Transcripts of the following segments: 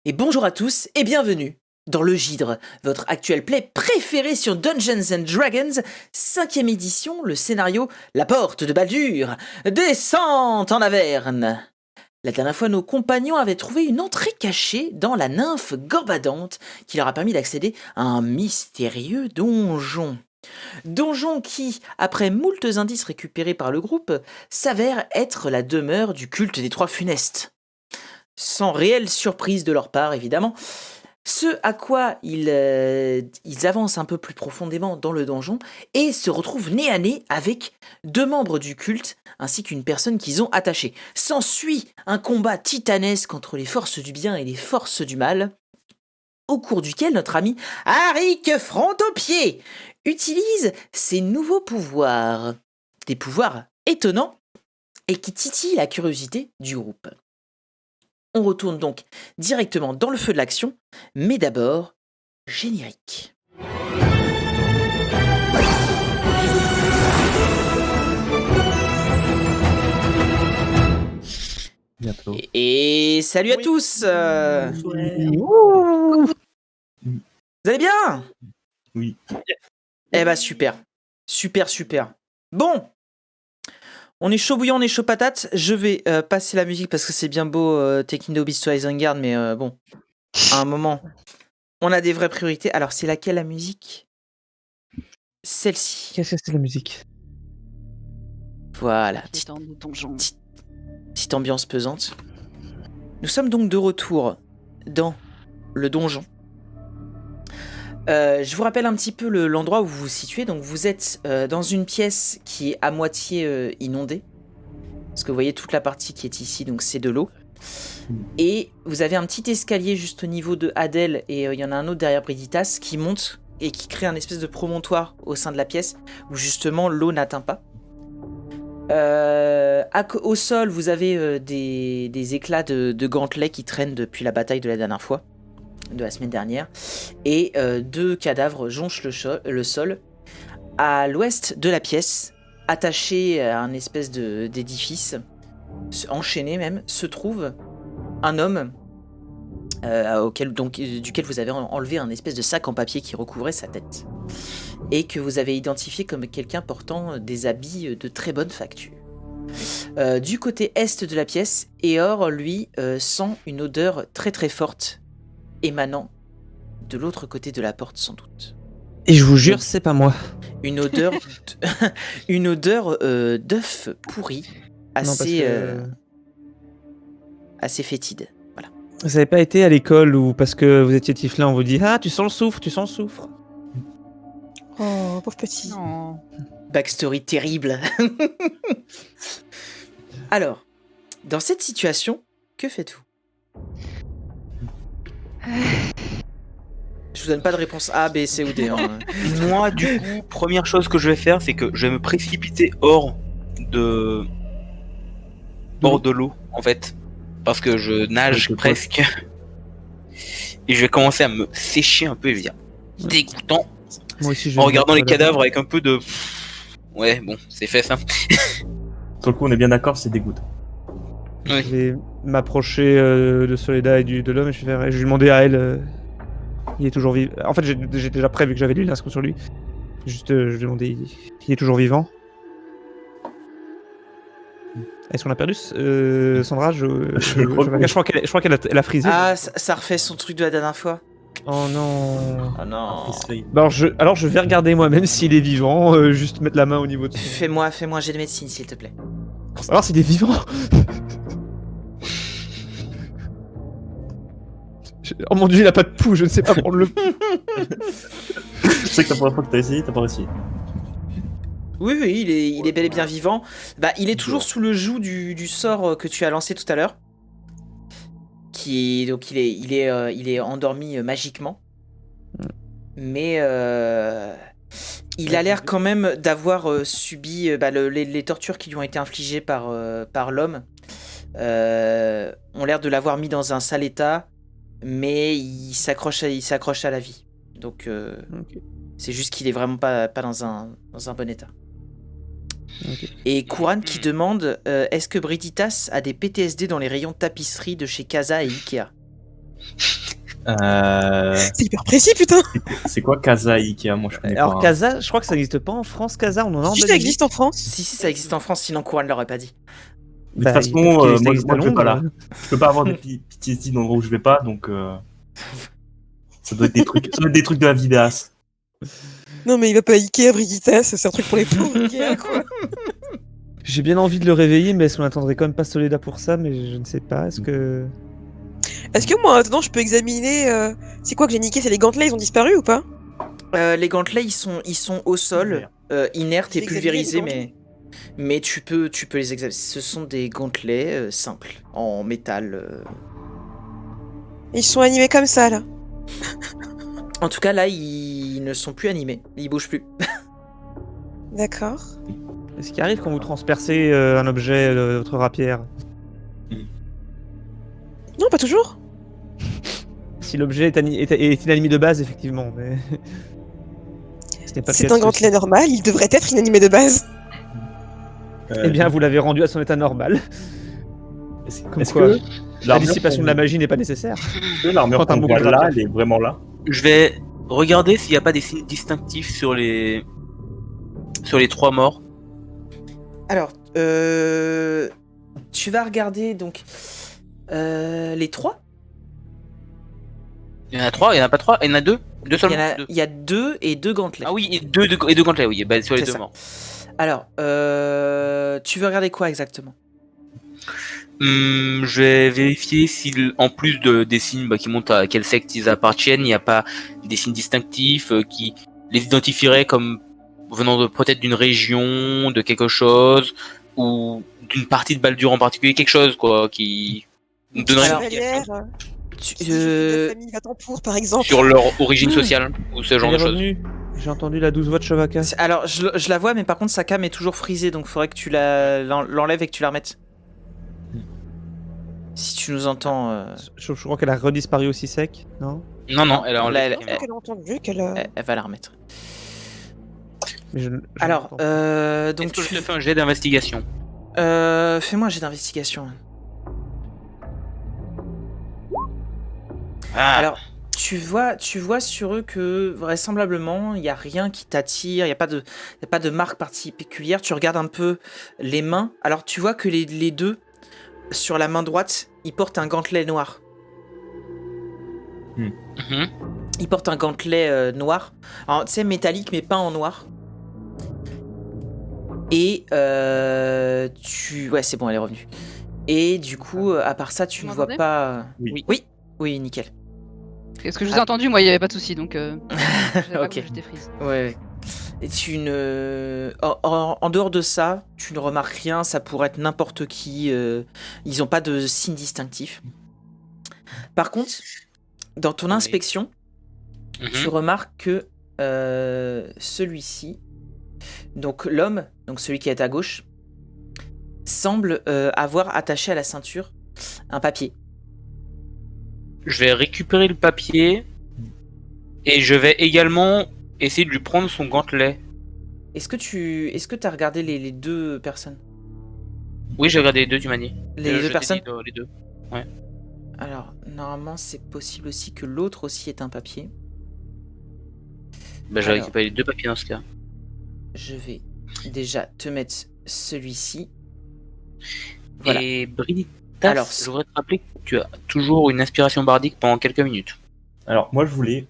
Et bonjour à tous et bienvenue dans le Gidre, votre actuel play préféré sur Dungeons and Dragons, 5ème édition, le scénario La Porte de Baldur, descente en Averne. La dernière fois, nos compagnons avaient trouvé une entrée cachée dans la nymphe Gorbadante qui leur a permis d'accéder à un mystérieux donjon. Donjon qui, après moultes indices récupérés par le groupe, s'avère être la demeure du culte des Trois Funestes. Sans réelle surprise de leur part, évidemment, ce à quoi ils avancent un peu plus profondément dans le donjon et se retrouvent nez à nez avec deux membres du culte ainsi qu'une personne qu'ils ont attachée. S'ensuit un combat titanesque entre les forces du bien et les forces du mal, au cours duquel notre ami Arik Frontopied utilise ses nouveaux pouvoirs. Des pouvoirs étonnants et qui titillent la curiosité du groupe. On retourne donc directement dans le feu de l'action, mais d'abord, générique. Bientôt. Et salut à tous Vous allez bien? Oui. Eh bah super. Super. Bon, on est chaud bouillant, on est chaud patate. Je vais passer la musique parce que c'est bien beau Taking the Beast to Isengard, mais bon, à un moment, on a des vraies priorités. Alors, c'est laquelle la musique? Celle-ci. Qu'est-ce que c'est la musique? Voilà, petite ambiance pesante. Nous sommes donc de retour dans le donjon. Je vous rappelle un petit peu l'endroit où vous vous situez. Donc vous êtes dans une pièce qui est à moitié inondée. Parce que vous voyez toute la partie qui est ici, donc c'est de l'eau. Et vous avez un petit escalier juste au niveau de Adèle et il y en a un autre derrière Brigitas qui monte et qui crée un espèce de promontoire au sein de la pièce où justement l'eau n'atteint pas. Au sol, vous avez des éclats de gantelets qui traînent depuis la bataille de la dernière fois, de la semaine dernière, et deux cadavres jonchent le sol. À l'ouest de la pièce, attaché à un espèce d'édifice, enchaîné même, se trouve un homme duquel vous avez enlevé un espèce de sac en papier qui recouvrait sa tête, et que vous avez identifié comme quelqu'un portant des habits de très bonne facture. Du côté est de la pièce, Eor, lui, sent une odeur très très forte émanant de l'autre côté de la porte, sans doute. Et je vous jure, c'est pas moi. Une odeur, une odeur d'œuf pourri, assez fétide. Voilà. Vous avez pas été à l'école ou parce que vous étiez tieflin, on vous dit ah tu sens le soufre. Oh pauvre petit. Non. Backstory terrible. Alors, dans cette situation, que faites-vous? Je vous donne pas de réponse A, B, C ou D. Hein. Moi, du coup, première chose que je vais faire, c'est que je vais me précipiter hors de l'eau, en fait. Parce que je nage presque. Et je vais commencer à me sécher un peu, et dire dégoûtant. Moi aussi, En regardant les cadavres avec un peu de... Ouais, bon, c'est fait ça. Sur le coup, on est bien d'accord, c'est dégoûtant. Je vais m'approcher de Soledad et de l'homme et je vais lui demander à elle. Il est toujours vivant. En fait, j'ai déjà prévu que j'avais lu l'inscription sur lui. Juste, je lui ai demandé, il est toujours vivant. Est-ce qu'on a perdu Sandra? Je crois qu'elle a frisé. Ah, ça refait son truc de la dernière fois. Oh non. Oh non. Alors je vais regarder moi-même s'il est vivant, juste mettre la main au niveau de... Fais-moi un jet de médecine, s'il te plaît. Pour savoir s'il est vivant. Oh mon dieu, il a pas de pouls, je ne sais pas prendre le... Je sais que la première fois que t'as essayé, t'as pas réussi. Oui, il est bel et bien vivant. Bah, il est toujours sous le joug du sort que tu as lancé tout à l'heure. Donc il est endormi magiquement. Mais il a l'air quand même d'avoir subi les tortures qui lui ont été infligées par l'homme. Ont l'air de l'avoir mis dans un sale état, mais il s'accroche à la vie. Donc c'est juste qu'il est vraiment pas dans un bon état. Okay. Et Kouran qui demande est-ce que Brigitas a des PTSD dans les rayons tapisserie de chez Casa et Ikea? C'est hyper précis, putain. C'est quoi Casa et Ikea? Moi, je connais Alors, pas. Casa, je crois que ça n'existe pas en France. Casa, on en a en Si ça Belgique. existe en France. Si, ça existe en France, sinon Courant ne l'aurait pas dit. De toute Bah, façon, peut-être qu'il moi, existe moi, à je vais pas là. Londres. Je peux pas avoir des PTSD dans l'endroit où je vais pas, donc ça doit être des trucs, ça doit être des trucs de la vie d'As. Non, mais il va pas à Ikea, Brigitte, c'est un truc pour les pauvres, Ikea, quoi. J'ai bien envie de le réveiller, mais est-ce qu'on attendrait quand même pas Soledad pour ça? Mais je ne sais pas. Est-ce que. Est-ce que moi, maintenant, je peux examiner. C'est quoi que j'ai niqué? C'est les gantelets, ils ont disparu ou pas? Les gantelets, ils sont au sol, inertes et J'ai pulvérisés, examiné mais tu peux les examiner. Ce sont des gantelets simples, en métal. Ils sont animés comme ça, là. En tout cas, là, ils ne sont plus animés. Ils bougent plus. D'accord. Est-ce qu'il arrive quand vous transpercez un objet de votre rapière? Non, pas toujours. Si l'objet est inanimé de base, effectivement, mais. Ce n'est pas le cas C'est de un celui-ci. gantelet normal, il devrait être inanimé de base. Eh bien, vous l'avez rendu à son état normal. Comme est-ce quoi, que la dissipation de la magie n'est pas nécessaire. l'armure Quand un qu'on bouclier voit de là, rapière. elle est vraiment là? Je vais regarder s'il n'y a pas des signes distinctifs sur les 3 morts. Alors, tu vas regarder donc les 3. Il y en a 3, il n'y en a pas 3, il y en a 2. 2 seulement. Deux. Il y a 2 et 2 gantelets. Ah oui, et deux gantelets, oui, bah, sur les C'est 2 ça. morts. Alors, tu veux regarder quoi exactement? Je vais vérifier si, en plus des signes qui montrent à quelle secte ils appartiennent, il n'y a pas des signes distinctifs qui les identifieraient comme venant peut-être d'une région, de quelque chose, ou d'une partie de Baldur en particulier, quelque chose quoi, qui nous donnerait une Alors, indication Si je fais de famille Vatanpour, par exemple. sur leur origine sociale, ou ce genre Elle de est choses. revenue. J'ai entendu la douce voix de Shovaka. Alors, je la vois, mais par contre, sa cam est toujours frisée, donc faudrait que tu l'enlèves et que tu la remettes. Si tu nous entends... Je crois qu'elle a redisparu aussi sec, non? Non, elle a enlevé. Là, Je crois qu'elle a entendu qu'elle. elle va la remettre. Mais je Alors, l'entends pas. donc Est-ce que je te fais un jet d'investigation? fais-moi un jet d'investigation. Alors, tu vois sur eux que vraisemblablement, il n'y a rien qui t'attire, il n'y a pas de marque particulière. Tu regardes un peu les mains. Alors, tu vois que les deux, sur la main droite, ils portent un gantelet noir. Mhm. Ils portent un gantelet noir. Alors, tu sais, métallique, mais pas en noir. Et ouais, c'est bon, elle est revenue. Et du coup, à part ça, tu Vous ne vois m'entendez pas... Oui. Oui, nickel. Parce que je vous ai entendu, moi il n'y avait pas de souci, donc Ok. j'étais freeze. Ouais. Et tu ne... En dehors de ça, tu ne remarques rien, ça pourrait être n'importe qui. Ils n'ont pas de signe distinctif. Par contre, dans ton Oui. inspection, tu remarques que celui-ci, donc l'homme, donc celui qui est à gauche, semble avoir attaché à la ceinture un papier. Je vais récupérer le papier et je vais également essayer de lui prendre son gantelet. Est-ce que tu as regardé les deux personnes? Oui, j'ai regardé les deux, tu m'as dit. Les Je deux t'ai personnes? dit les deux. Alors, normalement, c'est possible aussi que l'autre aussi ait un papier. Bah, je vais Alors. récupérer les deux papiers dans ce cas. Je vais déjà te mettre celui-ci. Voilà. Et Brigitte, Alors, je voudrais te rappeler que tu as toujours une inspiration bardique pendant quelques minutes. Alors, moi, je voulais.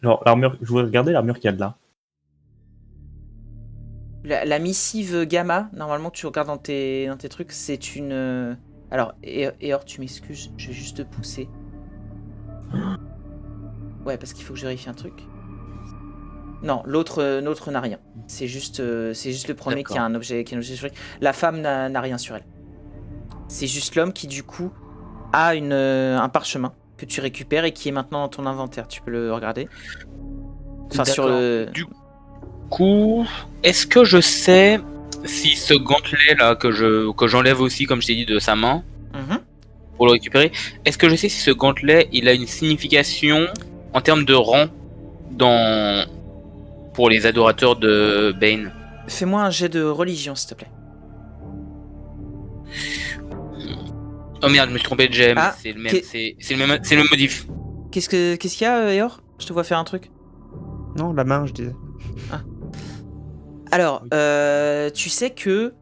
Genre, l'armure. Je voulais regarder l'armure qu'il y a de là. La missive gamma, normalement, tu regardes dans tes trucs, c'est une... Alors, Eor, tu m'excuses, je vais juste te pousser. Ouais, parce qu'il faut que je vérifie un truc. Non, l'autre n'a rien. C'est juste le premier D'accord. qui a un objet sur lui. La femme n'a rien sur elle. C'est juste l'homme qui, du coup, a un parchemin que tu récupères et qui est maintenant dans ton inventaire. Tu peux le regarder. Enfin, sur D'accord. le... Du coup, est-ce que je sais si ce gantelet là que j'enlève aussi, comme je t'ai dit, de sa main Mhm. pour le récupérer, est-ce que je sais si ce gantelet il a une signification en termes de rang pour les adorateurs de Bane? Fais-moi un jet de religion, s'il te plaît. Oh merde, je me suis trompé de jet, mais Ah, c'est le même modif. Qu'est-ce qu'il y a, Eor? Je te vois faire un truc. Non, la main, je disais. Alors, tu sais que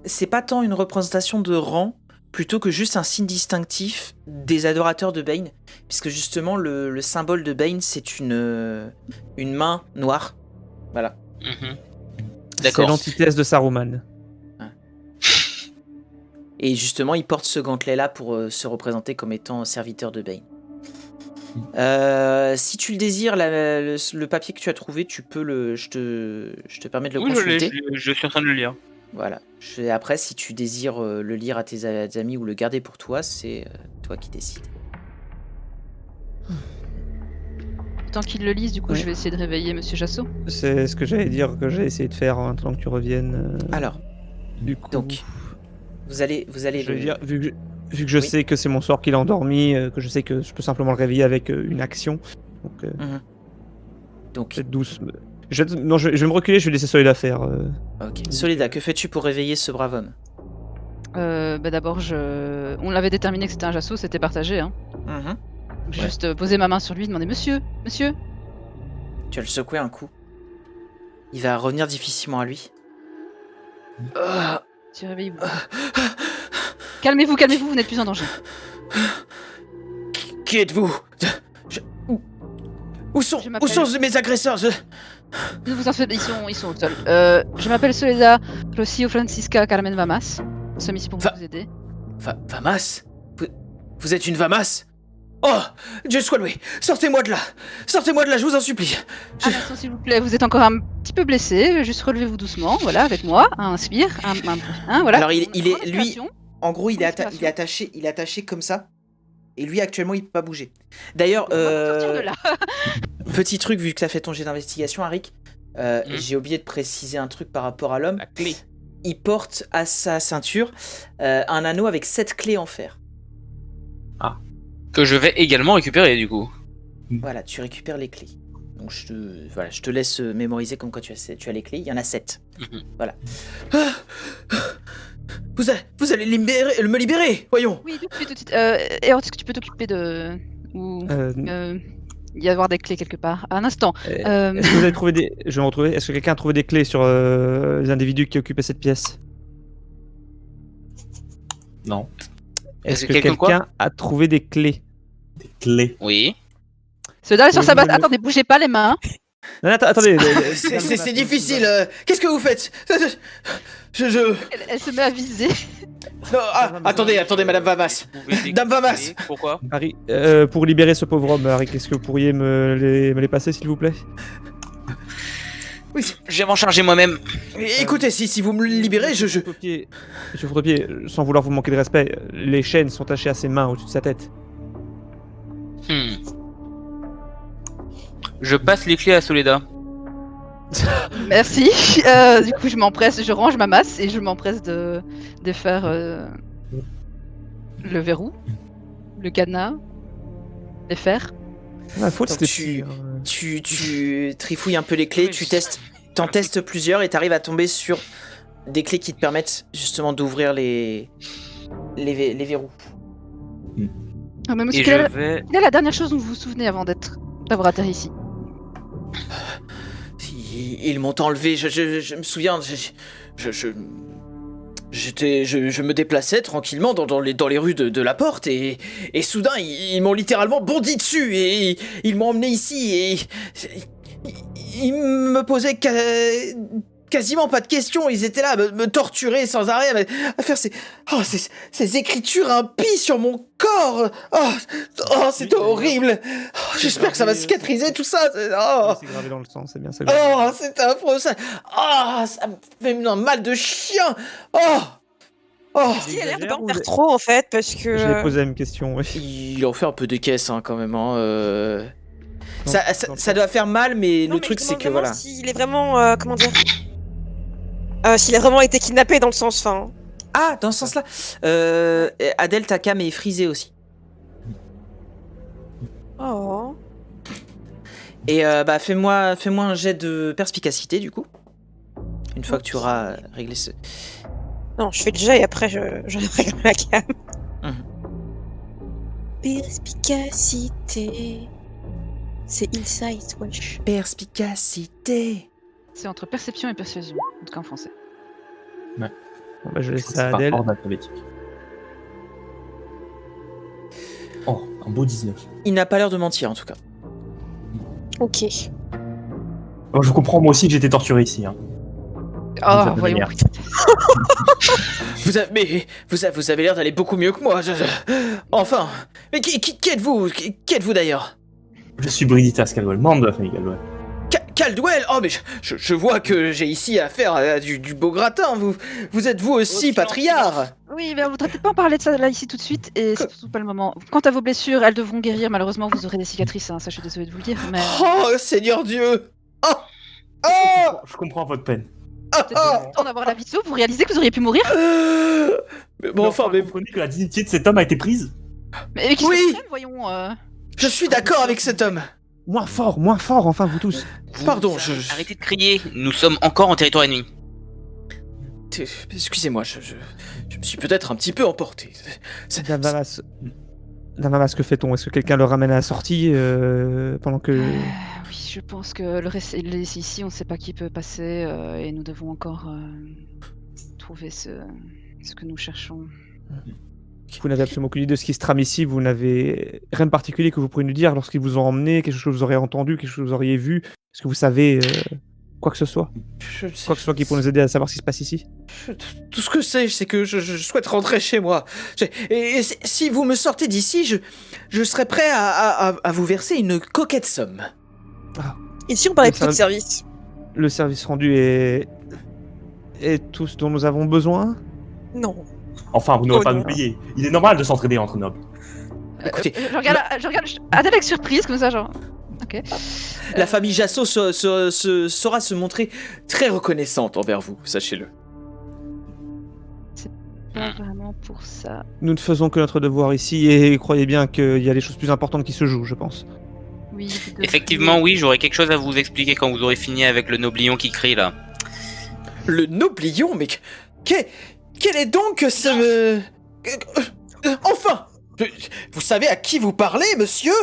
c'est pas tant une représentation de rang, plutôt que juste un signe distinctif des adorateurs de Bane, puisque justement le symbole de Bane, c'est une main noire. Voilà. C'est D'accord. l'antithèse de Saruman. Et justement, il porte ce gantelet-là pour se représenter comme étant serviteur de Bane. Si tu le désires, le papier que tu as trouvé, tu peux je te permets de le Oui, consulter. je suis en train de le lire. Voilà. Après, si tu désires le lire à tes amis ou le garder pour toi, c'est toi qui décides. Tant qu'ils le lisent, du coup, Ouais. je vais essayer de réveiller Monsieur Jasso. C'est ce que j'allais dire que j'ai essayé de faire en attendant que tu reviennes. Alors, Du coup, donc, vous allez je veux le... dire, vu que je Oui. sais que c'est mon sort qu'il a endormi, que je sais que je peux simplement le réveiller avec une action. Donc, Donc, peut-être douce. Je vais me reculer, je vais laisser Soledad faire. ok. Soledad, que fais-tu pour réveiller ce brave homme? D'abord, on l'avait déterminé que c'était un Jasso, c'était partagé. Hein. Donc, j'ai juste posé ma main sur lui et demandé Monsieur. Tu vas le secouer un coup. Il va revenir difficilement à lui. Réveillez-vous. Calmez-vous, vous n'êtes plus en danger. Qui êtes-vous? Où sont Je m'appelle- mes agresseurs? Ne vous en faites, ils sont au sol. Je m'appelle Soledad Rocio Francisca Carmen Vamas. Nous sommes ici pour vous aider. Vamas? Vous êtes une Vamas? Oh, Dieu soit loué! Sortez-moi de là, je vous en supplie. Un instant, s'il vous plaît, vous êtes encore un petit peu blessé. Juste relevez-vous doucement, voilà, avec moi. Inspire, voilà. Alors, il est, lui, Respiration. en gros, il est Respiration. attaché comme ça. Et lui, actuellement, il peut pas bouger. D'ailleurs, On va vous sortir de là. petit truc, vu que t'as fait ton jet d'investigation, Arik, j'ai oublié de préciser un truc par rapport à l'homme. La clé. Il porte à sa ceinture un anneau avec 7 clés en fer. Que je vais également récupérer du coup. Voilà, tu récupères les clés. Donc je te laisse mémoriser comme quoi tu as les clés. Il y en a 7. Mhm. Voilà. Vous allez me libérer, voyons. Oui, tout de suite. Et alors, est-ce que tu peux t'occuper de... Ou... Il y avoir des clés quelque part. Un instant. Est-ce que vous avez trouvé des. Je vais me retrouver. Est-ce que quelqu'un a trouvé des clés sur les individus qui occupaient cette pièce? Non. Est-ce que quelqu'un quoi quelqu'un a trouvé des clés? Des clés. Oui. Ceux-là sur sa base. le- Attendez, bougez pas les mains. Non, attendez. C'est difficile. Qu'est-ce que vous faites? Elle se met à viser. Non, attendez, Madame Vamas. Vous pouvez Dame Vamas. découper. Pourquoi? Harry, pour libérer ce pauvre homme, Harry, est-ce que vous pourriez me les passer, s'il vous plaît? Je vais m'en charger moi-même. Écoutez, si vous me libérez, Monsieur Photopier, sans vouloir vous manquer de respect, les chaînes sont attachées à ses mains au-dessus de sa tête. Je passe les clés à Soledad. Merci. Du coup, je range ma masse et je m'empresse de faire le verrou, le cadenas, les fers. La faute, Donc c'était tu trifouilles un peu les clés, Oui, t'en testes plusieurs et t'arrives à tomber sur des clés qui te permettent justement d'ouvrir les verrous. Ah, mais monsieur, Et quelle je vais. est la dernière chose dont vous vous souvenez avant d'avoir atterri ici? Ils m'ont enlevé, je me souviens, je me déplaçais tranquillement dans les rues de la porte et soudain ils m'ont littéralement bondi dessus et ils m'ont emmené ici et ils me posaient quasiment pas de questions, ils étaient là à me torturer sans arrêt, à faire ces écritures impies sur mon corps. C'était horrible. J'espère que ça va cicatriser tout ça. C'est gravé dans le sang, c'est bien ça. C'est affreux ça. Ça me fait un mal de chien. Il a l'air de pas en faire trop en fait, parce Je que. l'ai posé la même question, oui. Il en fait un peu des caisses quand même. Non, Ça doit faire mal, mais Non, le mais truc je c'est demande que vraiment voilà. S'il est vraiment. Comment dire s'il a vraiment été kidnappé dans le sens. Enfin. Ah, dans ce sens-là. Adèle, ta cam est frisée aussi. Oh. Et fais-moi un jet de perspicacité du coup. Une fois que tu auras réglé ce. Non, je fais le jet et après je règle la cam. Mhm. Perspicacité. C'est insight, wesh. Perspicacité. C'est entre perception et persuasion, en tout cas en français. Bon, bah, je laisse C'est ça à par Adèle. ordre alphabétique. Oh, un beau 19. Il n'a pas l'air de mentir en tout cas. Ok. Oh, je comprends, moi aussi, j'ai été torturé ici. Hein. Oh, Ça peut voyons. merde. Vous avez l'air d'aller beaucoup mieux que moi. Enfin, mais qui êtes-vous? Qui êtes-vous d'ailleurs? Je suis Brigitas Caldwell, membre de la famille Caldwell. Caldwell? Oh, mais je vois que j'ai ici affaire à du beau gratin. Vous êtes vous aussi patriarche? Oui, mais on voudrait peut-être pas en parler de ça là ici tout de suite, et c'est surtout pas le moment. Quant à vos blessures, elles devront guérir. Malheureusement, vous aurez des cicatrices, hein, ça je suis désolée de vous le dire, mais... Oh, Seigneur Dieu! Oh! Oh! Je comprends votre peine. Peut-être temps d'avoir la vie sauve, vous réalisez que vous auriez pu mourir? Mais bon, enfin, vous comprenez que la dignité de cet homme a été prise? Mais qui Oui. se prennent, voyons. je suis d'accord avec cet homme. Moins fort, enfin, vous tous. Pardon, Arrêtez de crier, nous sommes encore en territoire ennemi. Excusez-moi, je me suis peut-être un petit peu emporté. Dame Vamas, que fait-on? Est-ce que quelqu'un le ramène à la sortie pendant que... Oui, je pense que le reste ici, on ne sait pas qui peut passer, et nous devons encore trouver ce que nous cherchons. Vous n'avez absolument aucune idée de ce qui se trame ici, vous n'avez rien de particulier que vous pourriez nous dire lorsqu'ils vous ont emmené, quelque chose que vous auriez entendu, quelque chose que vous auriez vu, est-ce que vous savez quoi que ce soit? Quoi que ce soit qui pourrait nous aider à savoir ce qui se passe ici? Tout ce que c'est que je souhaite rentrer chez moi. Et si vous me sortez d'ici, je serai prêt à vous verser une coquette somme. Ici, on parlait Donc, plutôt de ça- service. Le service rendu est tout ce dont nous avons besoin? Non. Enfin, vous n'aurez Oh pas à non. nous payer. Il est normal de s'entraider entre nobles. Écoutez, Je regarde Adèle avec surprise, comme ça, genre... Ok. la famille Jasso saura se montrer très reconnaissante envers vous, sachez-le. Pas vraiment pour ça. Nous ne faisons que notre devoir ici et croyez bien qu'il y a des choses plus importantes qui se jouent, je pense. Oui, vous devriez- Effectivement, oui, j'aurai quelque chose à vous expliquer quand vous aurez fini avec le noblion qui crie là. Le noblion, mais quel est donc ce... Enfin! Vous savez à qui vous parlez, monsieur?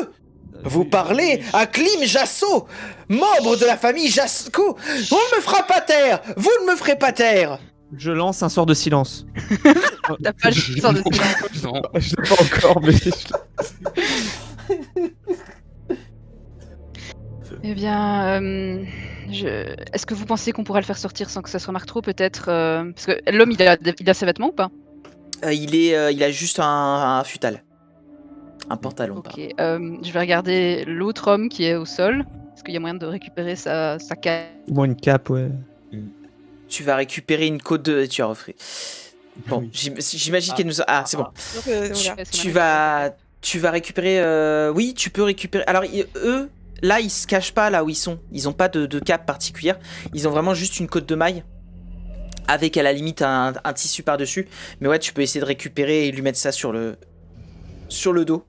Vous parlez à Klim Jasso, membre de la famille Jasso. On ne me fera pas taire. Vous ne me ferez pas taire. Je lance un sort de silence. T'as pas le sort de silence. Non. Je l'ai pas encore, mais... Eh bien, est-ce que vous pensez qu'on pourra le faire sortir sans que ça se remarque trop, peut-être parce que l'homme, il a ses vêtements ou pas? Il a juste un futal. Un pantalon, Ok, pardon. je vais regarder l'autre homme qui est au sol. Est-ce qu'il y a moyen de récupérer sa cape? Moi, une cape, ouais. Tu vas récupérer une côte de... Tu as offert. Bon, Oui. j'imagine qu'elle nous a... Ah, c'est bon. Donc, voilà. Tu vas récupérer... Oui, tu peux récupérer... Alors, eux, là, ils se cachent pas là où ils sont. Ils ont pas de cape particulière. Ils ont vraiment juste une côte de maille. Avec, à la limite, un tissu par-dessus. Mais ouais, tu peux essayer de récupérer et lui mettre ça sur le dos.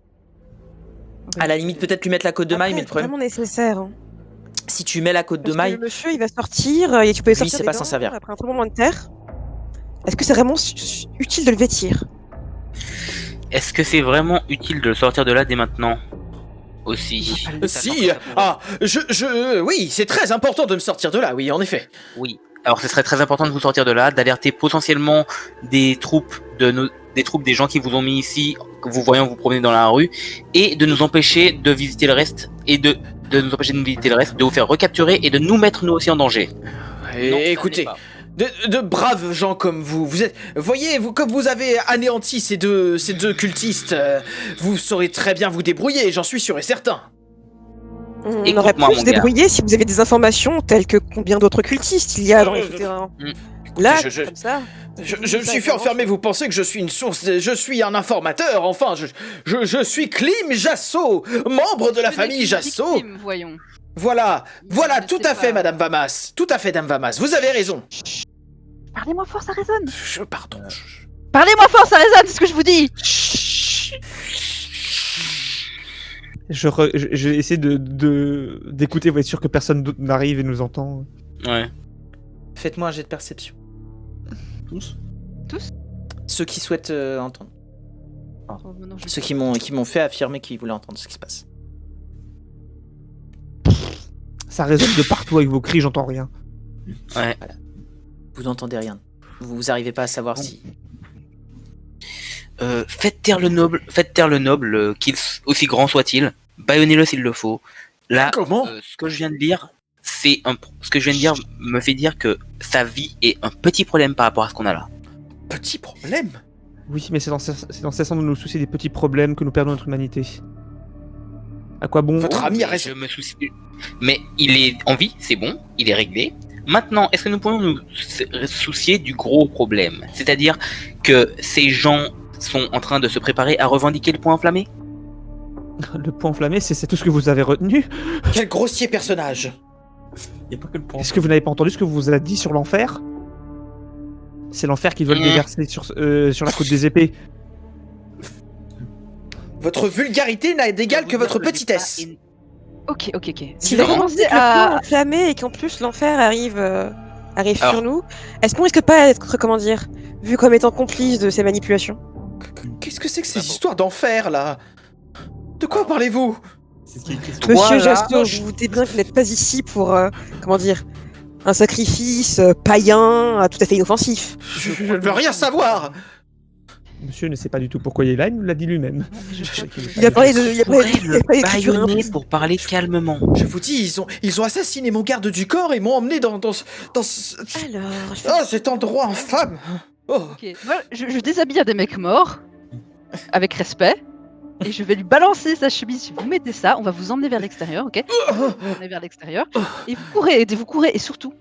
À la limite, peut-être lui mettre la côte de maille, mais le c'est problème, vraiment nécessaire. Hein. si tu mets la côte de Parce maille... que le monsieur, il va sortir et tu peux Lui, sortir c'est des pas dents s'en servir. après un très bon moment de terre. Est-ce que c'est vraiment utile de le vêtir? Est-ce que c'est vraiment utile de le sortir de là dès maintenant? Aussi. Si, oui, c'est très important de me sortir de là, oui, en effet. Oui. Alors ce serait très important de vous sortir de là, d'alerter potentiellement des troupes des gens qui vous ont mis ici, que vous voyant vous promener dans la rue, et de nous empêcher de visiter le reste, et de nous empêcher de visiter le reste, de vous faire recapturer et de nous mettre nous aussi en danger. Et Non, ça écoutez, n'est pas. de braves gens comme vous êtes, voyez, comme vous avez anéanti ces deux cultistes, vous saurez très bien vous débrouiller, j'en suis sûr et certain. On Écoute-moi, aurait pu mon se gars. débrouiller si vous avez des informations telles que combien d'autres cultistes il y a dans les souterrains. Là, je- comme ça. Je me suis fait enfermer, vous pensez que je suis une source, je suis un informateur, enfin, je suis Klim Jasso, membre de la Je famille n'ai qu'une Jasso. victime, voyons. Voilà, Ne tout sais à fait, pas. Madame Vamas, tout à fait, Dame Vamas, vous avez raison. Parlez-moi fort, ça résonne. Pardon. Parlez-moi fort, ça résonne, c'est ce que je vous dis. Je vais essayer d'écouter, vous êtes sûr que personne d'autre n'arrive et nous entend. Ouais. Faites-moi un jet de perception. Tous? Ceux qui souhaitent entendre. Oh, non, je- Ceux qui m'ont fait affirmer qu'ils voulaient entendre ce qui se passe. Ça résonne de partout avec vos cris, j'entends rien. Ouais. Vous n'entendez rien. Vous arrivez pas à savoir Bon. si... Faites taire le noble, qu'il aussi grand soit-il. Bâillonnez-le s'il le faut. Là, Comment ce que je viens de dire, ce que je viens de dire me fait dire que sa vie est un petit problème par rapport à ce qu'on a là. Petit problème. Oui, mais c'est dans cessant de nous soucier des petits problèmes que nous perdons notre humanité. À quoi bon Votre ami a Je raison. me soucie. Mais il est en vie, c'est bon, il est réglé. Maintenant, est-ce que nous pourrions nous soucier du gros problème? C'est-à-dire que ces gens sont en train de se préparer à revendiquer le point enflammé? Le point enflammé, c'est tout ce que vous avez retenu? Quel grossier personnage. Y a pas que le point. Est-ce que vous n'avez pas entendu ce que vous a dit sur l'enfer? C'est l'enfer qu'ils veulent déverser sur la côte des épées. Votre vulgarité n'a d'égal que votre petitesse. Ok. Si Je vais vraiment commencer dit que le plan à... est enflammé et qu'en plus l'enfer arrive Alors. sur nous, est-ce qu'on risque pas d'être, comment dire, vu comme étant complice de ces manipulations? Qu'est-ce que c'est que ces Pas faux. histoires d'enfer, là? De quoi parlez-vous? C'est ce qui est écrit sur Monsieur Voilà. Jasto, vous vous doutez bien que vous n'êtes pas ici pour, comment dire, un sacrifice païen tout à fait inoffensif. Je ne veux rien savoir. Monsieur ne sait pas du tout pourquoi il est là, il nous l'a dit lui-même. Il a parlé de, il a parlé Pourrait le d'écriture bâillonner pour parler calmement. Je vous dis, ils ont assassiné mon garde du corps et m'ont emmené dans Alors, cet endroit infâme. Oh. Ok, moi, je déshabille un des mecs morts, avec respect, et je vais lui balancer sa chemise. Si vous mettez ça, on va vous emmener vers l'extérieur, ok? Vous emmener vers l'extérieur, et vous courez, et surtout,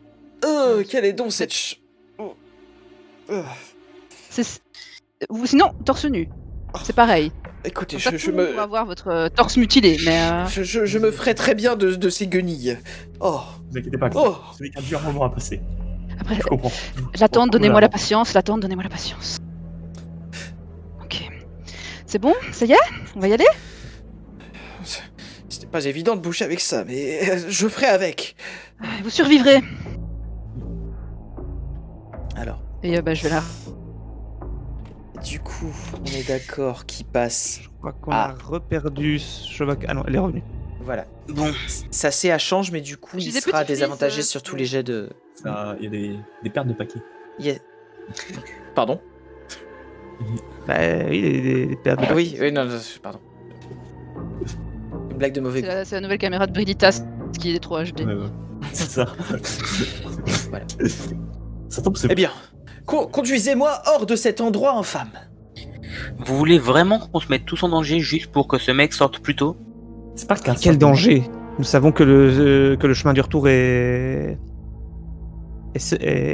Quelle est donc cette sinon, torse nu. C'est pareil. Écoutez, Comme ça, je tout le monde me... pourra avoir votre torse mutilé, mais... Je me ferai très bien de ces guenilles. Oh. Vous inquiétez pas, Oh. ce n'est qu'un dur moment à passer. Après, Je comprends. l'attente, donnez-moi Oula. la patience, Ok. C'est bon? Ça y est? On va y aller? C'était pas évident de boucher avec ça, mais je ferai avec. Vous survivrez. Alors, Et je vais là. du coup, on est d'accord qu'il passe. Je crois qu'on Ah. a reperdu Chewbacca. Ah non, elle est revenue. Voilà. Bon, Ça CA change, mais du coup, J'ai il des sera petits fils, désavantagé sur tous les jets de. Ça, il y a des pertes de paquets. Yeah. Pardon? Bah oui, des pertes de Oui, non, pardon. Une blague de mauvais goût. C'est la nouvelle caméra de Briditas qui est 3 HD. Ouais. C'est ça. Voilà. Ça tombe, c'est Eh bien, conduisez-moi hors de cet endroit infâme. vous voulez vraiment qu'on se mette tous en danger juste pour que ce mec sorte plus tôt? c'est pas le cas. Quel danger! Nous savons que le chemin du retour est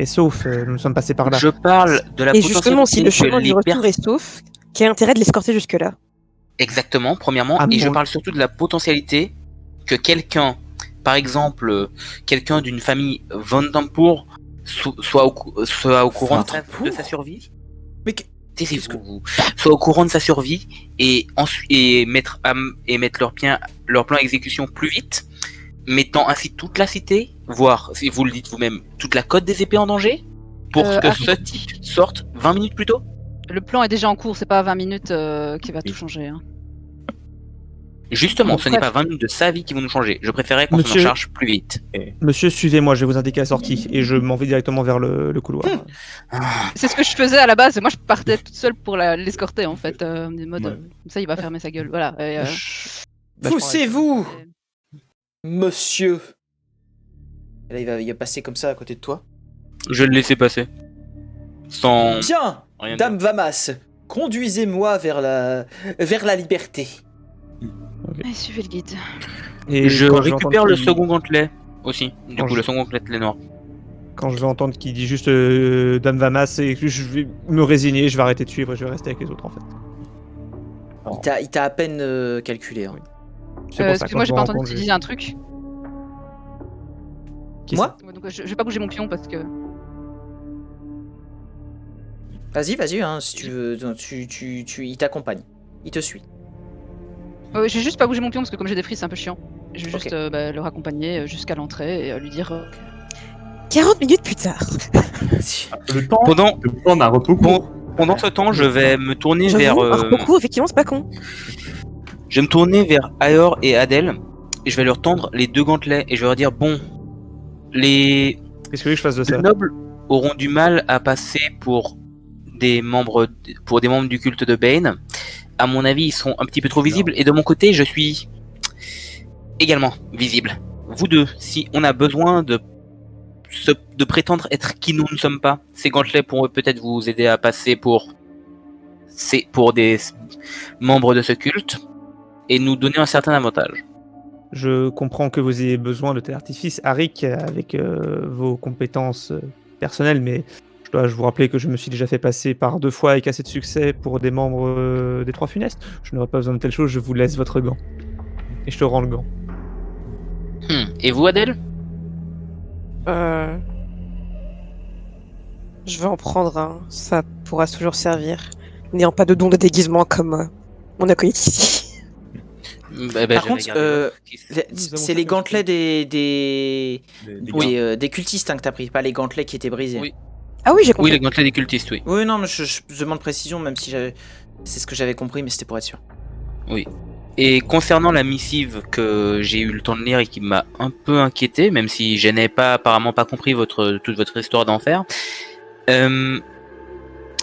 sauf. Nous sommes passés par là. Je parle de la et justement, si le potentialité chemin que du les retour est sauf, quel est l'intérêt de l'escorter jusque-là? Exactement, premièrement, Ah, et je bon. parle surtout de la potentialité que quelqu'un, par exemple, quelqu'un d'une famille Vandenpour soit au courant Vandenpour de sa survie. Mais Taisez-vous, vous. Soit au courant de sa survie et mettre leur plan à exécution plus vite, mettant ainsi toute la cité, voire, si vous le dites vous-même, toute la côte des épées en danger, pour que ah, ce type sorte 20 minutes plus tôt. Le plan est déjà en cours, c'est pas à 20 minutes qui va tout changer. Hein. Justement, Bon, ce n'est bref. pas 20 minutes de sa vie qui vont nous changer. Je préférais qu'on s'en Monsieur- charge plus vite. Monsieur, suivez-moi, je vais vous indiquer la sortie. Et je m'en vais directement vers le couloir. C'est ce que je faisais à la base, et moi je partais toute seule pour l'escorter en fait. En mode, Ouais. comme ça il va fermer sa gueule. Voilà. Et, Bah, poussez-vous, monsieur. Et là, il va passer comme ça à côté de toi. Je le laissais passer. Sans Bien, rien dire. Dame Vamas, conduisez-moi vers la liberté. Allez, suivez le guide. Et Je quand vais récupère entendre le qu'il- second gantelet aussi. Du Quand coup, je- le second gantelet noir. Quand je vais entendre qu'il dit juste Dame Vamas, et que je vais me résigner, je vais arrêter de suivre et je vais rester avec les autres en fait. Il t'a à peine calculé. Hein. C'est pour ça, Excuse-moi, quand j'ai je pas me entendu rends que tu compte, disais un truc. Qui Moi Ouais, donc, je vais pas bouger mon pion parce que. Vas-y, hein, si tu veux, il t'accompagne. Il te suit. Ouais, je vais juste pas bouger mon pion parce que comme j'ai des frises, c'est un peu chiant. Je vais Ok. juste le raccompagner jusqu'à l'entrée et lui dire. 40 minutes plus tard. Le temps Pendant, de prendre un repos court. pendant ce temps, je vais me tourner vers. J'avoue, un repos court, effectivement, c'est pas con. Je vais me tourner vers Aor et Adèle je vais leur tendre les 2 gantelets et je vais leur dire bon, les Qu'est-ce que vous voulez que je fasse de ça? nobles auront du mal à passer pour des membres du culte de Bane. À mon avis, ils sont un petit peu trop visibles et de mon côté, je suis également visible. Vous deux, si on a besoin de prétendre être qui nous ne sommes pas, ces gantelets pourront peut-être vous aider à passer pour des membres de ce culte et nous donner un certain avantage. Je comprends que vous ayez besoin de tel artifice, Arik, avec vos compétences personnelles, mais je dois vous rappeler que je me suis déjà fait passer par 2 fois avec assez de succès pour des membres des Trois Funestes. Je n'aurais pas besoin de telle chose, je vous laisse votre gant. Et je te rends le gant. Et vous, Adèle? Je vais en prendre un, ça pourra toujours servir. N'ayant pas de don de déguisement comme mon acolyte ici. Par contre, c'est les gantelets des cultistes hein, que t'as pris, pas les gantelets qui étaient brisés. Oui. Ah oui, j'ai compris. Oui, les gantelets des cultistes, oui. Oui, non, mais je demande précision, même si c'est ce que j'avais compris, mais c'était pour être sûr. Oui. Et concernant la missive que j'ai eu le temps de lire et qui m'a un peu inquiété, même si je n'ai apparemment pas compris toute votre histoire d'enfer,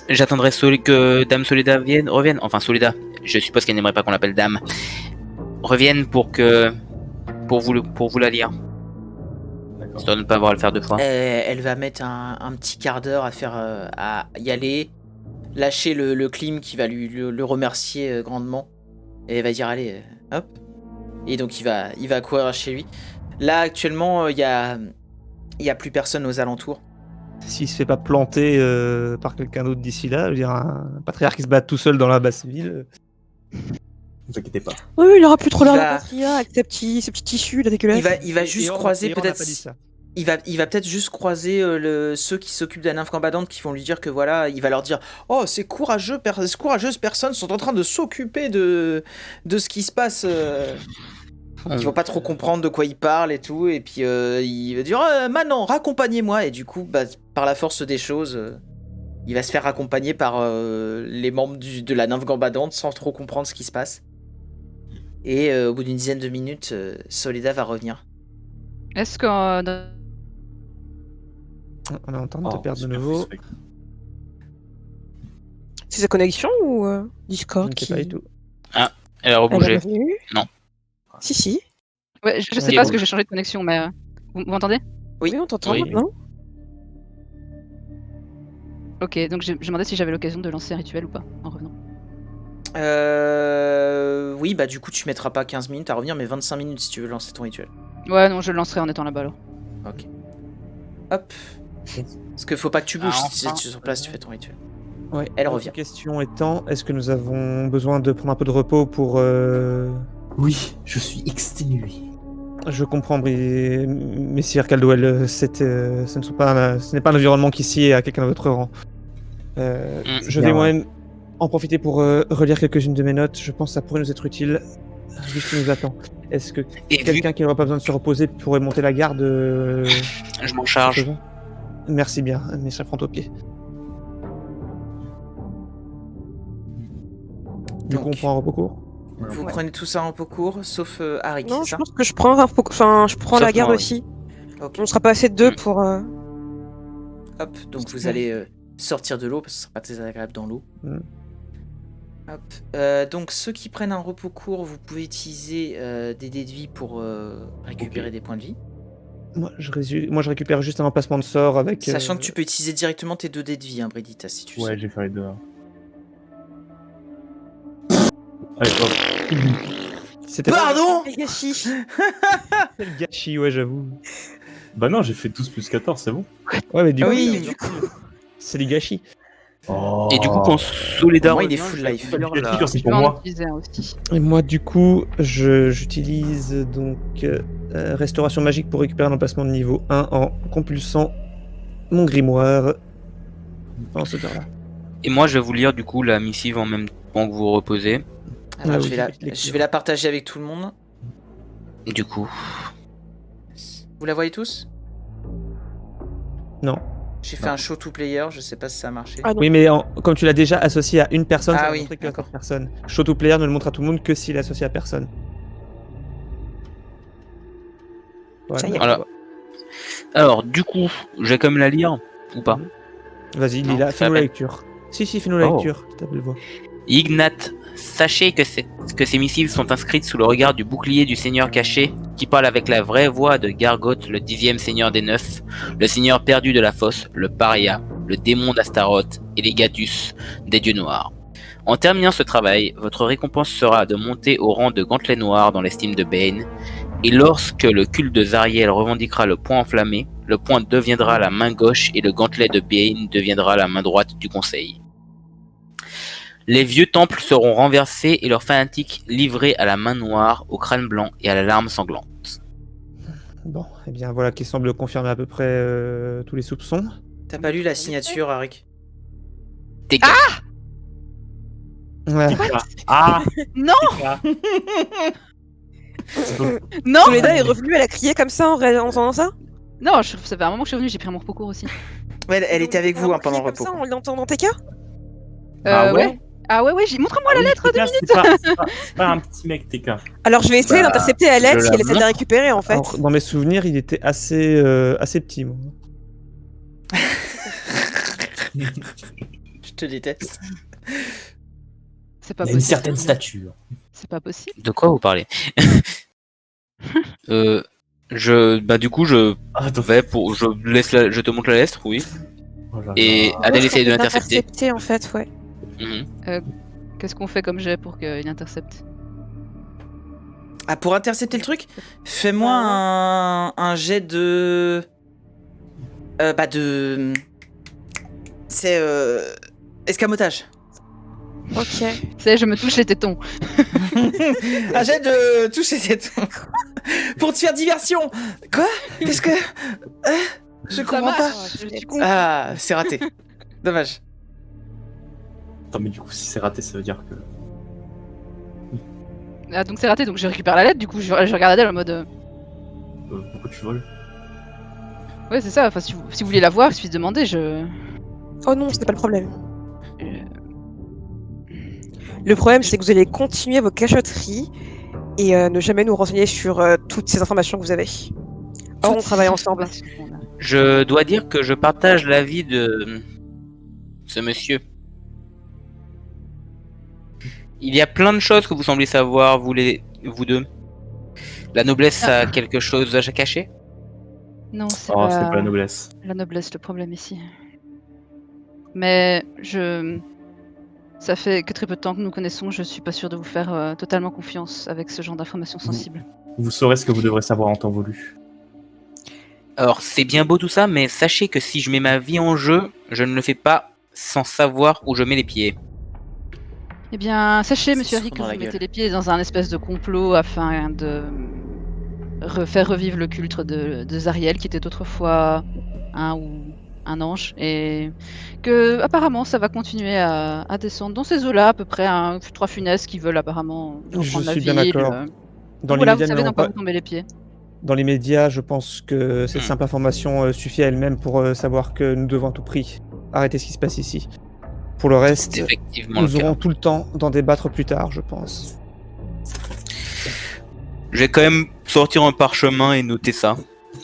j'attendrai que Dame Soledad revienne. Enfin, Soledad, je suppose qu'elle n'aimerait pas qu'on l'appelle Dame. Revienne pour vous la lire. Histoire de ne pas avoir à le faire 2 fois. Elle va mettre un petit quart d'heure à y aller, lâcher le clim qui va le remercier grandement. Et elle va dire allez, hop. Et donc il va courir chez lui. Là actuellement il y a plus personne aux alentours. S'il se fait pas planter par quelqu'un d'autre d'ici là, je veux dire un patriarche qui se bat tout seul dans la basse ville. Ne vous inquiétez pas. Oui, il aura plus trop l'air d'un patriarche avec ses petits tissus là dégueulasses. Il va juste croiser peut-être. Ça. Il va peut-être juste croiser ceux qui s'occupent de la nymphe gambadante qui vont lui dire que voilà, il va leur dire oh ces courageuses personnes sont en train de s'occuper de ce qui se passe. Ils vont pas trop comprendre de quoi il parle et tout, et puis il va dire Manon, raccompagnez-moi, et du coup par la force des choses, il va se faire accompagner par les membres de la nymphe gambadante sans trop comprendre ce qui se passe. Et au bout d'une dizaine de minutes, Soledad va revenir. Est-ce que On est en train de te perdre de nouveau. C'est sa connexion ou Je Discord ne sais pas du tout. Elle a Elle est rebougé. revenue Non. Si. ouais, je sais Ok, pas bon. parce que j'ai changé de connexion, mais vous m'entendez? Oui. Oui, on t'entend Oui. maintenant. Ok, donc je me demandais si j'avais l'occasion de lancer un rituel ou pas en revenant. Oui, bah du coup tu mettras pas 15 minutes à revenir, mais 25 minutes si tu veux lancer ton rituel. Ouais, non, je le lancerai en étant là-bas alors. Ok. Hop. Parce qu'il faut pas que tu bouges, si tu es sur place, tu fais ton rituel. Ouais. Elle La revient. question étant, est-ce que nous avons besoin de prendre un peu de repos pour... Oui, je suis exténué. Je comprends, messire Caldwell, ce n'est pas un environnement qui sied à quelqu'un de votre rang. Je vais bien, moi-même en profiter pour relire quelques-unes de mes notes. Je pense que ça pourrait nous être utile. Juste qui nous attend. Est-ce que Et vu quelqu'un qui n'aurait pas besoin de se reposer pourrait monter la garde je m'en charge. Merci bien, mes chers pied. Du coup, on Donc, prend un repos court. vous prenez tout ça en repos court, sauf Arik, Non, c'est je ça? pense que je prends la Sauf garde moi, aussi. Ok. On sera pas assez de 2 pour. Hop, donc vous allez sortir de l'eau, parce que ce sera pas très agréable dans l'eau. Mm. Hop. Donc ceux qui prennent un repos court, vous pouvez utiliser des dés de vie pour récupérer des points de vie. Moi, je récupère juste un emplacement de sort avec... Sachant que tu peux utiliser directement tes 2 dés de vie, hein, Bridita, si tu le Ouais, souhaites. j'ai fait les deux. Allez, hop. C'était Pardon Gâchis. pas le gâchis, ouais, j'avoue. Bah non, j'ai fait 12 plus 14, c'est bon. Ouais, mais du Ah coup, oui, du coup, c'est du gâchis. Oh. Et du coup, quand Soledad Moi, il est revient, full je vais life. lire Le la- kicker, c'est Je vais pour en moi. utiliser un aussi. Et moi, du coup, j'utilise donc restauration magique pour récupérer un emplacement de niveau 1 en compulsant mon grimoire en ce temps-là. Et moi, je vais vous lire du coup la missive en même temps que vous reposez. Alors, Ah je, oui, vais lecture. je vais la partager avec tout le monde. Et du coup, Vous la voyez tous? Non. J'ai fait un show to player, je sais pas si ça a marché. Ah non. Oui, mais comme tu l'as déjà associé à une personne, Ah ça va oui, montrer que à d'accord. cette personne. Show to player ne le montre à tout le monde que s'il est associé à personne. Voilà. Ça y est. Voilà. Alors, du coup, je vais quand même la lire, ou pas? Vas-y, Non, Lila, ça fais-nous la va. lecture. Si, fais-nous la Oh. lecture, ta belle voix. Ignat, sachez que ces missiles sont inscrites sous le regard du bouclier du Seigneur caché, qui parle avec la vraie voix de Gargoth, le 10e Seigneur des Neufs, le Seigneur perdu de la fosse, le Paria, le démon d'Astaroth et les Gatus, des dieux noirs. En terminant ce travail, votre récompense sera de monter au rang de gantelet noir dans l'estime de Bane, et lorsque le culte de Zariel revendiquera le point enflammé, le point deviendra la main gauche et le gantelet de Bane deviendra la main droite du conseil. Les vieux temples seront renversés et leurs fanatiques livrés à la main noire, au crâne blanc et à la larme sanglante. Bon, eh bien voilà qui semble confirmer à peu près tous les soupçons. T'as pas lu la signature, Arik? Tes gars. Ouais. Ah Non, TK. non, Soledad est revenue, elle a crié comme ça en entendant ça. non, ça fait un moment que je suis venue, j'ai pris mon repos court aussi. Ouais, elle était avec vous Elle a pendant le crié repos. comme ça en l'entendant TK. Bah ouais. Ouais. Ah ouais, montre-moi la lettre. TK, c'est pas un petit mec, TK. Alors je vais essayer Bah, d'intercepter Alex je si la elle essaie de la montre. récupérer en fait. Alors, dans mes souvenirs, il était assez petit, moi. Je te déteste. C'est pas Il a une possible. certaine stature. C'est pas possible. De quoi vous parlez? Du coup, je Attends. je te montre la lettre, oui. Oh là Et là. Adèle Je essaye de crois qu'on l'intercepter. l'intercepter, en fait, ouais. Mhm. Qu'est-ce qu'on fait comme jet pour qu'il intercepte? Ah, pour intercepter le truc, fais-moi un jet de. C'est. Escamotage. Ok. C'est, je me touche les tétons. Un jet de toucher cette. Pour te faire diversion. Quoi? Qu'est-ce que. Je comprends pas. Je suis con. Ah, c'est raté. Dommage. Attends, mais du coup, si c'est raté, ça veut dire que. Ah, donc c'est raté, donc je récupère la lettre, du coup je regarde Adèle en mode. Pourquoi tu voles? Ouais, c'est ça, enfin si vous voulez la voir, il suffit de demander, je. Oh non, ce n'est pas le problème. Euh, Le problème, c'est que vous allez continuer vos cachotteries et ne jamais nous renseigner sur toutes ces informations que vous avez. Or, on travaille ensemble. Je dois dire que je partage l'avis de ce monsieur. Il y a plein de choses que vous semblez savoir, vous deux. La noblesse a quelque chose à cacher? Non, c'est Oh, c'est pas pas la noblesse. la noblesse le problème ici. Mais ça fait que très peu de temps que nous connaissons, je suis pas sûr de vous faire totalement confiance avec ce genre d'informations sensibles. Vous saurez ce que vous devrez savoir en temps voulu. Alors, c'est bien beau tout ça, mais sachez que si je mets ma vie en jeu, je ne le fais pas sans savoir où je mets les pieds. Eh bien, sachez, monsieur C'est Harry, que dans vous la mettez gueule. les pieds dans un espèce de complot afin de faire revivre le culte de Zariel, qui était autrefois un ange, et que apparemment ça va continuer à descendre dans ces eaux-là, à peu près trois funestes qui veulent apparemment Je reprendre la suis bien ville. d'accord. Dans Voilà, les vous médias, savez nous dans quoi n'avons vous tombez les pieds. Dans les médias, je pense que cette simple information suffit à elle-même pour savoir que nous devons à tout prix arrêter ce qui se passe ici. Pour le reste, C'est effectivement le nous cas. aurons tout le temps d'en débattre plus tard, je pense. Je vais quand même sortir un parchemin et noter ça.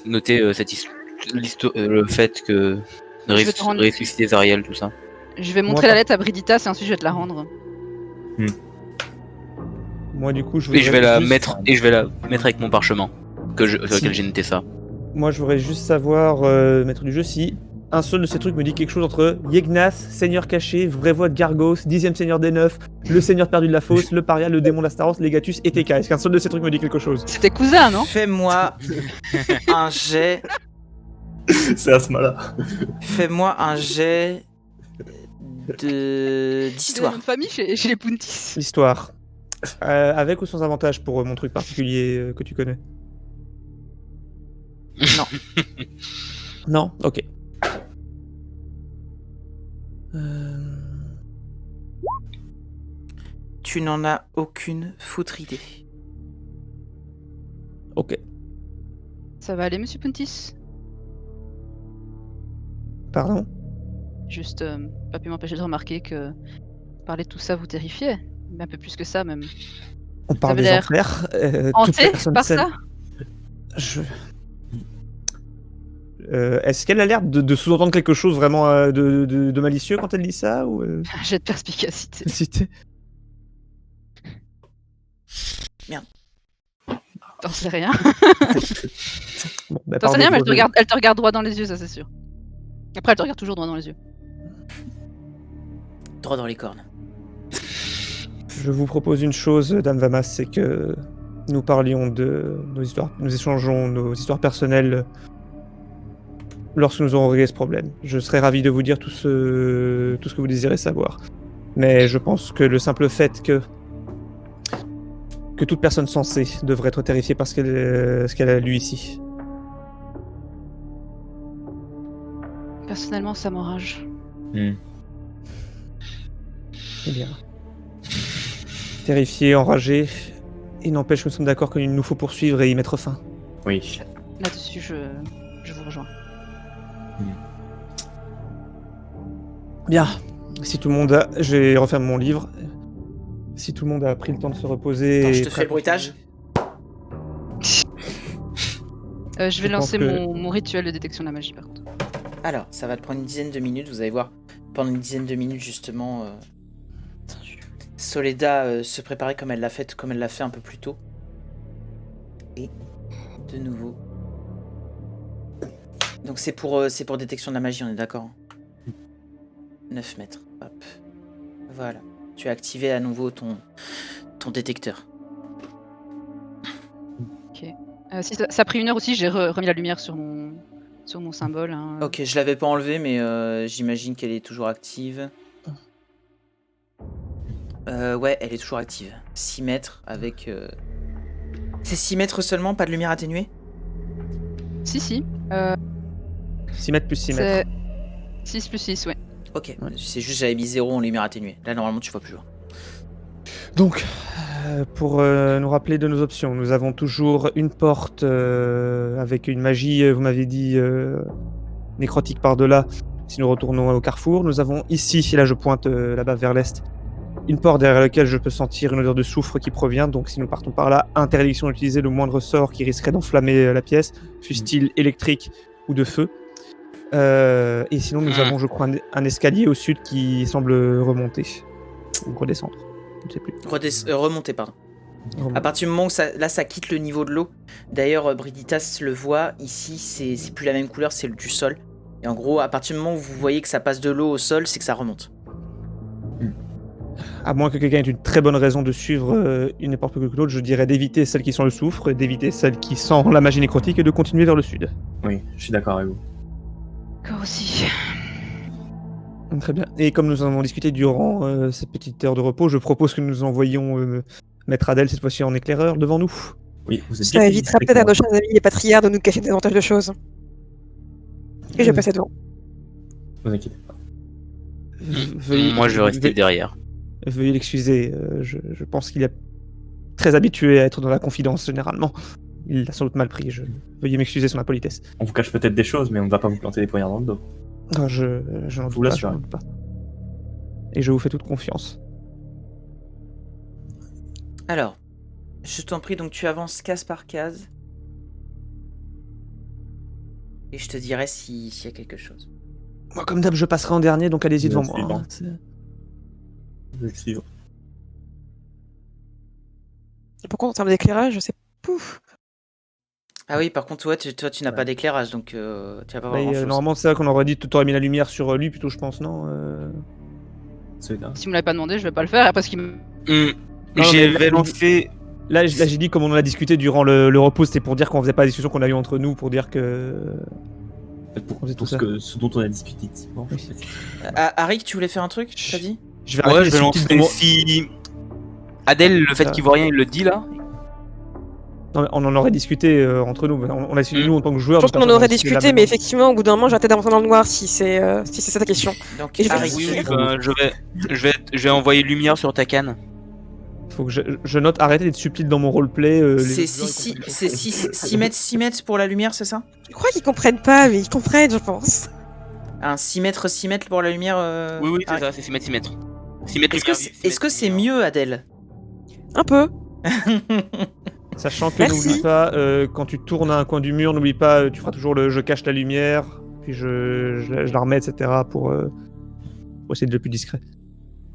Noter le fait que Je vais te rendre- ressusciter Zariel, tout ça. Je vais montrer Moi, la lettre à Briditas et ensuite je vais te la rendre. Moi, du coup, je Et je vais la juste- mettre avec mon parchemin sur lequel j'ai noté ça. Moi, je voudrais juste savoir, maître du jeu, si un seul de ces trucs me dit quelque chose entre Yegnath, Seigneur caché, vraie voix de Gargos, 10e Seigneur des Neufs, le Seigneur perdu de la fosse, le Paria, le démon d'Astaroth, Legatus et TK. Est-ce qu'un seul de ces trucs me dit quelque chose? C'était cousin, non? Fais-moi un jet. C'est à ce moment-là. Fais-moi un jet C'est d'histoire. le nom de famille chez les Puntis. L'histoire. Avec ou sans avantage pour mon truc particulier que tu connais? Non. Non? Ok. Tu n'en as aucune foutre idée. Ok. Ça va aller, monsieur Puntis? Pardon? Juste, pas pu m'empêcher de remarquer que parler de tout ça vous terrifiait. Mais un peu plus que ça, même. On parle avez des l'air enfers. toute Hanté personne par saine- ça? Je... Est-ce qu'elle a l'air de sous-entendre quelque chose vraiment de malicieux quand elle dit ça ou Jet de perspicacité. cité T'en sais rien. Bon, bah, T'en sais pardon, rien, mais je reviens. elle te regarde droit dans les yeux, ça c'est sûr. Après, elle te regarde toujours droit dans les yeux. Droit dans les cornes. Je vous propose une chose, Dame Vamas, c'est que nous parlions de nos histoires, nous échangeons nos histoires personnelles lorsque nous aurons réglé ce problème. Je serais ravi de vous dire tout ce que vous désirez savoir. Mais je pense que le simple fait que toute personne sensée devrait être terrifiée par ce qu'elle a lu ici. Personnellement, ça m'enrage. Eh bien. Terrifié, enragé, il n'empêche que nous sommes d'accord qu'il nous faut poursuivre et y mettre fin. Oui. Là-dessus, je vous rejoins. Bien. Si tout le monde a... Je vais refaire mon livre. Si tout le monde a pris le temps de se reposer... Attends, et je te fais le bruitage. Je vais Je lancer pense que- mon rituel de détection de la magie, par contre. Alors, ça va te prendre une dizaine de minutes, vous allez voir. Pendant une dizaine de minutes, justement, Soledad se préparait comme elle l'a fait un peu plus tôt. Et, de nouveau. Donc c'est pour détection de la magie, on est d'accord, hein. 9 mètres, hop. Voilà. Tu as activé à nouveau ton détecteur. Si ça a pris 1 heure aussi, j'ai remis la lumière sur mon symbole. Hein. Ok, je l'avais pas enlevé, mais j'imagine qu'elle est toujours active. Ouais, elle est toujours active. 6 mètres avec... C'est 6 mètres seulement, pas de lumière atténuée? Si. 6 mètres plus 6 mètres. C'est 6 plus 6, ouais. Ok, c'est juste j'avais mis 0 en lumière atténuée. Là, normalement, tu vois plus loin. Donc, pour nous rappeler de nos options, nous avons toujours une porte avec une magie, vous m'avez dit, nécrotique par-delà, si nous retournons au carrefour. Nous avons ici, et là je pointe là-bas vers l'est, une porte derrière laquelle je peux sentir une odeur de soufre qui provient, donc si nous partons par là, interdiction d'utiliser le moindre sort qui risquerait d'enflammer la pièce, fût-il électrique ou de feu. Et sinon nous avons, je crois, un escalier au sud qui semble remonter, ou redescendre, je ne sais plus. Remonter, pardon. À partir du moment où ça quitte le niveau de l'eau, d'ailleurs Brigitas le voit, ici c'est plus la même couleur, c'est du sol. Et en gros, à partir du moment où vous voyez que ça passe de l'eau au sol, c'est que ça remonte. À moins que quelqu'un ait une très bonne raison de suivre une porte plutôt que l'autre, je dirais d'éviter celle qui sent le soufre, d'éviter celle qui sent la magie nécrotique et de continuer vers le sud. Oui, je suis d'accord avec vous. D'accord aussi. Très bien. Et comme nous en avons discuté durant cette petite heure de repos, je propose que nous envoyions Maître Adèle, cette fois-ci en éclaireur, devant nous. Oui, vous êtes Ça évitera peut-être à nos chers amis les patriarches de nous cacher davantage de choses. Et je vais passer devant. Vous inquiétez pas. Moi, je vais rester derrière. Veuillez l'excuser, je pense qu'il est très habitué à être dans la confidence, généralement. Il l'a sans doute mal pris, veuillez m'excuser son impolitesse. On vous cache peut-être des choses, mais on ne va pas vous planter des poignards dans le dos. Non, je n'en Vous doute pas, l'assure. je n'en doute pas. Et je vous fais toute confiance. Alors, je t'en prie, donc tu avances case par case. Et je te dirai s'il y a quelque chose. Moi, comme d'hab, je passerai en dernier, donc allez-y devant moi. Suivant. Hein, c'est- Je vais le suivre. Par contre, en termes d'éclairage, c'est pouf. Ah oui, par contre, toi, tu n'as pas d'éclairage, donc tu vas pas voir Bah, grand-chose. normalement, c'est ça qu'on aurait dit, tu aurais mis la lumière sur lui plutôt, je pense, non Celui-là. Si vous me l'avez pas demandé, je vais pas le faire parce qu'il me... Non, mais J'avais là, lancé. Là, j'ai dit, comme on en a discuté durant le repos, c'était pour dire qu'on faisait pas la discussion qu'on a eue entre nous, pour dire que... Pour On faisait tout ce, ça. ce dont on a discuté. Bon, Oui. Arik, tu voulais faire un truc, t'as dit? Je vais Ouais, arrêter je vais les subtils de lancer. mon- Si Adèle, le fait Ça. qu'il voit rien, il le dit là. Non, mais on en aurait discuté entre nous, on a essayé nous en tant que Je joueurs. pense donc qu'on en personne aurait n'a discuté discuté, là mais maintenant. effectivement, au bout d'un moment, j'ai arrêté d'avancer dans le noir si c'est ça ta question. Donc, Et je vais Arik, Oui, dire- ben, je vais envoyer lumière sur ta canne. Faut que je note, arrêtez d'être subtil dans mon roleplay. c'est 6 mètres pour la lumière, c'est ça? Je crois qu'ils comprennent pas, mais ils comprennent, je pense. Un 6 mètres pour la lumière Oui, c'est Arik. ça, c'est 6 mètres, 6 mètres. 6 mètres Est-ce que c'est mieux, Adèle? Un peu. Sachant que Merci. n'oublie pas, quand tu tournes à un coin du mur, n'oublie pas, tu feras toujours le je cache la lumière, puis je la remets, etc. pour essayer de le plus discret.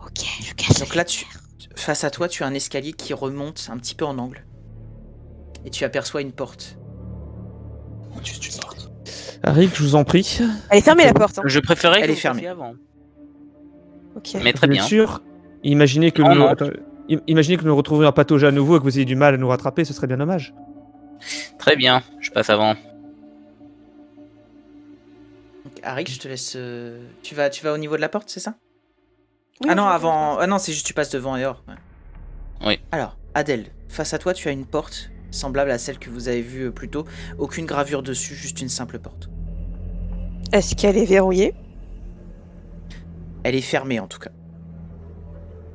Ok, je cache. Donc là, face à toi, tu as un escalier qui remonte un petit peu en angle. Et tu aperçois une porte. Juste une porte. Rick, je vous en prie. Elle est fermée la porte. Hein. Je préférais Elle que est vous fermée. fassiez avant. Ok. Mais très Vous êtes bien. sûr, imaginez que Non, nous, non. imaginez que nous retrouvions un patauge à nouveau et que vous ayez du mal à nous rattraper, ce serait bien dommage. Très bien, je passe avant. Donc, Arik, je te laisse. Tu vas au niveau de la porte, c'est ça? Oui, Ah non, je- avant. Ah non, c'est juste tu passes devant et hors. Ouais. Oui. Alors, Adèle, face à toi, tu as une porte semblable à celle que vous avez vue plus tôt. Aucune gravure dessus, juste une simple porte. Est-ce qu'elle est verrouillée? Elle est fermée en tout cas.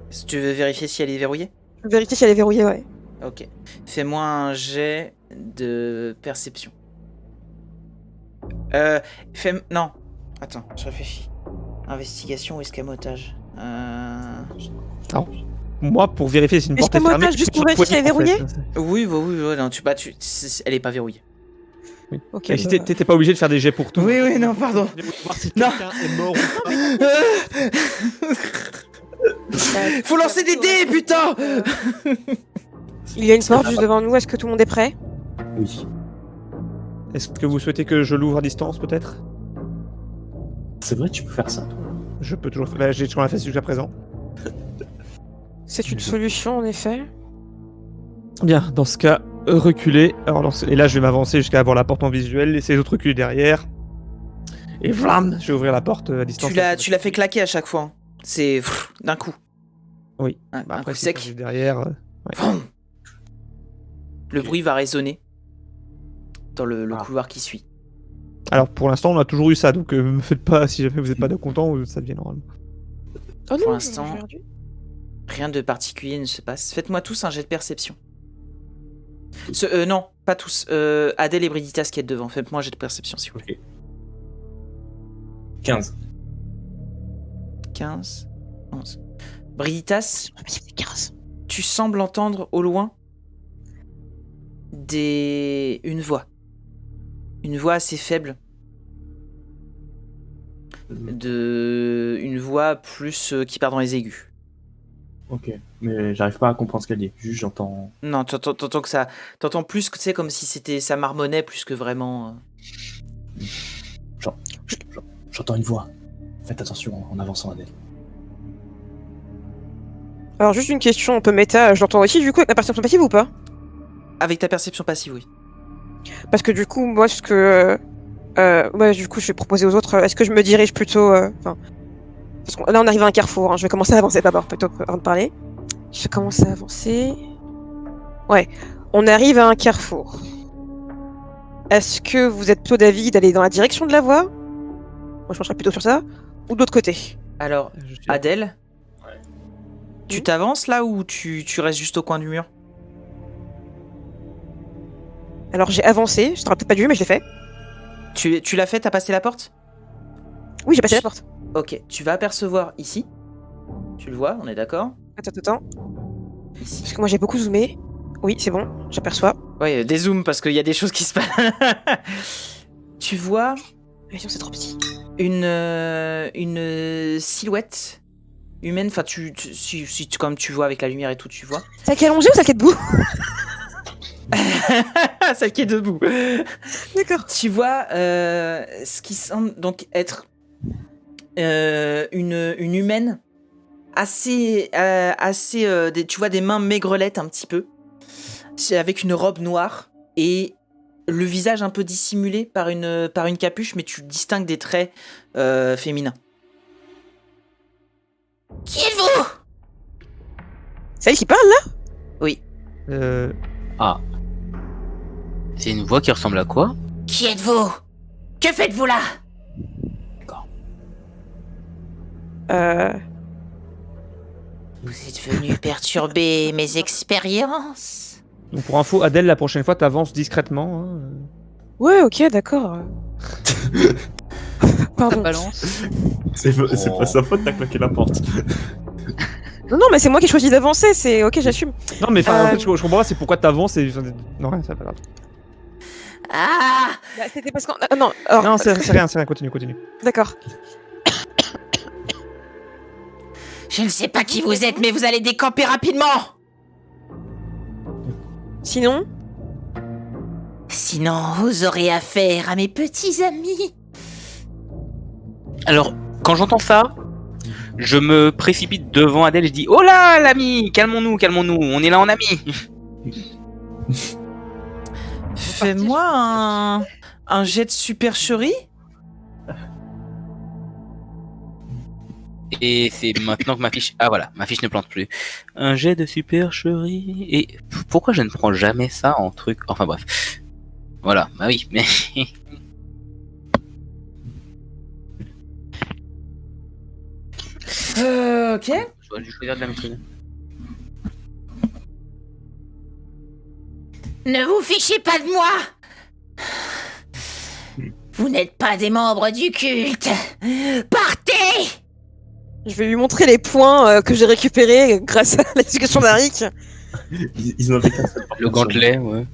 Est-ce que tu veux vérifier si elle est verrouillée? Vérifier si elle est verrouillée, ouais. Ok. Fais-moi un jet de perception. Non. Attends, je réfléchis. Investigation ou escamotage Moi, pour vérifier si une porte est Escamotage, fermée... juste je pour vérifier si elle est poignée, en verrouillée fait. Oui, non, elle est pas verrouillée. Ok. Et si bah, t'étais pas obligé de faire des jets pour tout. Oui, non, pardon. Voir si Non. quelqu'un est mort ou pas. Faut lancer des dés, putain. Il y a une porte juste devant nous, est-ce que tout le monde est prêt? Oui. Est-ce que vous souhaitez que je l'ouvre à distance, peut-être? C'est vrai, tu peux faire ça, toi. Je peux toujours... Bah, j'ai toujours fait jusqu'à présent. C'est une solution en effet. Bien, dans ce cas, reculer. Et là, je vais m'avancer jusqu'à avoir la porte en visuel, laisser les autres reculer derrière. Et vlam, je vais ouvrir la porte à distance. Tu l'as fait claquer à chaque fois. Hein. C'est d'un coup. Oui. Ouais, Bah, un après, coup si sec. ça arrive derrière... Vroom. Le bruit va résonner dans le Ah. couloir qui suit. Alors, pour l'instant, on a toujours eu ça, donc me faites pas, si jamais vous êtes pas content, ça devient normalement. Oh Pour non, l'instant- j'ai perdu. Rien de particulier ne se passe. Faites-moi tous un jet de perception. Non, pas tous. Adèle et Brigitas qui est devant. Faites-moi un jet de perception, s'il vous plaît. Ok. 15. 15, 11. Brigitas, Ah, c'est 15. tu sembles entendre au loin une voix. Une voix assez faible. Une voix plus qui part dans les aigus. Ok. Mais j'arrive pas à comprendre ce qu'elle dit. Juste, j'entends. Non, t'entends que ça. T'entends plus que tu sais, comme si c'était ça marmonnait plus que vraiment. J'entends une voix. Faites attention en avançant, Adèle. Alors juste une question un peu méta, je l'entends aussi du coup avec la perception passive ou pas? Avec ta perception passive, oui. Parce que du coup, moi ce que... ouais, du coup je vais proposer aux autres, est-ce que je me dirige plutôt... parce que là on arrive à un carrefour, hein, je vais commencer à avancer d'abord plutôt avant de parler. Je vais commencer à avancer... Ouais, on arrive à un carrefour. Est-ce que vous êtes plutôt d'avis d'aller dans la direction de la voie? Moi je pencherais plutôt sur ça. Ou de l'autre côté? Alors, Je suis- Adèle, Ouais. tu t'avances là ou tu restes juste au coin du mur? Alors j'ai avancé, je t'aurais peut-être pas dû mais je l'ai fait. Tu l'as fait, t'as passé la porte? Oui j'ai passé la porte. Ok, tu vas apercevoir ici. Tu le vois, on est d'accord? Attends. Ici. Parce que moi j'ai beaucoup zoomé. Oui c'est bon, j'aperçois. Ouais, dézoome parce qu'il y a des choses qui se passent. Tu vois Mais sinon c'est trop petit. une silhouette humaine, enfin comme tu vois avec la lumière et tout, tu vois. Celle qui est allongée ou celle qui est debout? Celle qui est debout. D'accord. Tu vois ce qui semble donc être une humaine assez, tu vois des mains maigrelettes un petit peu, avec une robe noire et le visage un peu dissimulé par une capuche, mais tu distingues des traits féminins. Qui êtes-vous? C'est elle qui parle là? Ah. C'est une voix qui ressemble à quoi? Qui êtes-vous? Que faites-vous là? Vous êtes venu perturber mes expériences. Donc pour info, Adèle, la prochaine fois, t'avances discrètement. Hein. Ouais, ok, d'accord. Ça Pardon. balance. C'est pas sa faute, t'as claqué la porte. Non, mais c'est moi qui ai choisi d'avancer, c'est ok, j'assume. Non, mais enfin, en fait, je comprends pas, c'est pourquoi t'avances et. Non, rien, ça va pas grave. Ah Bah, c'était parce qu'on. Non, alors, Non, c'est rien, continue. d'accord. Je ne sais pas qui vous êtes, mais vous allez décamper rapidement. Sinon, Sinon, vous aurez affaire à mes petits amis. Alors, quand j'entends ça, je me précipite devant Adèle et je dis oh là, l'ami, calmons-nous, on est là en ami. Fais-moi un jet de supercherie. Et c'est maintenant que ma fiche. Ah voilà, ma fiche ne plante plus. Un jet de supercherie. Et pourquoi je ne prends jamais ça en truc. Enfin bref. Voilà, bah oui, mais. Ok. J'aurais dû choisir de la maîtriser. Ne vous fichez pas de moi. Vous n'êtes pas des membres du culte. Partez. je vais lui montrer les points que j'ai récupérés grâce à la discussion d'Arik. Ils en avaient qu'un seul. Le gantelet, ouais.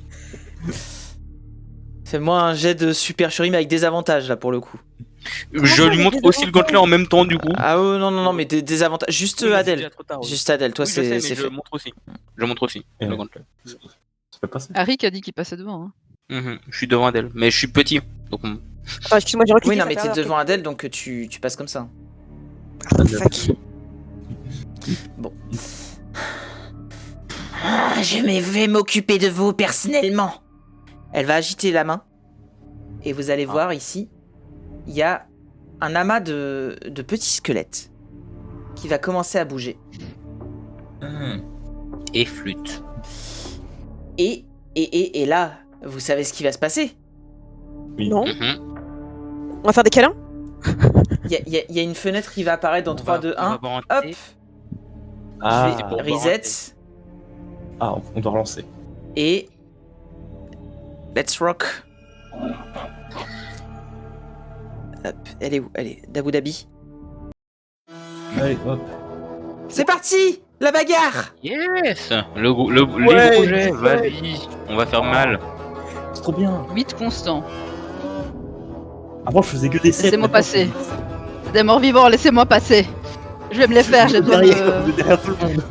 Fais-moi un jet de supercherie, mais avec des avantages, là, pour le coup. Je ça, lui mais montre des aussi le gantelet en même temps du coup. Ah non, mais des avantages. Juste Oui, mais c'est Adèle. déjà trop tard, oui. Juste Adèle, toi, Oui, je sais, mais c'est je fait. montre aussi. Je montre aussi le gantelet. Ça peut passer. Arik a dit qu'il passait devant. Hein. Je suis devant Adèle, mais je suis petit. Donc Ah, excuse-moi, j'ai recliqué. Oui, non, ça mais fait t'es erreur. devant Adèle, donc tu passes comme ça. Ah, fuck. Je vais m'occuper de vous personnellement. Elle va agiter la main. Et vous allez voir ici, il y a un amas de petits squelettes qui va commencer à bouger. Et flûte. Et là, vous savez ce qui va se passer. Non, Mhm. on va faire des câlins. Il y a une fenêtre qui va apparaître dans 3, 2, 1. boire Hop, thé. Ah, C'est pour reset. on doit relancer. Et let's rock. Hop, elle est où? Elle est d'Abu Dhabi. Allez, hop. C'est parti, la bagarre. Yes. Les Ouais, gros jets, ouais. vas-y. On va faire mal. C'est trop bien. 8 constants. Avant, je faisais que des 7. Laissez-moi passer. Des morts vivants, laissez-moi passer. Je vais me les faire, j'ai besoin de... derrière tout le monde.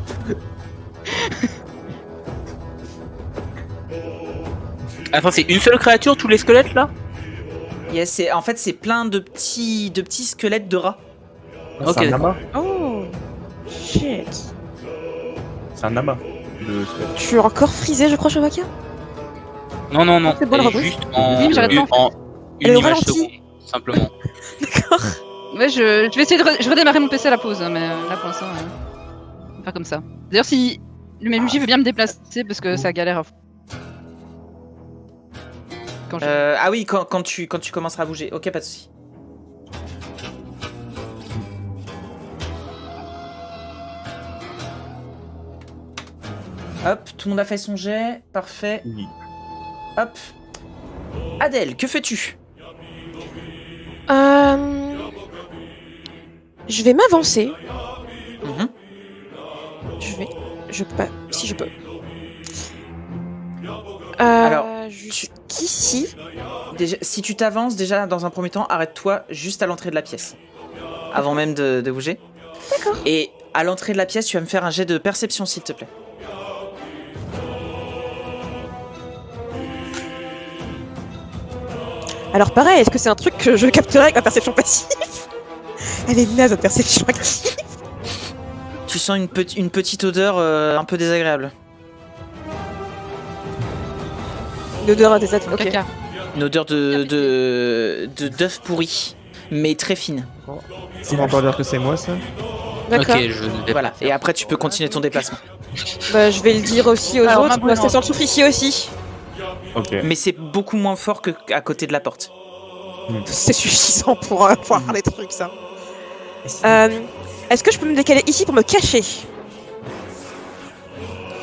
Attends, c'est une seule créature, tous les squelettes là? Yes, en fait, c'est plein de petits squelettes de rats. Ok. C'est un amas. Oh, shit. C'est un amas. Je suis encore frisé, je crois, Shavaka. Non, C'est bon, le elle est robot. juste en, Dis, j'arrête pas. en Elle est une au image ralenti. seconde, simplement. D'accord. Ouais, je vais essayer je redémarrer mon PC à la pause, hein, mais là pour l'instant, on va faire comme ça. D'ailleurs, si le MJ veut bien me déplacer parce que ça galère. Quand je... Ah oui, quand tu commenceras à bouger. Ok, pas de soucis. Hop, tout le monde a fait son jet. Parfait. Oui. Hop. Adèle, que fais-tu? Je vais m'avancer. Mhm. Je peux pas. Si je peux. Alors, jusqu'ici. Déjà, si tu t'avances, déjà, dans un premier temps, arrête-toi juste à l'entrée de la pièce. Avant même de bouger. D'accord. Et à l'entrée de la pièce, tu vas me faire un jet de perception, s'il te plaît. Alors pareil, est-ce que c'est un truc que je capterai avec ma perception passive? Elle est naze, la perception active. Tu sens une petite odeur un peu désagréable. L'odeur des êtres, ok. Caca. Une odeur de d'œuf pourri, mais très fine. On va encore dire que c'est moi ça. D'accord. Ok, je ne vais Voilà, pas et après tu peux continuer ton déplacement. Bah, je vais le dire aussi aux Alors, autres. ma La station de brûlante. souffle ici aussi. Ok. Mais c'est beaucoup moins fort qu'à côté de la porte. C'est suffisant pour faire les trucs, ça. Est-ce que je peux me décaler ici pour me cacher?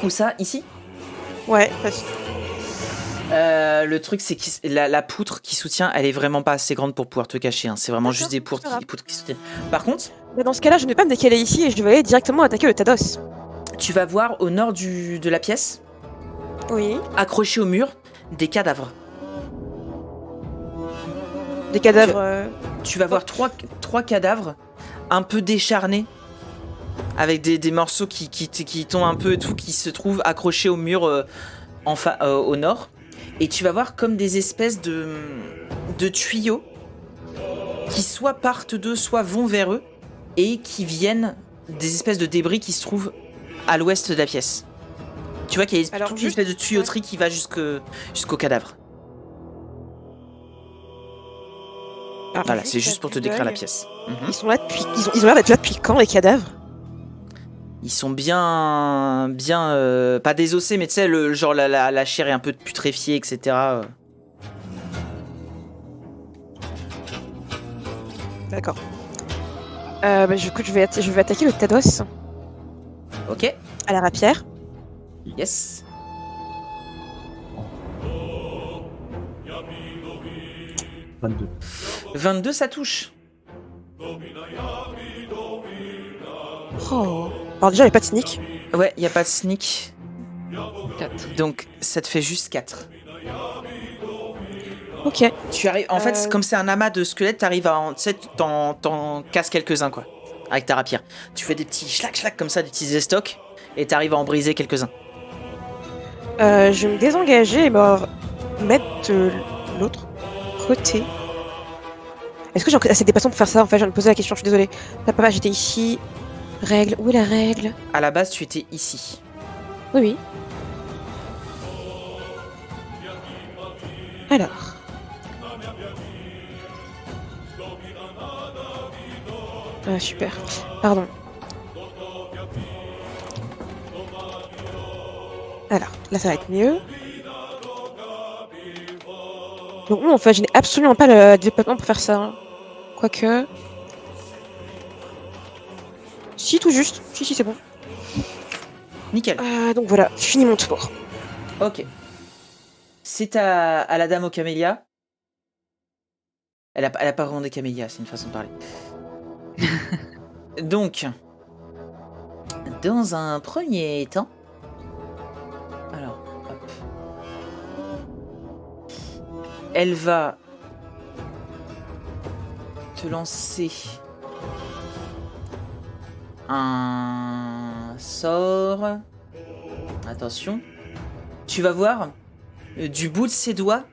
Où ça? Ici? Ouais, parce... Le truc c'est que la poutre qui soutient, elle est vraiment pas assez grande pour pouvoir te cacher. Hein. C'est vraiment juste des D'accord, poutres c'est poutres qui soutiennent. Par contre, Bah, dans ce cas-là, je ne vais pas me décaler ici et je vais aller directement attaquer le Tados. Tu vas voir au nord de la pièce, Oui. accrochés au mur, des cadavres. Des cadavres. Tu vas voir trois cadavres un peu décharnés, avec des morceaux qui tombent un peu et tout, qui se trouvent accrochés au mur au nord. Et tu vas voir comme des espèces de tuyaux qui soit partent d'eux, soit vont vers eux, et qui viennent des espèces de débris qui se trouvent à l'ouest de la pièce. Tu vois qu'il y a Alors, toute une juste- espèce de tuyauterie qui va jusqu'au cadavre. Alors, Voilà, c'est juste pour te à vue décrire la d'œil, pièce. Ils sont là depuis. Ils ont l'air d'être là depuis quand, les cadavres? Ils sont bien, pas désossés, mais tu sais, genre la chair est un peu putréfiée, etc. D'accord. Du coup, je vais attaquer le Tados Ok, à la rapière. yes. « 22. 22, ça touche. Oh. Alors déjà, il n'y a pas de sneak. Ouais, y a pas de sneak, 4. donc ça te fait juste 4. Ok. Tu arrives, en fait, Euh. comme c'est un amas de squelettes, t'arrives à, tu sais, t'en casses quelques-uns, quoi, avec ta rapière. Tu fais des petits schlac comme ça, des petits estocs, et t'arrives à en briser quelques-uns. Je vais me désengager et me mettre de l'autre côté. Est-ce que j'ai assez de dépassants pour faire ça? En fait, je viens de poser la question, je suis désolée. Papa, j'étais ici. Règle. Où est la règle? À la base, tu étais ici. Oui, oui. Alors. Ah, super. Pardon. Alors, là, ça va être mieux. Donc, non, en fait, je n'ai absolument pas le déplacement pour faire ça. Hein. Quoique. Si, tout juste. Si, c'est bon. Nickel. Donc voilà, je finis mon tour. Ok. C'est à la dame aux camélias. Elle a pas vraiment des camélias, c'est une façon de parler. Donc, dans un premier temps, alors, hop. Elle va te lancer un sort. Attention. Tu vas voir du bout de ses doigts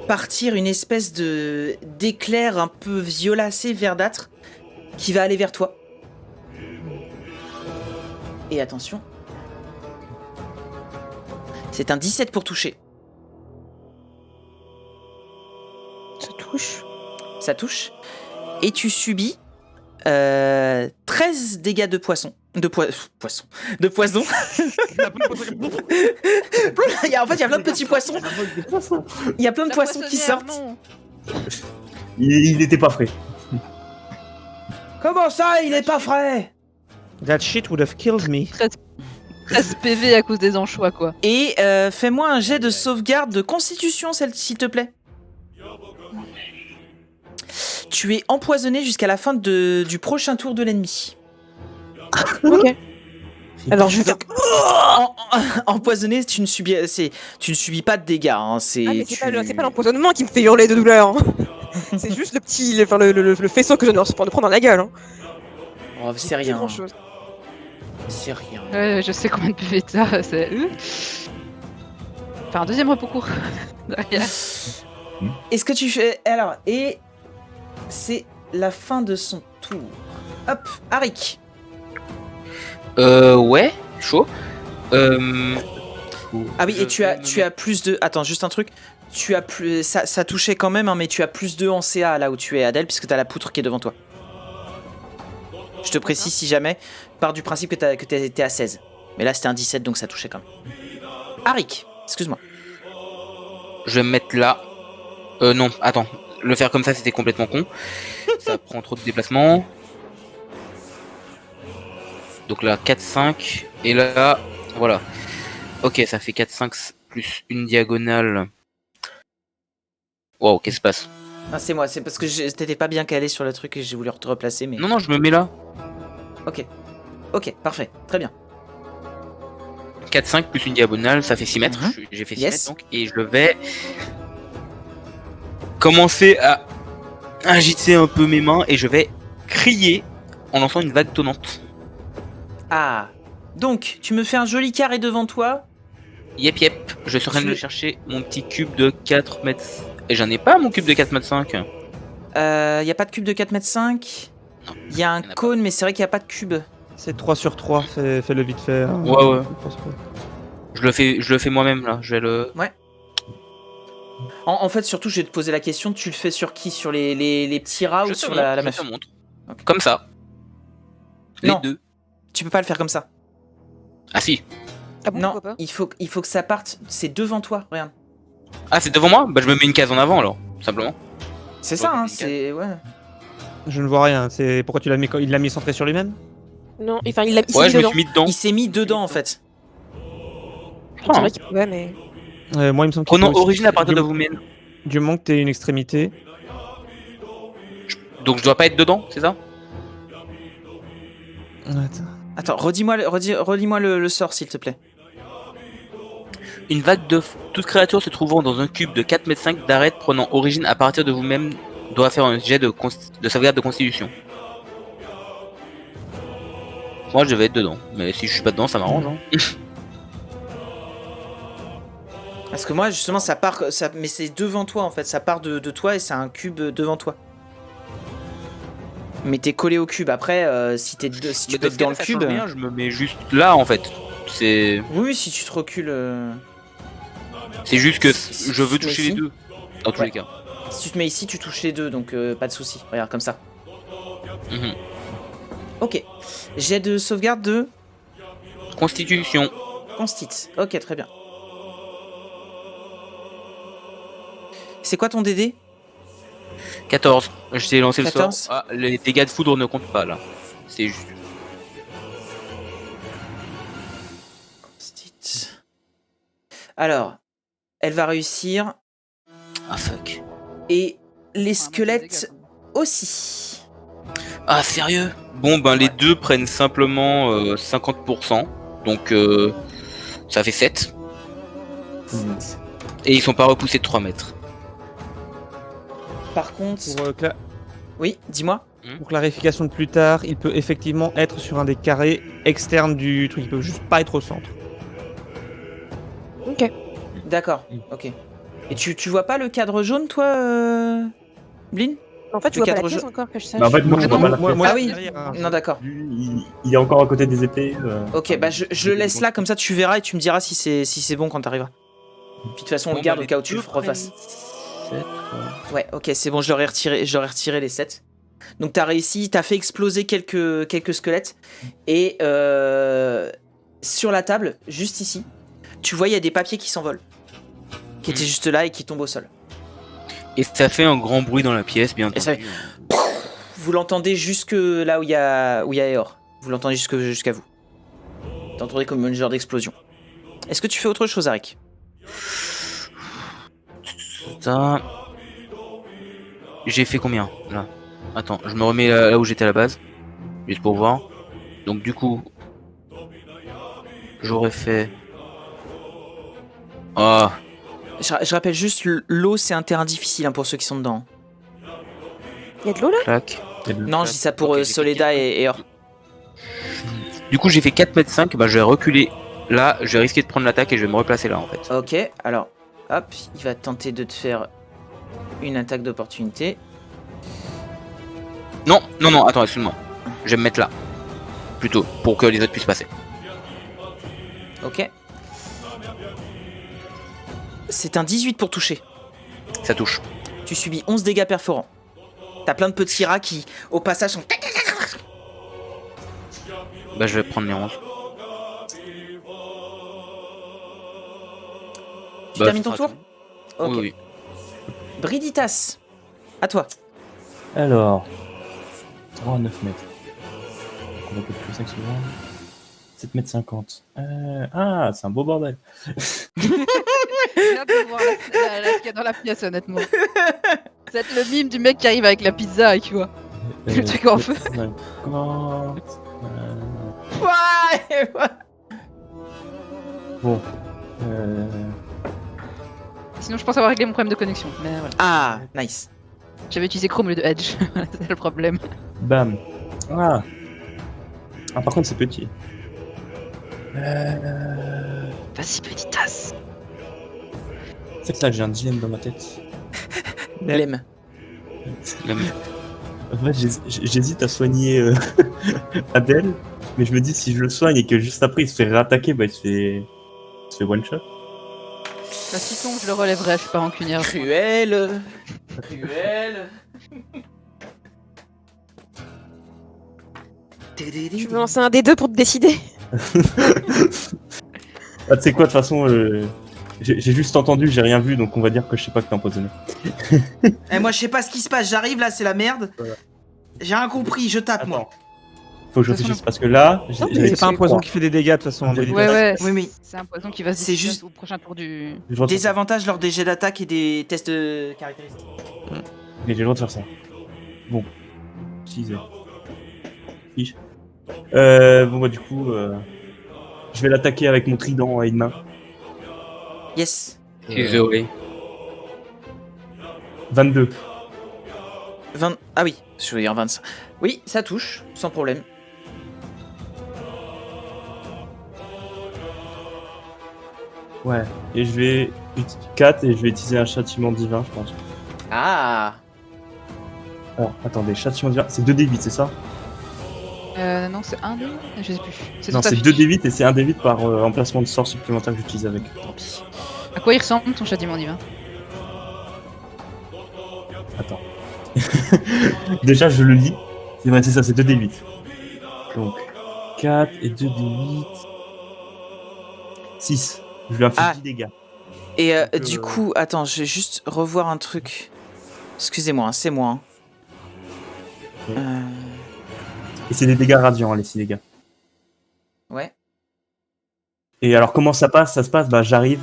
partir une espèce d'éclair un peu violacé, verdâtre, qui va aller vers toi. Et attention. C'est un 17 pour toucher. Ça touche. Ça touche. Et tu subis 13 dégâts de poisson. De poisson. De poison. Il y a plein de petits poissons. Il y a plein de poissons qui sortent. Il n'était pas frais. Comment ça, il est pas frais? That shit would have killed me. 13 PV à cause des anchois, quoi. Et fais-moi un jet de sauvegarde de constitution, s'il te plaît. Tu es empoisonné jusqu'à la fin du prochain tour de l'ennemi. Ok. Alors je vais faire. Empoisonné, tu ne subis pas de dégâts. Hein, Ah, mais c'est pas l'empoisonnement qui me fait hurler de douleur. Hein. C'est juste le petit, le faisceau que je viens de prendre dans la gueule. Hein. Oh, c'est rien. Grand chose. C'est rien. Ouais, je sais combien de PV t'as, c'est... Enfin, un deuxième repos court. Derrière. Est-ce que tu fais... Alors, et... C'est la fin de son tour. Hop, Arik. Ouais, chaud. Ah oui, et tu as plus de... Attends, juste un truc. Tu as plus... Ça touchait quand même, hein, mais tu as plus 2 en CA là où tu es, Adèle, puisque tu as la poutre qui est devant toi. Je te précise si jamais. Pars du principe que t'es à 16. Mais là, c'était un 17, donc ça touchait quand même. Arik, excuse-moi. Je vais me mettre là. Non, attends. Le faire comme ça, c'était complètement con. Ça prend trop de déplacement. Donc là, 4, 5. Et là, voilà. Ok, ça fait 4, 5 plus une diagonale. Wow, qu'est-ce qui se passe? Ah, c'est moi, c'est parce que t'étais pas bien calé sur le truc et j'ai voulu te replacer, mais... Non, je me mets là. Ok, parfait, très bien. 4-5 plus une diagonale, ça fait 6 mètres. Mhm. J'ai fait 6 Yes. mètres donc. Et je vais commencer à agiter un peu mes mains et je vais crier en lançant une vague tonnante. Ah, donc, tu me fais un joli carré devant toi. Yep. Je suis en train de Tu- le chercher mon petit cube de 4 mètres. Et j'en ai pas mon cube de 4 mètres 5. Y a pas de cube de 4,5 m. Non. Y a un y en a pas. cône, mais c'est vrai qu'il y a pas de cube. C'est 3 sur 3, fais-le vite fait. Hein. Ouais. Je le fais moi-même là. Je vais le. En fait, surtout, je vais te poser la question, tu le fais sur qui? Sur les petits rats Je ou te sur montre, la je meuf? te montre. Ok. Comme ça. Les Non. deux. Tu peux pas le faire comme ça. Ah si. Ah bon, Non, pourquoi pas? il faut que ça parte, c'est devant toi, regarde. Ah c'est devant moi. Bah je me mets une case en avant alors, simplement. C'est Ouais, ça, hein, nickel. c'est... Ouais. Je ne vois rien. C'est pourquoi tu l'as mis, il l'a mis centré sur lui-même. Non, enfin, il l'a Ouais, mis je me dedans. suis mis dedans. Il s'est mis dedans, en fait. Je dirais qu'il pouvait, mais. Moi, il me semble. qu'il Prenons faut aussi- origine à partir du- de vous-même. Du moment que t'es une extrémité. Donc je dois pas être dedans, c'est ça? Attends. Attends, relis-moi le sort, s'il te plaît. Une vague de toute créature se trouvant dans un cube de 4 mètres 5 d'arête prenant origine à partir de vous-même doit faire un jet de sauvegarde de constitution. Moi je vais être dedans, mais si je suis pas dedans ça m'arrange. Hein. Parce que moi, justement, ça part... mais c'est devant toi, en fait. Ça part de toi et c'est un cube devant toi. Mais t'es collé au cube. Après, si tu Mais peux dans être ce dans cas-là, le ça cube... change rien, je me mets juste là en fait. C'est Oui, si tu te recules... juste que Si je veux tu mets toucher les ici. deux. Dans tous Ouais. les cas. Si tu te mets ici, tu touches les deux, donc pas de souci. Regarde, comme ça. Mhm. Ok. Jet de sauvegarde de Constitution. Constit. Ok, très bien. C'est quoi ton DD? 14. Je t'ai lancé le 14. sort. Ah, les dégâts de foudre ne comptent pas là. C'est juste. Constit. Alors, elle va réussir. Ah fuck. Et les Enfin, squelettes dégâts, aussi. Ah sérieux? Bon ben les deux prennent simplement 50%. Donc ça fait 7. Et ils sont pas repoussés de 3 mètres. Par contre... Pour, Oui, dis-moi. pour clarification de plus tard, il peut effectivement être sur un des carrés externes du truc. Il peut juste pas être au centre. Ok. D'accord, ok. Et tu vois pas le cadre jaune, toi, Blin? En fait, tu Le vois pas la cadre pièce jaune. encore que je sache. Bah, en fait, moi, je vois pas la pièce. Ah oui. derrière, hein. Non, d'accord. Lui, il est encore à côté des épées. Ok, bah je le laisse là, comme ça tu verras et tu me diras si c'est bon quand t'arriveras. Puis de toute façon, on le garde au cas où tu le refasses. Ouais, ok, c'est bon, je leur ai retiré les 7. Donc t'as réussi, t'as fait exploser quelques squelettes. Et sur la table, juste ici, tu vois, il y a des papiers qui s'envolent. Qui étaient juste là et qui tombent au sol. Et ça fait un grand bruit dans la pièce, bien Et ça entendu. Vous l'entendez jusque là où il y a Eor. Vous l'entendez jusqu'à vous. T'entendez comme une genre d'explosion. Est-ce que tu fais autre chose, Arik? Ça... J'ai fait combien là? Attends, je me remets là où j'étais à la base. Juste pour voir. Donc du coup... J'aurais fait... Ah, Je rappelle juste, l'eau c'est un terrain difficile hein, pour ceux qui sont dedans. Il y a de l'eau là? clac. Non, je dis ça pour Ok, j'ai Soleda et Eor. Du coup j'ai fait 4 mètres 5, bah je vais reculer là, je vais risquer de prendre l'attaque et je vais me replacer là en fait. Ok, alors, hop, il va tenter de te faire une attaque d'opportunité. Non, attends, excuse-moi. Je vais me mettre là. Plutôt, pour que les autres puissent passer. Ok. C'est un 18 pour toucher. Ça touche. Tu subis 11 dégâts perforants. T'as plein de petits rats qui, au passage, sont... Bah je vais prendre les 11. Tu termines ton tour? Ok. Oui. Briditas, à toi. Alors, 3 à 9 mètres. On va peut-être plus 5 secondes. 7 mètres 50. Ah, c'est un beau bordel. J'ai hâte de voir la qu'il y a dans la pièce, honnêtement. C'est le mime du mec qui arrive avec la pizza, tu vois. Le truc en feu. 50, Ouais. Bon. Sinon, je pense avoir réglé mon problème de connexion. Mais voilà. Ah, nice. J'avais utilisé Chrome au lieu de Edge. C'est le problème. Bam. Ah. Ah, par contre, c'est petit. Vas-y, petite tasse. C'est que là, j'ai un dilemme dans ma tête. Lemme. En fait, j'hésite à soigner Adèle, mais je me dis si je le soigne et que juste après il se fait réattaquer, bah il se fait one shot. Bah, si tombe, je le relèverai, je suis pas rancunière. Cruel. Cruel. Je vais lancer un des deux pour te décider. Ah, tu sais quoi, de toute façon, j'ai juste entendu, j'ai rien vu, donc on va dire que je sais pas que t'es empoisonné. Eh, moi, je sais pas ce qui se passe. J'arrive là, c'est la merde. Voilà. J'ai rien compris. Je tape, moi. Attends. Faut que je réfléchisse parce que là, C'est pas un poison qui fait des dégâts de toute façon. en Ouais, réalité. Ouais, Oui, oui. C'est un poison qui va se C'est décider juste- au prochain tour du. Des avantages lors des jets d'attaque et des tests de caractéristiques. Mais j'ai le droit de faire ça. Bon. Utiliser. Fiche. Bon bah du coup, je vais l'attaquer avec mon trident à une main. Yes. Désolé. 22. 20... Ah oui, je veux dire 25. Oui, ça touche, sans problème. Ouais. Et je vais 4 et je vais utiliser un châtiment divin, je pense. Ah. Alors, attendez, châtiment divin, c'est 2d8, c'est ça? Non, c'est un dé. Je sais plus. Non, sur ta c'est fiche. 2d8 et c'est 1d8 par emplacement de sort supplémentaire que j'utilise avec. Tant pis. À quoi il ressemble ton châtiment divin? Attends. Déjà, je le lis. C'est vrai, c'est ça, c'est 2d8. Donc, 4 et 2d8. 6. Je lui inflige Ah. 10 dégâts. Et Donc, du coup, attends, je vais juste revoir un truc. Excusez-moi, hein, c'est moi. Ouais. Hein. Et c'est des dégâts radiants, les 6 dégâts. Ouais. Et alors, comment ça passe? Ça se passe, bah, j'arrive,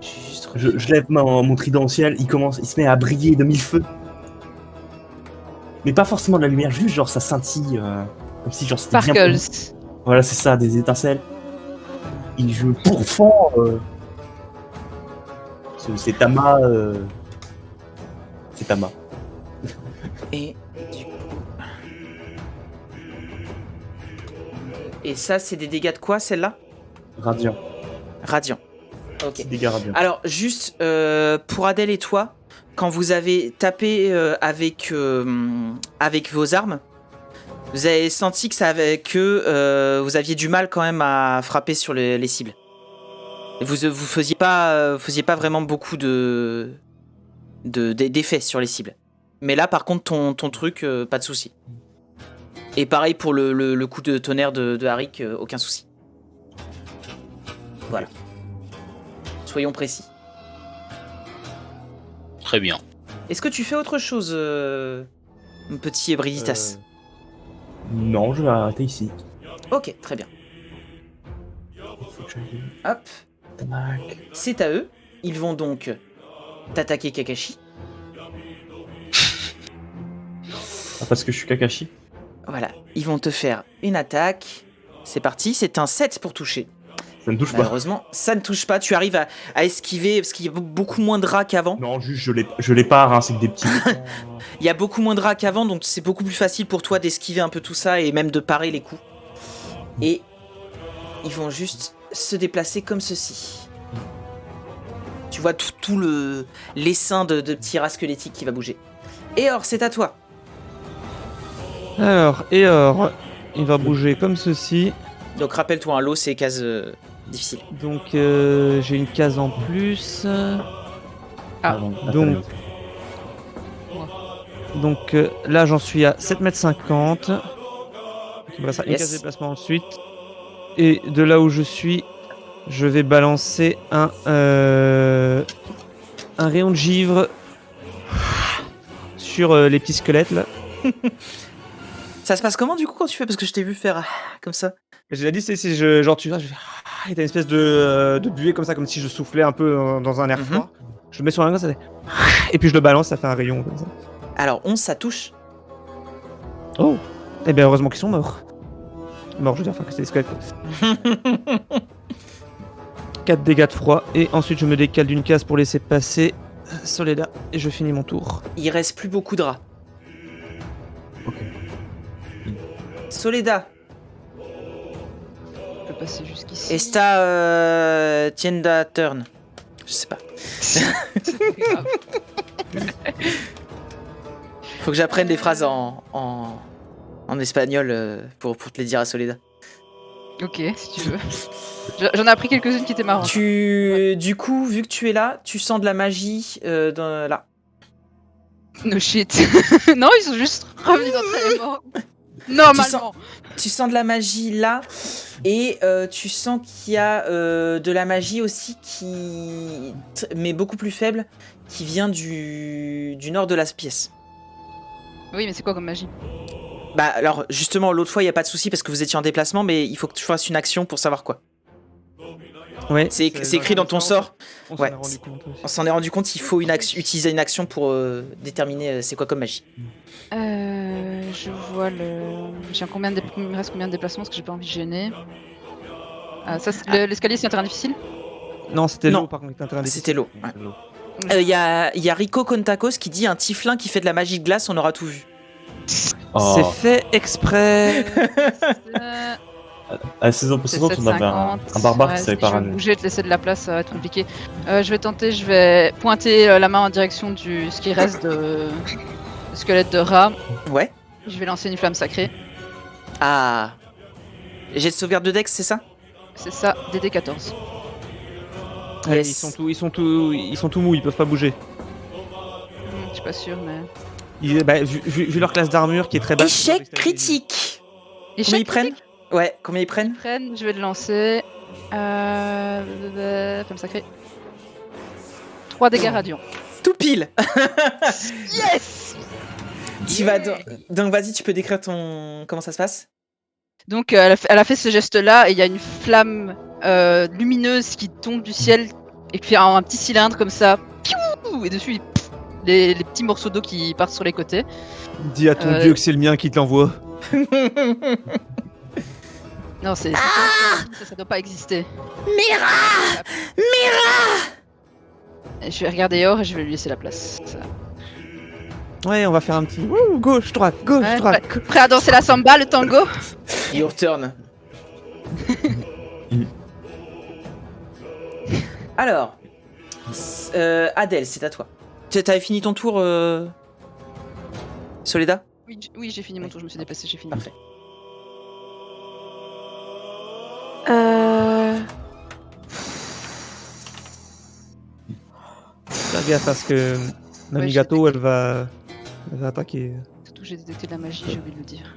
Je suis juste. je lève mon trident au ciel, il se met à briller de mille feux. Mais pas forcément de la lumière, juste genre ça scintille, comme si genre c'était bien. Sparkles. Voilà, c'est ça, des étincelles. Et je pourfends. C'est Tama. C'est Tama. Et du coup. Et ça, c'est des dégâts de quoi, celle-là? Radiant. Radiant. Ok. Petit dégâts radiants. Alors, juste pour Adèle et toi, quand vous avez tapé avec vos armes, vous avez senti que vous aviez du mal quand même à frapper sur les cibles. Vous faisiez pas vraiment beaucoup d'effets sur les cibles. Mais là, par contre, ton truc, pas de souci. Et pareil pour le coup de tonnerre de Harik, aucun souci. Voilà. Soyons précis. Très bien. Est-ce que tu fais autre chose, mon petit Brigitas? Non, je vais arrêter ici. Ok, très bien. Faut que j'aille- Hop, Tac. c'est à eux. Ils vont donc t'attaquer, Kakashi. Ah, parce que je suis Kakashi. Voilà, ils vont te faire une attaque. C'est parti, c'est un 7 pour toucher. Ça ne touche pas. Malheureusement, ça ne touche pas. Tu arrives à esquiver parce qu'il y a beaucoup moins de rats qu'avant. Non, juste je les pars, hein, c'est que des petits. Il y a beaucoup moins de rats qu'avant, donc c'est beaucoup plus facile pour toi d'esquiver un peu tout ça et même de parer les coups. Et ils vont juste se déplacer comme ceci. Tu vois tout l'essaim de petits rats squelettiques qui va bouger. Et or, c'est à toi. Alors, il va bouger comme ceci. Donc rappelle-toi, un lot, c'est case difficile. Donc, j'ai une case en plus. donc- Donc là, j'en suis à 7,50 m. Il me reste une Yes. case de déplacement ensuite. Et de là où je suis, je vais balancer un rayon de givre sur les petits squelettes là. Ça se passe comment du coup quand tu fais? Parce que je t'ai vu faire comme ça. J'ai déjà dit, c'est genre tu vois, je fais Et t'as une espèce de buée comme ça, comme si je soufflais un peu dans un air Mhm. froid. Je le mets sur la main, ça fait... Et puis je le balance, ça fait un rayon comme ça. Alors 11, ça touche. Oh. Eh bien, heureusement qu'ils sont morts. Morts, je veux dire, enfin que c'est des squelettes. 4 dégâts de froid, et ensuite je me décale d'une case pour laisser passer Soledad, et je finis mon tour. Il reste plus beaucoup de rats. Ok. Soledad, Je peux passer jusqu'ici. esta tienda turn. Je sais pas. C'est grave. Faut que j'apprenne des phrases en espagnol pour te les dire à Soledad. Ok, si tu veux. J'en ai appris quelques-unes qui étaient marrantes. Du coup, vu que tu es là, tu sens de la magie là. No shit. Non, ils sont juste revenus d'entre les morts. Normalement. Tu sens de la magie là, et tu sens qu'il y a de la magie aussi mais beaucoup plus faible, qui vient du nord de la pièce. Oui, mais c'est quoi comme magie? Bah alors justement, l'autre fois il y a pas de souci parce que vous étiez en déplacement, mais il faut que tu fasses une action pour savoir quoi. Ouais. C'est écrit dans ton sort. On s'en Ouais. est rendu compte aussi. On s'en est rendu compte, il faut utiliser une action pour déterminer c'est quoi comme magie. Je vois le. Il me reste combien de déplacements parce que j'ai pas envie de gêner. Ça, l'escalier, c'est un terrain difficile. Non, c'était Non. l'eau par contre, qui était interdit. C'était l'eau. Ouais. L'eau. Il y a Rico Contakos qui dit un tiflin qui fait de la magie de glace, on aura tout vu. Oh. C'est fait exprès. À 16 ans précédentes, on avait un barbare qui savait pas Je vais rager. bouger, te laisser de la place, ça va être compliqué. Je vais pointer la main en direction du ce qui reste de squelette de rat. Ouais. Je vais lancer une flamme sacrée. Ah. J'ai de sauvegarde de Dex, c'est ça? C'est ça, DD 14. Ouais, Yes. ils sont tout mous, ils peuvent pas bouger. Je suis pas sûre, mais. Vu leur classe d'armure qui est très basse. Échec critique. Échec Combien ils prennent? Ouais, combien ils prennent? prennent, je vais le lancer. Flamme sacrée. 3 dégâts radiants. Tout pile. Yes! Donc vas-y, tu peux décrire comment ça se passe? Donc elle a fait ce geste-là et il y a une flamme lumineuse qui tombe du ciel et puis un petit cylindre comme ça. Piou, et dessus, les petits morceaux d'eau qui partent sur les côtés. Dis à ton dieu que c'est le mien qui te l'envoie. Non, ça doit pas exister. Mira! Et je vais regarder Or et je vais lui laisser la place. Ouais, on va faire un petit gauche, droite, gauche, Ouais, droite. prêt à danser la samba, le tango? Your turn. Alors, Adèle, c'est à toi. T'avais fini ton tour, Soledad? Oui, j'ai fini mon tour, je me suis déplacé, j'ai fini. Parfait. Fais gaffe parce que Mamie Ouais, Gâteau, elle va attaquer. Surtout que j'ai détecté de la magie, j'ai oublié de le dire.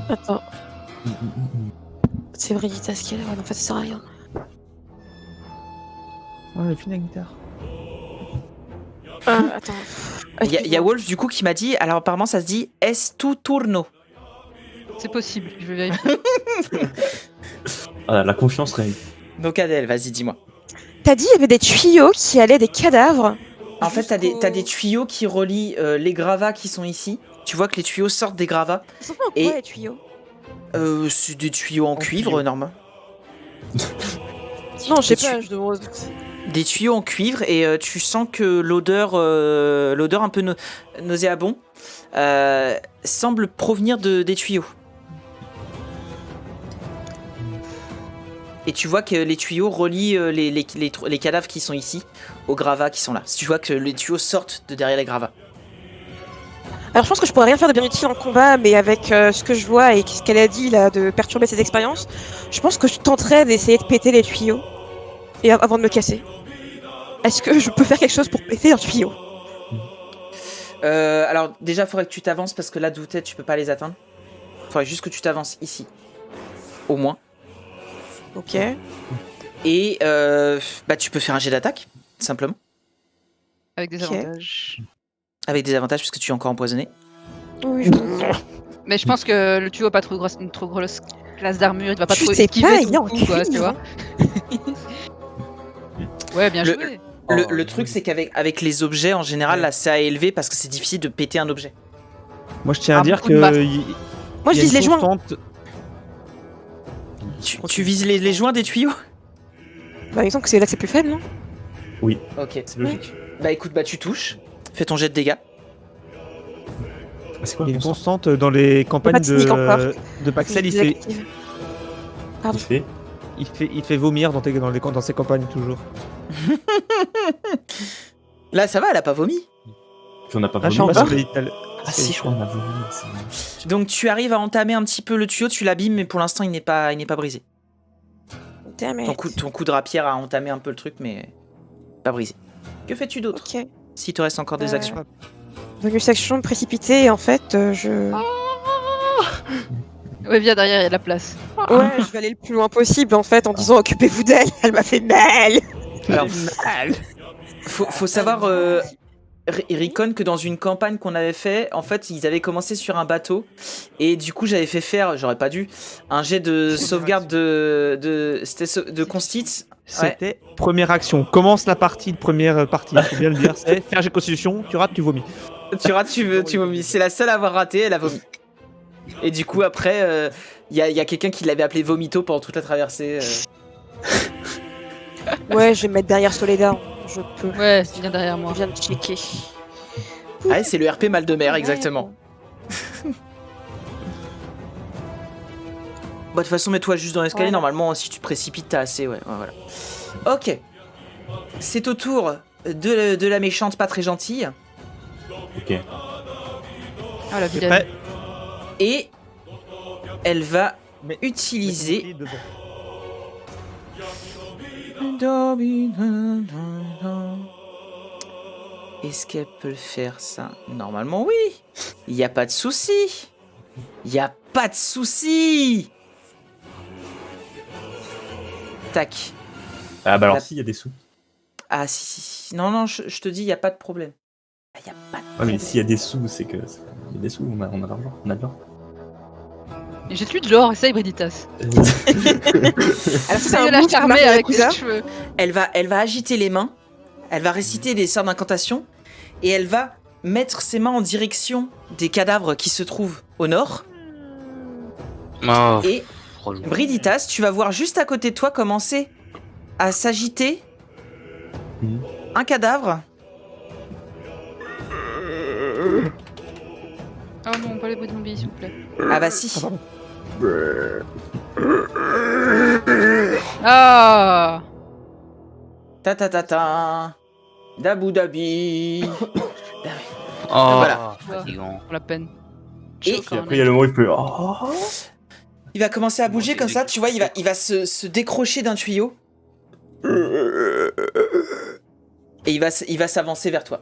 Attends, c'est Brigitte ce qu'elle est. Ouais, en fait, ça sert à rien. Ouais, elle finit la guitare. Attends. Il y a Wolf du coup qui m'a dit, alors apparemment ça se dit Es tu turno. C'est possible, je vais vérifier. Ah, la confiance réelle. Donc Adèle, vas-y, dis-moi. T'as dit il y avait des tuyaux qui allaient des cadavres. En fait, t'as des tuyaux qui relient les gravats qui sont ici. Tu vois que les tuyaux sortent des gravats. Ils sont pas en Et- quoi les tuyaux? C'est des tuyaux en cuivre, cuivre. normal. Non, je sais Des pas, je demande. Des tuyaux en cuivre, et tu sens que l'odeur un peu nauséabond semble provenir des tuyaux. Et tu vois que les tuyaux relient les cadavres qui sont ici aux gravats qui sont là. Tu vois que les tuyaux sortent de derrière les gravats. Alors je pense que je pourrais rien faire de bien utile en combat, mais avec ce que je vois et ce qu'elle a dit là de perturber ses expériences, je pense que je tenterais d'essayer de péter les tuyaux et avant de me casser. Est-ce que je peux faire quelque chose pour péter un tuyau? Alors déjà, il faudrait que tu t'avances parce que là d'où t'es, tu peux pas les atteindre. Il faudrait juste que tu t'avances ici, au moins. Ok. Et tu peux faire un jet d'attaque, simplement, Avec des Ok. avantages. avec des avantages puisque tu es encore empoisonné. Oui, je... Mais je pense que le tuyau a pas une trop grosse classe d'armure, il va pas Tu trop sais esquiver pas, ton il est en coup, quoi, tu cuivre. vois. Ouais, bien Le- joué. Le truc, c'est qu'avec les objets, en général, là, c'est à élever parce que c'est difficile de péter un objet. Moi, je tiens à Un dire coup de masse. que. Moi, je vise les joints. Tu vises les joints des tuyaux? Bah, il me semble que c'est là que c'est plus faible, non? Ok. C'est logique. Bah écoute, bah tu touches. Fais ton jet de dégâts. Ah, c'est quoi Il y a le une constant constante dans les campagnes pas de cynique encore. de Paxel. Je désactive. Pardon. Il te fait vomir dans ses campagnes toujours. Là, ça va, elle a pas vomi. Puis on n'a pas Ah, je vomi. sais pas encore si t'as- Ah si, je crois qu'on a vomi. c'est- Donc tu arrives à entamer un petit peu le tuyau, tu l'abîmes, mais pour l'instant il n'est pas brisé. Damn it. Ton coup de rapière a entamé un peu le truc, mais pas brisé. Que fais-tu d'autre Ok. s'il te reste encore des actions? Bonus action précipité, et en fait, je. Ouais, viens derrière, il y a de la place. Ouais, je vais aller le plus loin possible en fait en disant occupez-vous d'elle, elle m'a fait mal. Alors, faut savoir, Ricon, que dans une campagne qu'on avait fait, en fait, ils avaient commencé sur un bateau et du coup, j'avais fait faire, j'aurais pas dû, un jet de sauvegarde de constit. Ouais. C'était première action. Commence la partie de première partie. Faut bien le dire. C'est faire jet de constitution. Tu rates, tu vomis. Tu rates, tu vomis. C'est la seule à avoir raté, elle a vomi. Et du coup, après, y a quelqu'un qui l'avait appelé Vomito pendant toute la traversée. Ouais, je vais me mettre derrière Soledad. Je peux. Ouais, viens derrière Je moi. viens de checker. Ah, c'est le RP mal de mer, exactement. Bah, de toute façon, mets-toi juste dans l'escalier. Ouais. Normalement, si tu te précipites, t'as assez. Ouais, voilà. Ok. C'est au tour de la méchante pas très gentille. Ok. Ah, la C'est vilaine. prêt. Et elle va Mais- utiliser. Devant. Est-ce qu'elle peut le faire, ça? Normalement, oui. Il n'y a pas de souci. Il n'y a pas de souci. Tac. Ah bah alors La- si, il y a des sous. Ah, si. Non, non, je te dis, il n'y a pas de problème. Il n'y a pas de Ouais, problème. mais s'il y a des sous, c'est que... Il y a des sous, on a de l'argent, on a de l'or. Jette-lui de l'or, essaye, Briditas. Alors Essaye de la charmer avec ses cheveux. Elle va agiter les mains. Elle va réciter des sortes d'incantations. Et elle va mettre ses mains en direction des cadavres qui se trouvent au nord. Oh, Et relou. Briditas, tu vas voir juste à côté de toi commencer à s'agiter Mhm. un cadavre. Oh non, pas les bruits de zombies, s'il vous plaît. Ah bah si. Ah Ta ta ta ta. Dabou dabi. Oh, Voilà. fatigant. pour la peine. Et- Chaud, quand Après, il y a le moment où il peut... Oh. Il va commencer à bouger comme ça, tu vois, il va se décrocher d'un tuyau. Et il va s'avancer vers toi.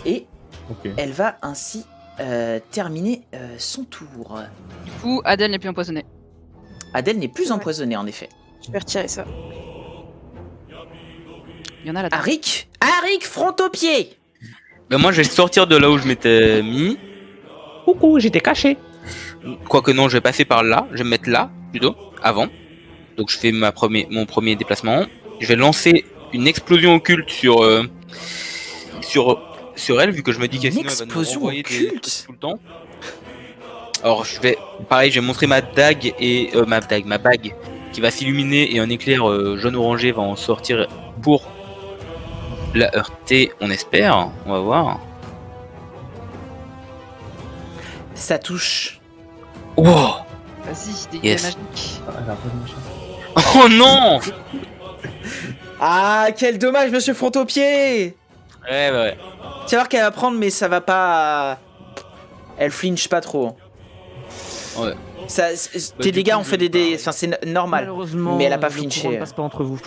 Et Ok. elle va ainsi terminer son tour. Du coup, Adèle n'est plus empoisonnée. Adèle n'est plus Ouais. empoisonnée en effet. Je vais retirer ça. Il y en a là-dedans. Arik, front au pied. Ben moi, je vais sortir de là où je m'étais mis. Coucou, j'étais caché. Quoique non, je vais passer par là. Je vais me mettre là, plutôt, avant. Donc je fais mon premier déplacement. Je vais lancer une explosion occulte sur elle, vu que je me dis que Une sinon elle va nous explosion renvoyer des occulte trucs tout le temps. Alors je vais montrer ma dague et ma bague qui va s'illuminer et un éclair jaune orangé va en sortir pour la heurter, on espère. On va voir. Ça touche. Oh, Vas-y, des Yes. magiques. Ah, elle a pas de machin. oh non. Ah, quel dommage, monsieur front au pied. Ouais. Tu vas voir qu'elle va prendre, mais ça va pas. Elle flinche pas trop. Ouais. Ça, Bah, tes du dégâts coup, ont je fait vais des. pas- Enfin, c'est normal. Malheureusement, Mais elle a pas le flinché. courant ne passe pas entre vous.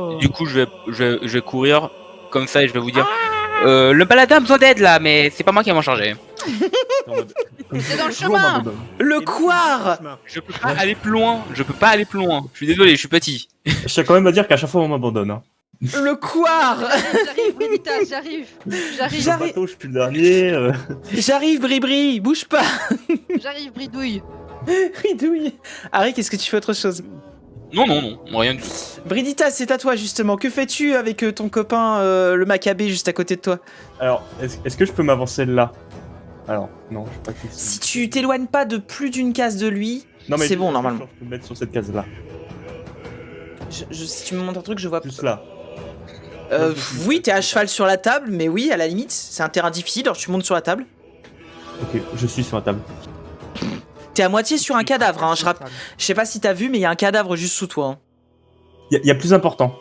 Oh. Du coup, je vais courir comme ça et je vais vous dire le paladin a besoin d'aide là, mais c'est pas moi qui vais m'en charger. C'est dans le Toujours, on chemin. m'abandonne. Le couard. Je peux pas aller plus loin. Je suis désolé, je suis petit. Je tiens quand même à dire qu'à chaque fois on m'abandonne. Hein. Le couard. J'arrive, Brigitas, j'arrive. J'arrive. Le bateau, je suis le dernier. J'arrive, Bribri, bouge pas. J'arrive, Bridouille. Ridouille. Harry, qu'est-ce que tu fais autre chose? Non, rien du tout. Bridita, c'est à toi justement. Que fais-tu avec ton copain, le Maccabée, juste à côté de toi? Alors, est-ce que je peux m'avancer là? Alors, non, je sais pas qui Si tu t'éloignes pas de plus d'une case de lui, Non, mais c'est bon normalement. Je peux me mettre sur cette case-là. Si tu me montres un truc, je vois. Juste là. Oui, t'es à cheval sur la table, mais oui, à la limite, c'est un terrain difficile, alors tu montes sur la table. Ok, je suis sur la table. T'es à moitié sur un cadavre, hein. Je sais pas si t'as vu, mais il y a un cadavre juste sous toi. Hein. Il y a plus important.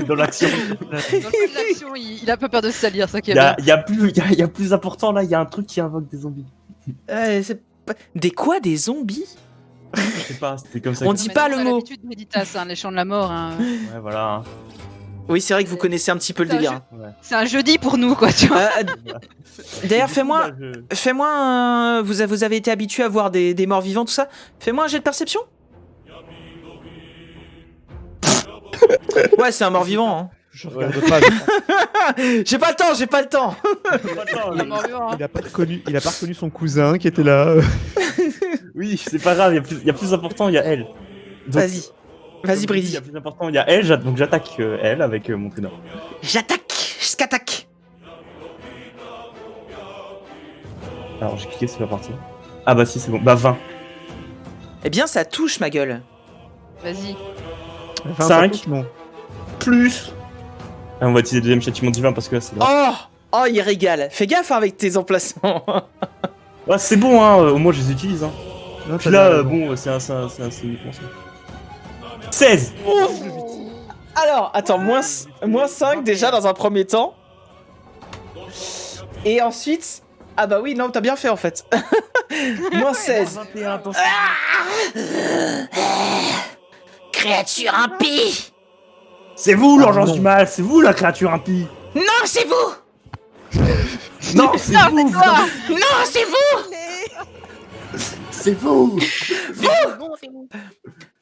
Dans l'action. Dans le feu de l'action, il a pas peur de se salir, ça qui est Il bien. y a plus important là, il y a un truc qui invoque des zombies. Des quoi? Des zombies? Je sais pas, c'était comme ça. On que- dit pas le mot. L'habitude, Brigitas, hein, les champs de la mort. Hein. Ouais, voilà. Oui, c'est vrai que vous connaissez un petit peu le délire. Hein. Ouais. C'est un jeudi pour nous, quoi, tu vois. D'ailleurs, Et du coup, fais-moi. là, Fais-moi un... vous avez été habitué à voir des morts vivants, tout ça. Fais-moi un jet de perception. Ouais, c'est un mort vivant. Hein. Je regarde pas. J'ai pas le temps, j'ai pas le temps. Attends, La mort vivant, hein. Il a pas reconnu son cousin qui était là. Oui, c'est pas grave, il y a plus important, il y a elle. Donc, Vas-y. Vas-y, comme je dis, Il Brady. y a plus important, il y a elle, donc j'attaque elle avec mon trident. J'attaque. J'attaque. Alors j'ai cliqué, c'est pas parti. Ah bah si, c'est bon. Bah 20. Eh bien, ça touche, ma gueule. Vas-y. Enfin, 5. ça touche, bon. Plus. Ah, on va utiliser le deuxième châtiment divin parce que là, c'est grave. Oh, il régale. Fais gaffe hein, avec tes emplacements. Ouais, c'est bon, hein, au moins je les utilise. Hein. Non, Puis t'as là, bien raison. bon, c'est uniquement ça. 16. Alors, attends, moins 5 déjà dans un premier temps. Et ensuite... Ah bah oui, non, t'as bien fait en fait. moins 16. 21, attention. Créature impie. C'est vous l'urgence non. du mal, c'est vous la créature impie. Non, c'est vous. Non, c'est Non, vous. c'est toi. Non, c'est vous. C'est vous.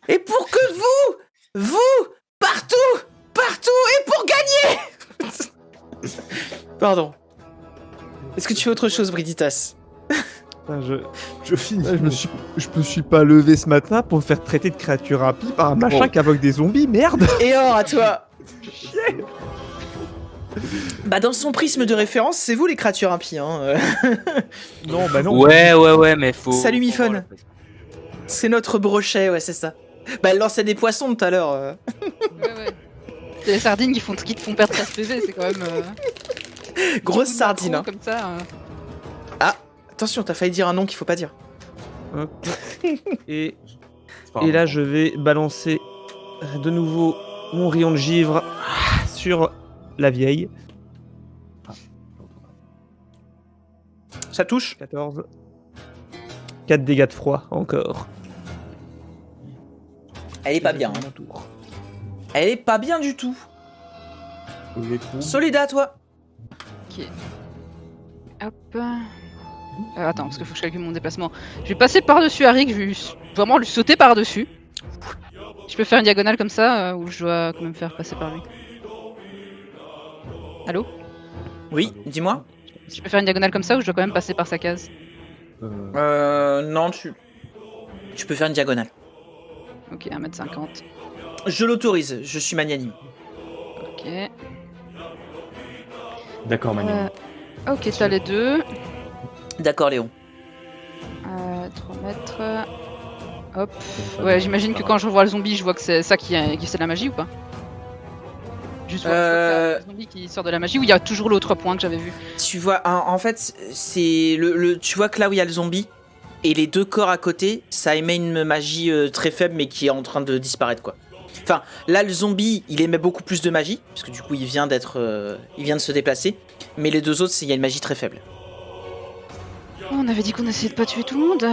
Et pour que vous, partout, et pour gagner. Pardon. Est-ce que tu fais autre chose, Brigitas? Putain, Je finis. je me suis pas levé ce matin pour me faire traiter de créature impie par un machin Bon. qui invoque des zombies, merde. Et or à toi. Bah dans son prisme de référence, c'est vous les créatures impies. Hein. Non, bah non. Ouais, mais faut. Salut, Mifone. C'est notre brochet, ouais, c'est ça. Bah elle lançait des poissons tout à l'heure. Ouais. C'est les sardines qui te font perdre 13 PV, c'est quand même. Grosse coup de sardine. macro Hein. Comme ça. Attention, t'as failli dire un nom qu'il faut pas dire. Hop. Et là, je vais balancer de nouveau mon rayon de givre sur la vieille. Ça touche. 14. 4 dégâts de froid encore. Elle est pas bien. Hein. Mon tour. Elle est pas bien du tout. Solida, toi. Ok. Hop. Attends, parce qu'il faut que je calcule mon déplacement. Je vais passer par-dessus Harry, je vais vraiment lui sauter par-dessus. Je peux faire une diagonale comme ça, ou je dois quand même faire passer par lui. Allô? Oui, dis-moi. Je peux faire une diagonale comme ça, ou je dois quand même passer par sa case? Non, tu peux faire une diagonale. Ok, 1m50. Je l'autorise, je suis magnanime. Ok. D'accord, Manu. Ok, t'as les deux. D'accord, Léon. 3 mètres. Hop. Ouais, j'imagine que quand je revois le zombie, je vois que c'est ça qui c'est de la magie ou pas? Juste voir que c'est un zombie qui sort de la magie, ou il y a toujours l'autre point que j'avais vu? Tu vois, en fait, c'est tu vois que là où il y a le zombie et les deux corps à côté, ça émet une magie très faible, mais qui est en train de disparaître, quoi. Enfin, là, le zombie, il émet beaucoup plus de magie, parce que du coup, il vient de se déplacer. Mais les deux autres, il y a une magie très faible. Oh, on avait dit qu'on essayait de pas tuer tout le monde.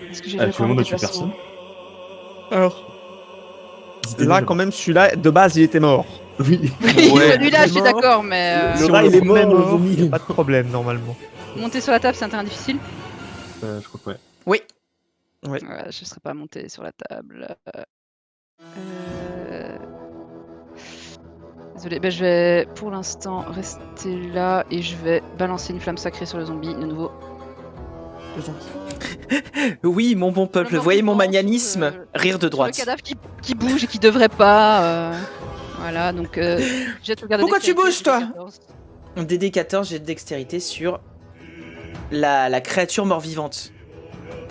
Est-ce que j'ai Ah, tout le monde a tué personne. Alors, là, quand même, celui-là, de base, il était mort. Oui. Ouais. Lui là, je suis mort. d'accord, mais Le Si rat, on il est le remet mort, le mort, zombie, il est y a pas de problème, normalement. monter sur la table, c'est un terrain difficile. Je crois que ouais. Oui. Ouais, je serais pas monté sur la table. Désolé, je vais pour l'instant rester là et je vais balancer une flamme sacrée sur le zombie de nouveau. Le zombie. Oui, mon bon peuple, mort voyez mon vivant, magnanimisme. Rire de Le droite. cadavre qui bouge et qui devrait pas. Voilà, donc j'ai de sauvegarde de Pourquoi tu dextérité, bouges, toi? 14. DD14, j'ai de dextérité sur la créature mort-vivante.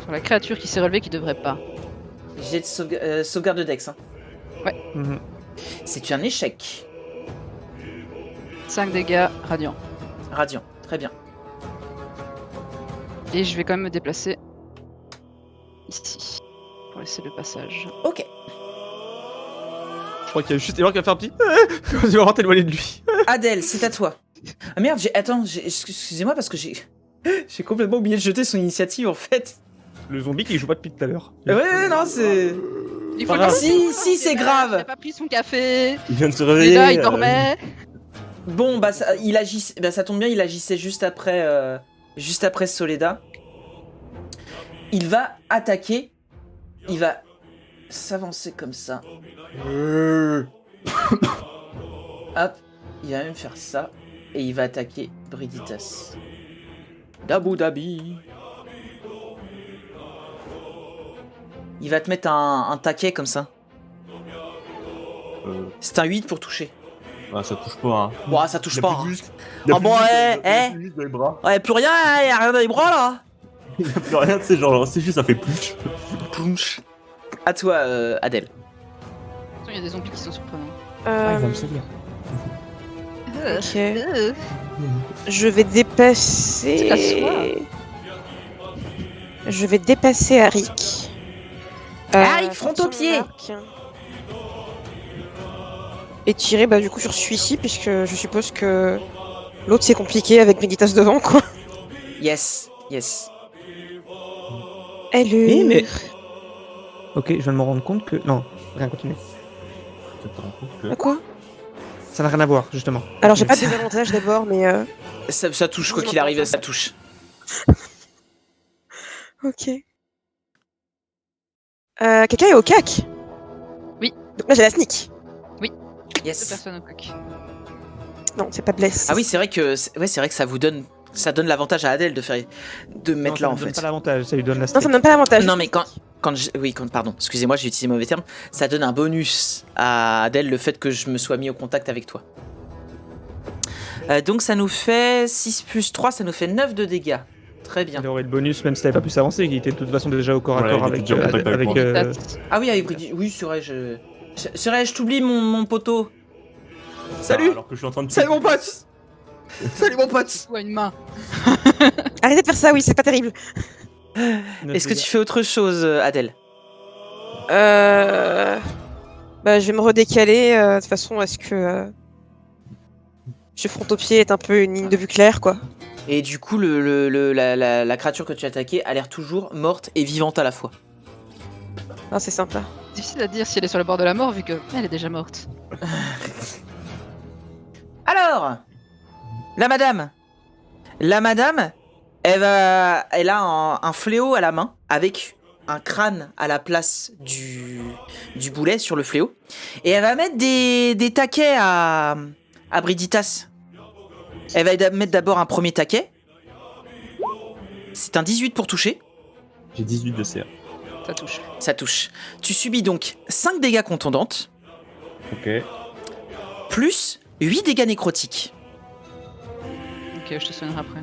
Sur la créature qui s'est relevée qui devrait pas. J'ai de sauvegarde de dex. Hein. Mhm. C'est un échec. 5 dégâts radiants. Radiant, très bien. Et je vais quand même me déplacer ici pour laisser le passage. Ok. Je crois qu'il y a juste Elor qui va faire un petit. Tu vas vraiment t'éloigner de lui. Adèle, c'est à toi. Ah merde, excusez-moi parce que j'ai complètement oublié de jeter son initiative en fait. Le zombie qui joue pas depuis tout à l'heure. Ouais, non, c'est... Il faut Ah, le si, faire, c'est il grave. a pas pris son café. Il vient de se Et réveiller. là, il dormait. Bon, bah ça, ça tombe bien, il agissait juste après Soledad. Il va attaquer. Il va s'avancer comme ça. Hop, il va même faire ça. Et il va attaquer Brigitas. Dabou Dabi. Il va te mettre un taquet comme ça. C'est un 8 pour toucher. Ah, ça touche pas. Hein. Ouah, ça touche Il a pas. plus de Hein. muscles. Il a Ah plus bon, de muscles, ouais, il a plus de muscles dans les bras. Ouais, plus rien, y a rien dans les bras là. Il a plus rien, c'est genre, c'est juste, ça fait plus. Plunch. À toi, Adèle. Il y a des zombies qui sont surprenants. me sauver. Ok. Je vais dépasser. Je vais dépasser Arik. Arik, front au pied. Et tirer du coup sur celui-ci, puisque je suppose que l'autre c'est compliqué avec Brigitas devant, quoi. Yes, yes. Elle mais- Ok, je viens de me rendre compte que. Non, rien, continue. Tu te rends compte que. Quoi? Ça n'a rien à voir, justement. Alors j'ai pas de désavantage d'abord, mais Ça touche, quoi qu'il arrive, ça touche. ok. Quelqu'un est au cac? Oui. Donc là j'ai la sneak. 2 Yes. personnes au coq. Non, c'est pas Bless. Ah oui, c'est vrai que ça vous donne l'avantage à Adèle de me mettre là en Ça lui donne fait. pas l'avantage, ça lui donne la Non, ça streak. me donne pas l'avantage. Non mais pardon, excusez-moi, j'ai utilisé le mauvais terme. Ça donne un bonus à Adèle le fait que je me sois mis au contact avec toi. Donc ça nous fait 6 plus 3, ça nous fait 9 de dégâts. Très bien. Il aurait le bonus même si t'avais pas pu s'avancer, il était de toute façon déjà au corps à Ouais, corps il avec. était déjà en contact avec moi. Ah oui, avec Brigitte. Oui, c'est vrai, je t'oublie mon poteau. Salut. Alors que je suis en train de. Salut mon pote. Salut mon pote. Ou à une main. Arrêtez de faire ça, oui, c'est pas terrible. Est-ce que tu fais autre chose, Adèle? Je vais me redécaler. De toute façon, est-ce que ce front au pied est un peu une ligne de vue claire, quoi. Et du coup, la créature que tu as attaquée a l'air toujours morte et vivante à la fois. Ah, c'est sympa. Difficile à dire si elle est sur le bord de la mort vu que elle est déjà morte. Alors, la madame, elle a un fléau à la main avec un crâne à la place du boulet sur le fléau, et elle va mettre des taquets à Brigitas. Elle va mettre d'abord un premier taquet. C'est un 18 pour toucher. J'ai 18 de CA. Ça touche. Ça touche. Tu subis donc 5 dégâts contondantes, Ok. plus 8 dégâts nécrotiques. Ok, je te soignerai après.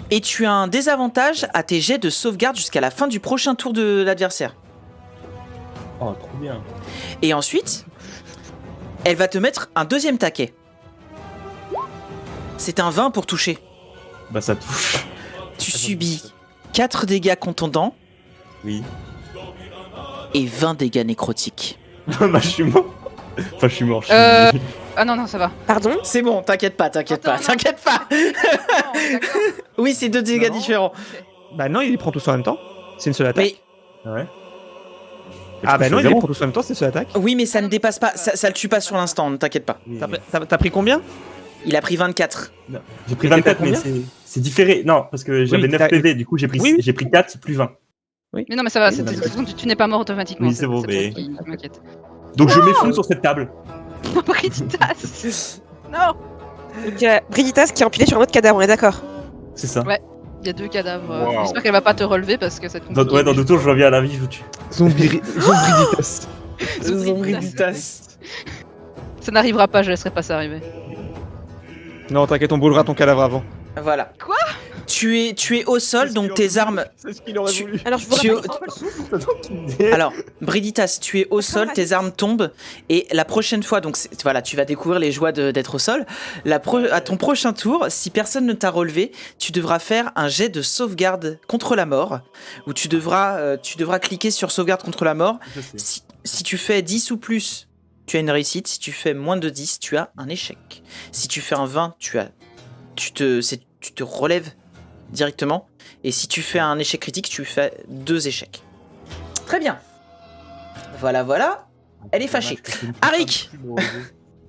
Et tu as un désavantage à tes jets de sauvegarde jusqu'à la fin du prochain tour de l'adversaire. Oh, trop bien. Et ensuite, elle va te mettre un deuxième taquet. C'est un 20 pour toucher. Bah, ça touche. Tu subis 4 dégâts contondants Oui. et 20 dégâts nécrotiques. Bah, je suis mort. Enfin, je suis mort. Ah non, ça va. Pardon? C'est bon, t'inquiète pas. Attends, non. T'inquiète pas. Non, d'accord. Oui, c'est 2 dégâts Non. différents. Bah non, il les prend tous en même temps. C'est une seule attaque. Mais Ouais. Ah bah non, il les zéro. prend tous en même temps, c'est une seule attaque. oui, mais ça ne dépasse pas. Ça le tue pas sur l'instant, ne t'inquiète pas. Oui, T'as pris combien? Il a pris 24. non. J'ai pris Et t'étais à 24, mais combien c'est différé. Non, parce que j'avais Oui, 9 t'as- PV, du coup j'ai pris, Oui, oui. j'ai pris 4 plus 20. Mais non, mais ça va, Oui, c'est- non, de toute façon, tu n'es pas mort automatiquement. Oui, c'est bon, mais- qui m'inquiète. Donc je m'effondre sur cette table. Brigitas. Non. Donc il y a Brigitas qui est empilée sur un autre cadavre, on est d'accord? C'est ça. Ouais. Il y a 2 cadavres. Wow. J'espère qu'elle va pas te relever parce que c'est compliqué. Ouais, dans 2 tours, je reviens à la vie, je vous tue. Zombriditas. Zombriditas. Ça n'arrivera pas, je laisserai pas ça arriver. Non, t'inquiète, on brûlera ton cadavre avant. Voilà. Quoi? Tu es au sol, donc tes armes. C'est ce qu'il aurait Tu- voulu. Alors je vous Tu- rappelle. Alors, Brigitas, tu es au sol, tes armes tombent, et la prochaine fois, donc voilà, tu vas découvrir les joies d'être au sol. À ton prochain tour, si personne ne t'a relevé, tu devras faire un jet de sauvegarde contre la mort, où tu devras cliquer sur sauvegarde contre la mort. Je sais. Si tu fais 10 ou plus, tu as une réussite. Si tu fais moins de 10, tu as un échec. Si tu fais un 20, tu te relèves directement. Et si tu fais un échec critique, tu fais 2 échecs. Très bien. Voilà. Elle est fâchée. Arik.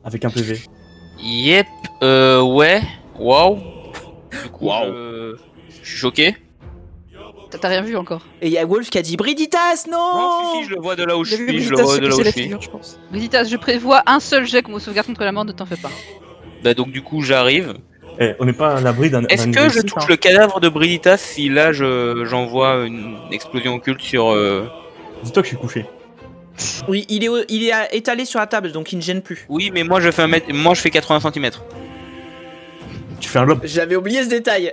Avec un PV. Yep, ouais, waouh. Du coup, je suis choqué. T'as rien vu encore. Et il y a Wolf qui a dit Brigitas, non, Non, si, je le vois de là où je J'ai vu suis, je le Brigitas vois se de là où casser je la suis. figure, je pense. Brigitas, je prévois un seul jet comme sauvegarde contre la mort, ne t'en fais pas. Bah donc du coup, j'arrive. On n'est pas à l'abri d'un. Est-ce que je touche le cadavre de Brigitas si là j'envoie une explosion occulte sur... Dis-toi que je suis couché. Oui, il est étalé sur la table, donc il ne gêne plus. Oui, mais moi je fais 80 cm. Tu fais un lob. J'avais oublié ce détail.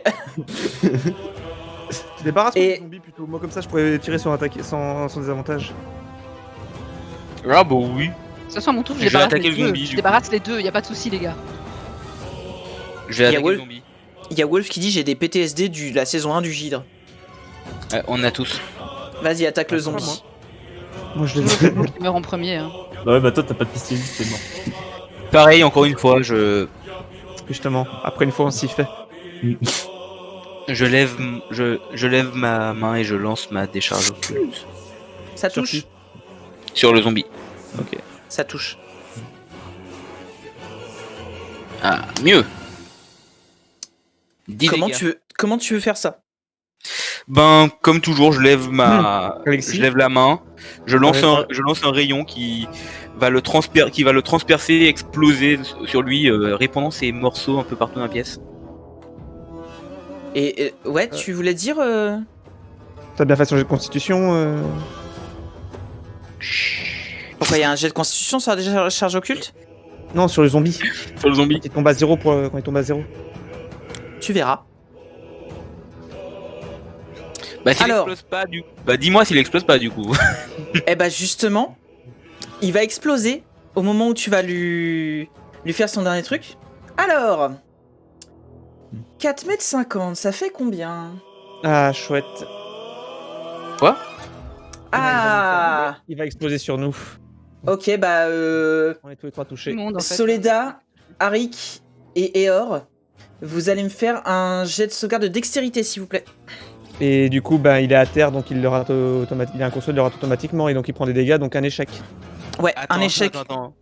Tu débarrasses Et- les zombies plutôt. Moi, comme ça, je pourrais tirer sans attaquer, sans désavantage. Ah bah oui. De toute façon, à mon tour, je Je vais débarrasse attaquer les le deux. zombie, Je du débarrasse les deux, y a pas de souci, les gars. Je vais Il y a attaquer Wolf. le zombie. Il y a Wolf qui dit j'ai des PTSD de la saison 1 du Gidre. On a tous. Vas-y, attaque le Ah, c'est pas zombie. Moi, je C'est les moi qui meurt en premier. Hein. Bah ouais, bah toi, t'as pas de piscine, c'est mort. Pareil, encore une fois, je Justement, après une fois, on s'y fait. lève ma main et je lance ma décharge occulte Ça touche. sur le zombie. Ça touche. Ah, mieux. 10 Comment dégâts. tu veux faire ça? Ben, comme toujours, je lève Alexis. je lève la main, je lance Ouais. un rayon qui va le transpercer, exploser sur lui, répandant ses morceaux un peu partout dans la pièce. Et ouais, tu voulais dire T'as bien fait son jet de constitution pourquoi il y a un jet de constitution sur la charge occulte? Non, sur le zombie. Sur le zombie. Quand il tombe à 0 quand il tombe à 0. Tu verras. Bah s'il Alors. explose pas bah dis-moi s'il explose pas du coup. Eh bah justement, il va exploser au moment où tu vas lui faire son dernier truc. Alors, 4,50 m, ça fait combien? Ah, chouette. Ah, Il va exploser sur nous. ok, bah On est tous les trois Tout touchés. le monde, en fait. Soleda, Arik et Eor, vous allez me faire un jet de sauvegarde de dextérité s'il vous plaît. Et du coup, bah, il est à terre, donc il le rate il a un console, il le rate automatiquement, et donc il prend des dégâts, donc un échec. Ouais, Attends, un échec. attends.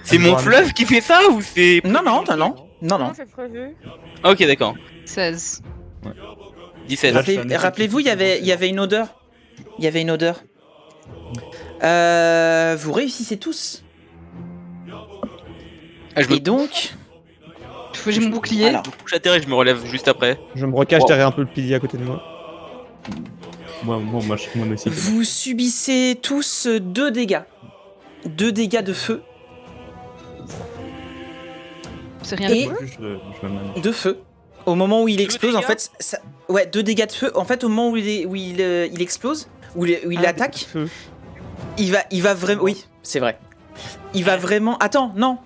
C'est mon fleuve qui fait ça ou c'est... Non, non. c'est prévu. Ok, d'accord. 16. 17. Là, je fais un échec Rappelez-vous, il y critique, avait une odeur. Il y avait une odeur. Vous réussissez tous. Ah, je me Et donc, J'ai mon bouclier. alors, couche à terre et je me relève juste après. Je me recache Wow. derrière un peu le pilier à côté de moi. Moi aussi. vous subissez tous 2 dégâts. 2 dégâts de feu. C'est rien. Et- Je me manage. De feu. Au moment où il Deux explose, en dégâts fait, ouais, 2 dégâts de feu. En fait, au moment où il explose, où il Ah, attaque, feu. il va vraiment. Oui, c'est vrai. Il va vraiment. Attends, non.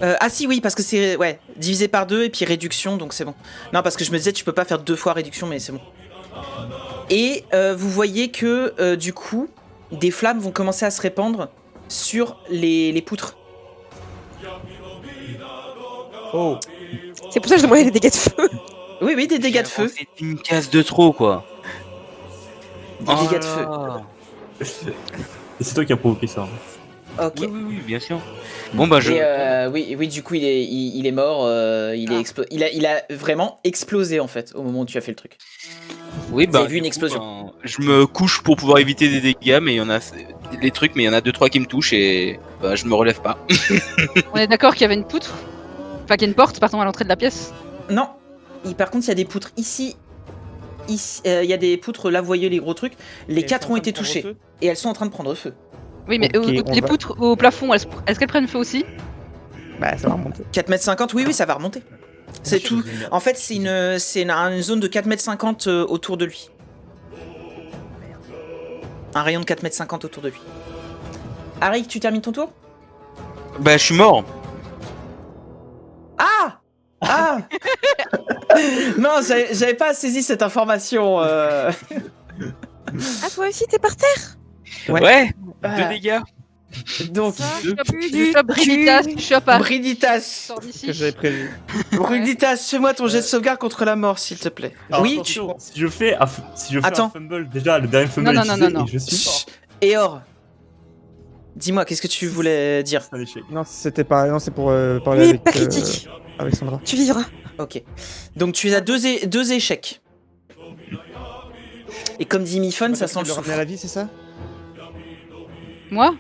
Ah si, oui, parce que c'est ouais divisé par 2 et puis réduction, donc c'est bon. Non, parce que je me disais tu peux pas faire 2 fois réduction, mais c'est bon. Et vous voyez que du coup, des flammes vont commencer à se répandre sur les poutres. Oh, C'est pour ça que je demandais des dégâts de feu. Oui, oui, des dégâts de feu. C'est une case de trop quoi. Des dégâts de feu. Et c'est toi qui as provoqué ça. Ok. Oui, bien sûr. Bon bah je... Et oui, du coup, il est mort. Il a vraiment explosé en fait au moment où tu as fait le truc. Oui, Vous avez bah, vu une du coup, explosion. ben, je me couche pour pouvoir éviter des dégâts, mais il y en a les trucs, mais il y en a 2-3 qui me touchent et bah, je me relève pas. On est d'accord qu'il y avait une poutre. Enfin, qu'il y a une porte partant à l'entrée de la pièce. Non. Par contre, il y a des poutres ici. Ici, il y a des poutres là, vous voyez les gros trucs. Les 4 ont été touchées. Et elles sont en train de prendre feu. Oui, mais Ok, on les va- poutres au plafond, est-ce qu'elles prennent feu aussi? Bah, ça va remonter. 4,50 m, oui, ça va remonter. C'est tout. En fait, c'est une zone de 4,50 m autour de lui. Un rayon de 4,50 m autour de lui. Harry, tu termines ton tour? Bah, je suis mort. Ah! Ah! Non, j'avais pas saisi cette information. Ah, toi aussi, t'es par terre? Ouais, Ah. 2 dégâts. Donc, Je chope Brinitas, je chope à... Briditas, Sors d'ici. Que j'avais prévu. Briditas, fais-moi ton jet de sauvegarde contre la mort, s'il te plaît. Alors, Oui, attention, si je fais un Attends. fumble, déjà le dernier fumble Non, est non, utilisé non, non. et je suis mort. Eor, dis-moi, qu'est-ce que tu voulais dire? C'est un échec. Non, c'était pas. Non, c'est pour parler Oui, avec, pas critique. avec Sandra. Tu vivras. Ok. Donc tu as deux échecs. Et comme dit Miphone, ça sent le le ramener à souffle. la vie, c'est ça? Moi?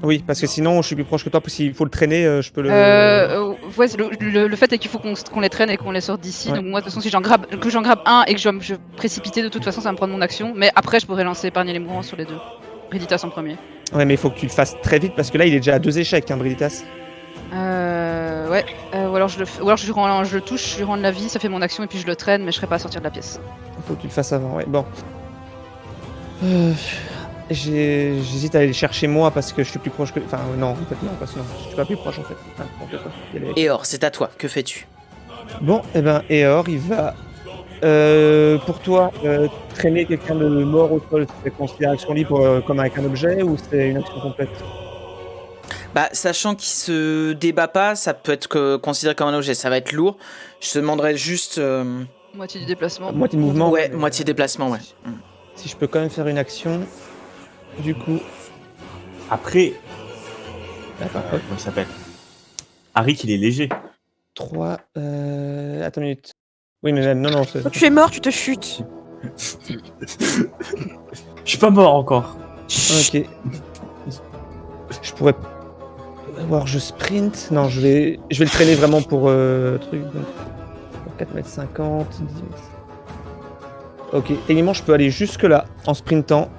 Oui, parce que sinon, je suis plus proche que toi. S'il faut le traîner, je peux le. Ouais, le fait est qu'il faut qu'on les traîne et qu'on les sorte d'ici. Ouais. Donc moi, de toute façon, si j'en grabe un et que je précipiter, de toute façon, ça va me prendre mon action. Mais après, je pourrais lancer épargner les mouvements sur les deux. Briditas en premier. Ouais, mais il faut que tu le fasses très vite parce que là, il est déjà à 2 échecs, hein, Briditas. Ouais. Ou alors je le touche, je lui rends de la vie, ça fait mon action et puis je le traîne, mais je serai pas à sortir de la pièce. Il faut que tu le fasses avant, ouais. Bon. J'hésite à aller le chercher moi parce que je suis plus proche que. Enfin, non, en fait, non, parce que non, je suis pas plus proche en fait. Enfin, n'importe quoi. Y aller avec. Eor, c'est à toi. Que fais-tu? Bon, et ben, Eor, il va. Pour toi, traîner quelqu'un de mort au sol, c'est considéré action libre comme avec un objet ou c'est une action complète? Bah, sachant qu'il se débat pas, ça peut être considéré comme un objet. Ça va être lourd. Je te demanderais juste. Moitié du déplacement. Moitié de mouvement. Ouais, mais, moitié déplacement, ouais. Si je peux quand même faire une action, du coup. Après, Attends, comment il s'appelle? Arik, il est léger. 3. Attends une minute. Oui, mais non, non. Quand tu es mort, tu te chutes. Je suis pas mort encore. Ok. Je pourrais. Voir, je sprint. Non, je vais le traîner vraiment pour truc. Donc, pour 4,50 m. 10 m. Ok, techniquement, je peux aller jusque là en sprintant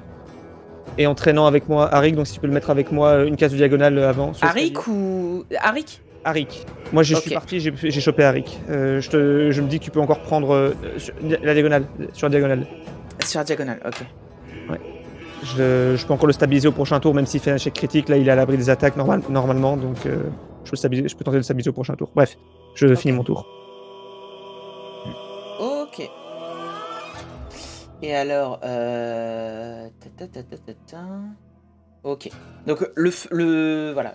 et en traînant avec moi Arik. Donc, si tu peux le mettre avec moi une case de diagonale avant. sur Arik l'escalier. ou. Arik? Arik. Moi, je Ok. suis parti, j'ai chopé Arik. Je me dis que tu peux encore prendre la diagonale, sur la diagonale. Sur la diagonale, ok. Je peux encore le stabiliser au prochain tour, même s'il fait un échec critique. Là, il est à l'abri des attaques normalement, donc je peux tenter de le stabiliser au prochain tour. Bref, je finis mon tour. Ok. Et alors, ok. Donc voilà,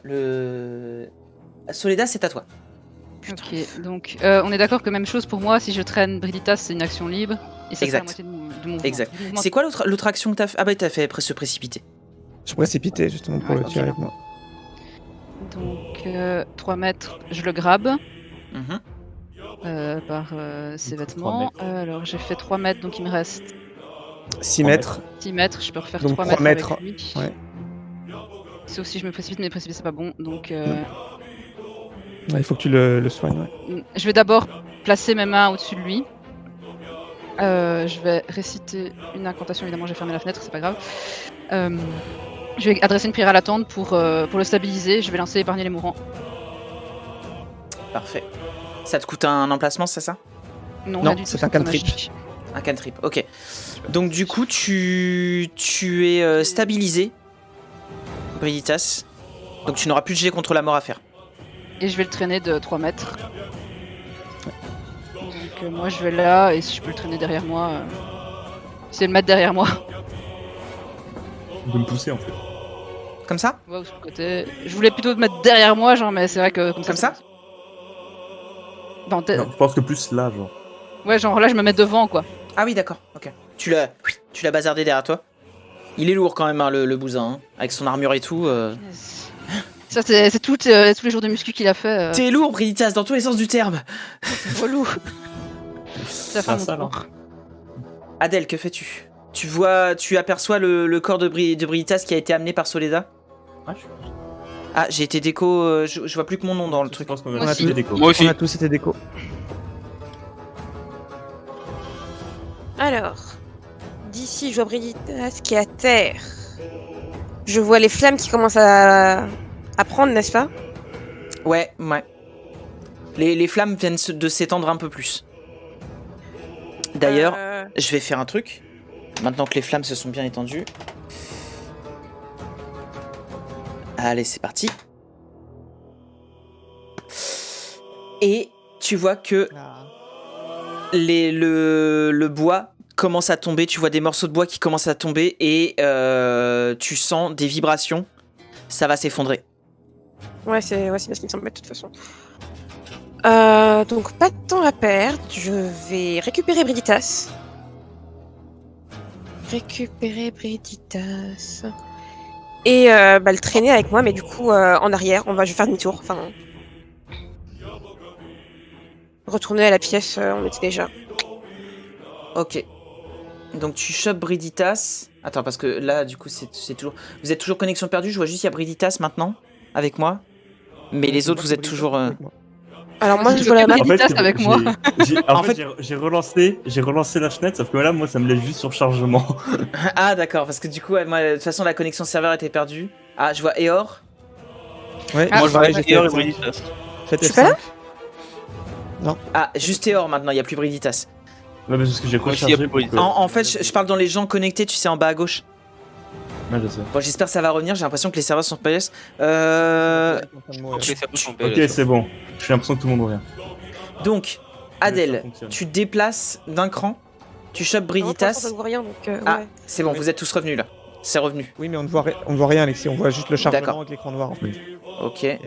Soledad, c'est à toi. Ok, donc on est d'accord que même chose pour moi, si je traîne Briditas, c'est une action libre. Et ça fait Exact. la moitié de mouvement. Exact. Du mouvement- C'est quoi l'autre action que t'as fait? Ah bah t'as fait se précipiter. Je précipitais justement pour Ouais, le ok. tirer avec moi. Donc 3 mètres, je le grabe Mhm. par ses vêtements. Alors j'ai fait 3 mètres, donc il me reste 6 mètres. 6 mètres. Je peux refaire Donc 3 3 mètres, mètres, avec lui. ouais. Sauf si je me précipite, mais précipiter c'est pas bon. Donc Ouais, il faut que tu le soignes. Ouais. je vais d'abord placer mes mains au-dessus de lui. Je vais réciter une incantation, évidemment j'ai fermé la fenêtre, c'est pas grave. Je vais adresser une prière à la tente pour le stabiliser. Je vais lancer épargner les mourants. Parfait. Ça te coûte un emplacement, c'est ça? Non, rien du tout, c'est un pas cantrip. magique. Un cantrip, ok. Donc du coup, tu es stabilisé, Briditas. Donc tu n'auras plus de jet contre la mort à faire. Et je vais le traîner de 3 mètres. Donc moi je vais là, et si je peux le traîner derrière moi, c'est le mettre derrière moi. Il peut me pousser en fait. Comme ça? Ouais, ou sur le côté. Je voulais plutôt le mettre derrière moi, genre, mais c'est vrai que comme ça. Comme ça? Non, Non, je pense que plus là, genre. ouais, genre là je me mets devant quoi. Ah oui, d'accord, ok. Tu l'as bazardé derrière toi. Il est lourd quand même, hein, le bousin, hein, avec son armure et tout. Ça c'est tous les jours de muscu qu'il a fait. T'es lourd, Briditas, dans tous les sens du terme. C'est relou. Ça fait Ah, mon ça, tour. Adèle, que fais-tu? Tu aperçois le corps de Briditas qui a été amené par Soledad. Ah, je Ah, j'ai été déco, je vois plus que mon nom dans le Je truc. pense qu'on Moi a aussi. tous des décos. Moi aussi. On a tous été déco. Alors, d'ici, je vois Brigitte qui est à terre. Je vois les flammes qui commencent à prendre, n'est-ce pas? Ouais. Les flammes viennent de s'étendre un peu plus. D'ailleurs, je vais faire un truc. Maintenant que les flammes se sont bien étendues. Allez, c'est parti. Et tu vois que le bois commence à tomber. Tu vois des morceaux de bois qui commencent à tomber et tu sens des vibrations. Ça va s'effondrer. Ouais, c'est bien ce qui me semble de toute façon. Donc, pas de temps à perdre. Je vais récupérer Brigitas. Et le traîner avec moi, mais du coup, en arrière. Je vais faire demi-tour. Enfin, retourner à la pièce, on était déjà. Ok. Donc tu chopes Brigitas. Attends, parce que là, du coup, c'est toujours... Vous êtes toujours connexion perdue. Je vois juste il y a Brigitas maintenant, avec moi. Mais les autres, vous êtes toujours... Alors, moi, si je vois la map. Brigitas avec moi. En fait, j'ai relancé la fenêtre, sauf que là, moi, ça me laisse juste sur chargement. Ah, d'accord, parce que du coup, ouais, moi, de toute façon, la connexion serveur était perdue. Ah, je vois Eor. Ouais, Ah, moi, je pareil, vois j'ai Eor et fait Brigitas. Faites Je suis pas F5. Ah, juste Eor maintenant, il n'y a plus Brigitas. Ouais, parce que j'ai Moi aussi, il y a rechargé. plus pour que- En fait, je parle dans les gens connectés, tu sais, en bas à gauche. Ouais, je sais. Bon, j'espère que ça va revenir, j'ai l'impression que les serveurs sont PS. Ok, ça peut tomber. Ok, c'est bon. J'ai l'impression que tout le monde revient. Donc, Ça Adèle, fonctionne. tu te déplaces d'un cran, tu chopes Non, pour l'instant, Brigitas. je ne vois rien, donc Ah, ouais. c'est bon, vous êtes tous revenus là. C'est revenu. Oui, mais on ne voit rien, Alexis. On voit juste le chargement D'accord. avec l'écran noir, en fait. Ok. Et,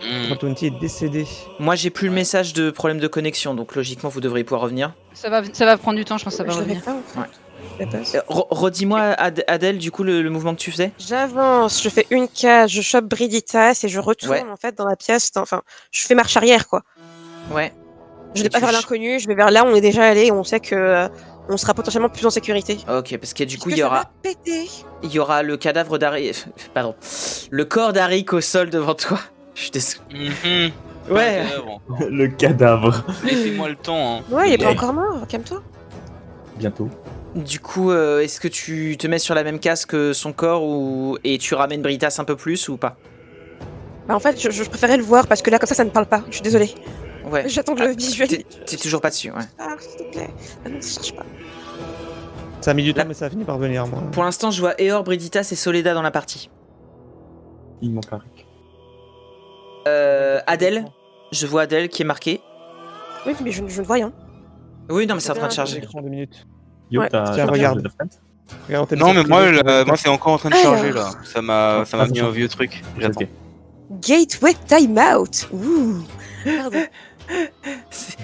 Hmm. Roll20 est décédé. Moi, j'ai plus le message de problème de connexion, donc logiquement, vous devriez pouvoir revenir. Ça va prendre du temps, je pense que ça va Je l'avais revenir. pas, en fait. Ouais. La passe. Redis-moi, Adèle, du coup, le mouvement que tu faisais. J'avance, je fais une case, je chope Brigitas et je retourne Ouais. en fait dans la pièce. Enfin, je fais marche arrière quoi. Ouais. Je Et vais pas tu vers l'inconnu, je vais vers là où on est déjà allé et on sait que on sera potentiellement plus en sécurité. Ok, parce que du coup, Puisque il y ça va aura, péter. il y aura le cadavre d'Arik. Pardon. Le corps d'Arik au sol devant toi. Je suis désolé. Mhm. Ouais. Le cadavre. Laissez-moi le temps. Hein. Ouais, il est pas Ouais. encore mort, calme-toi. Bientôt. Du coup, est-ce que tu te mets sur la même case que son corps et tu ramènes Brigitas un peu plus ou pas? Bah en fait, je préférais le voir parce que là comme ça ne parle pas. Je suis désolée. Ouais. J'attends que le visuel. T'es toujours pas dessus, ouais. Ah, s'il te plaît. Ah non, ça cherche pas. Ça a mis du temps, Là- mais ça a fini par venir, moi. Pour l'instant, je vois Eor, Brigitas et Soledad dans la partie. Il manque Arik. Adèle, je vois Adèle qui est marquée. Oui, mais je ne vois rien. Oui, non, mais c'est en train de Bien, charger. Écran 2 minutes. Yo, Ouais. t'as Tiens, t'as regarde. de la fenêtre Regarde, on t'a Non, mis mais ça moi, privé. moi c'est encore en train de Alors. charger là. Ça m'a mis un vieux truc. J'attends. Ok. Gateway timeout. Ouh. Pardon.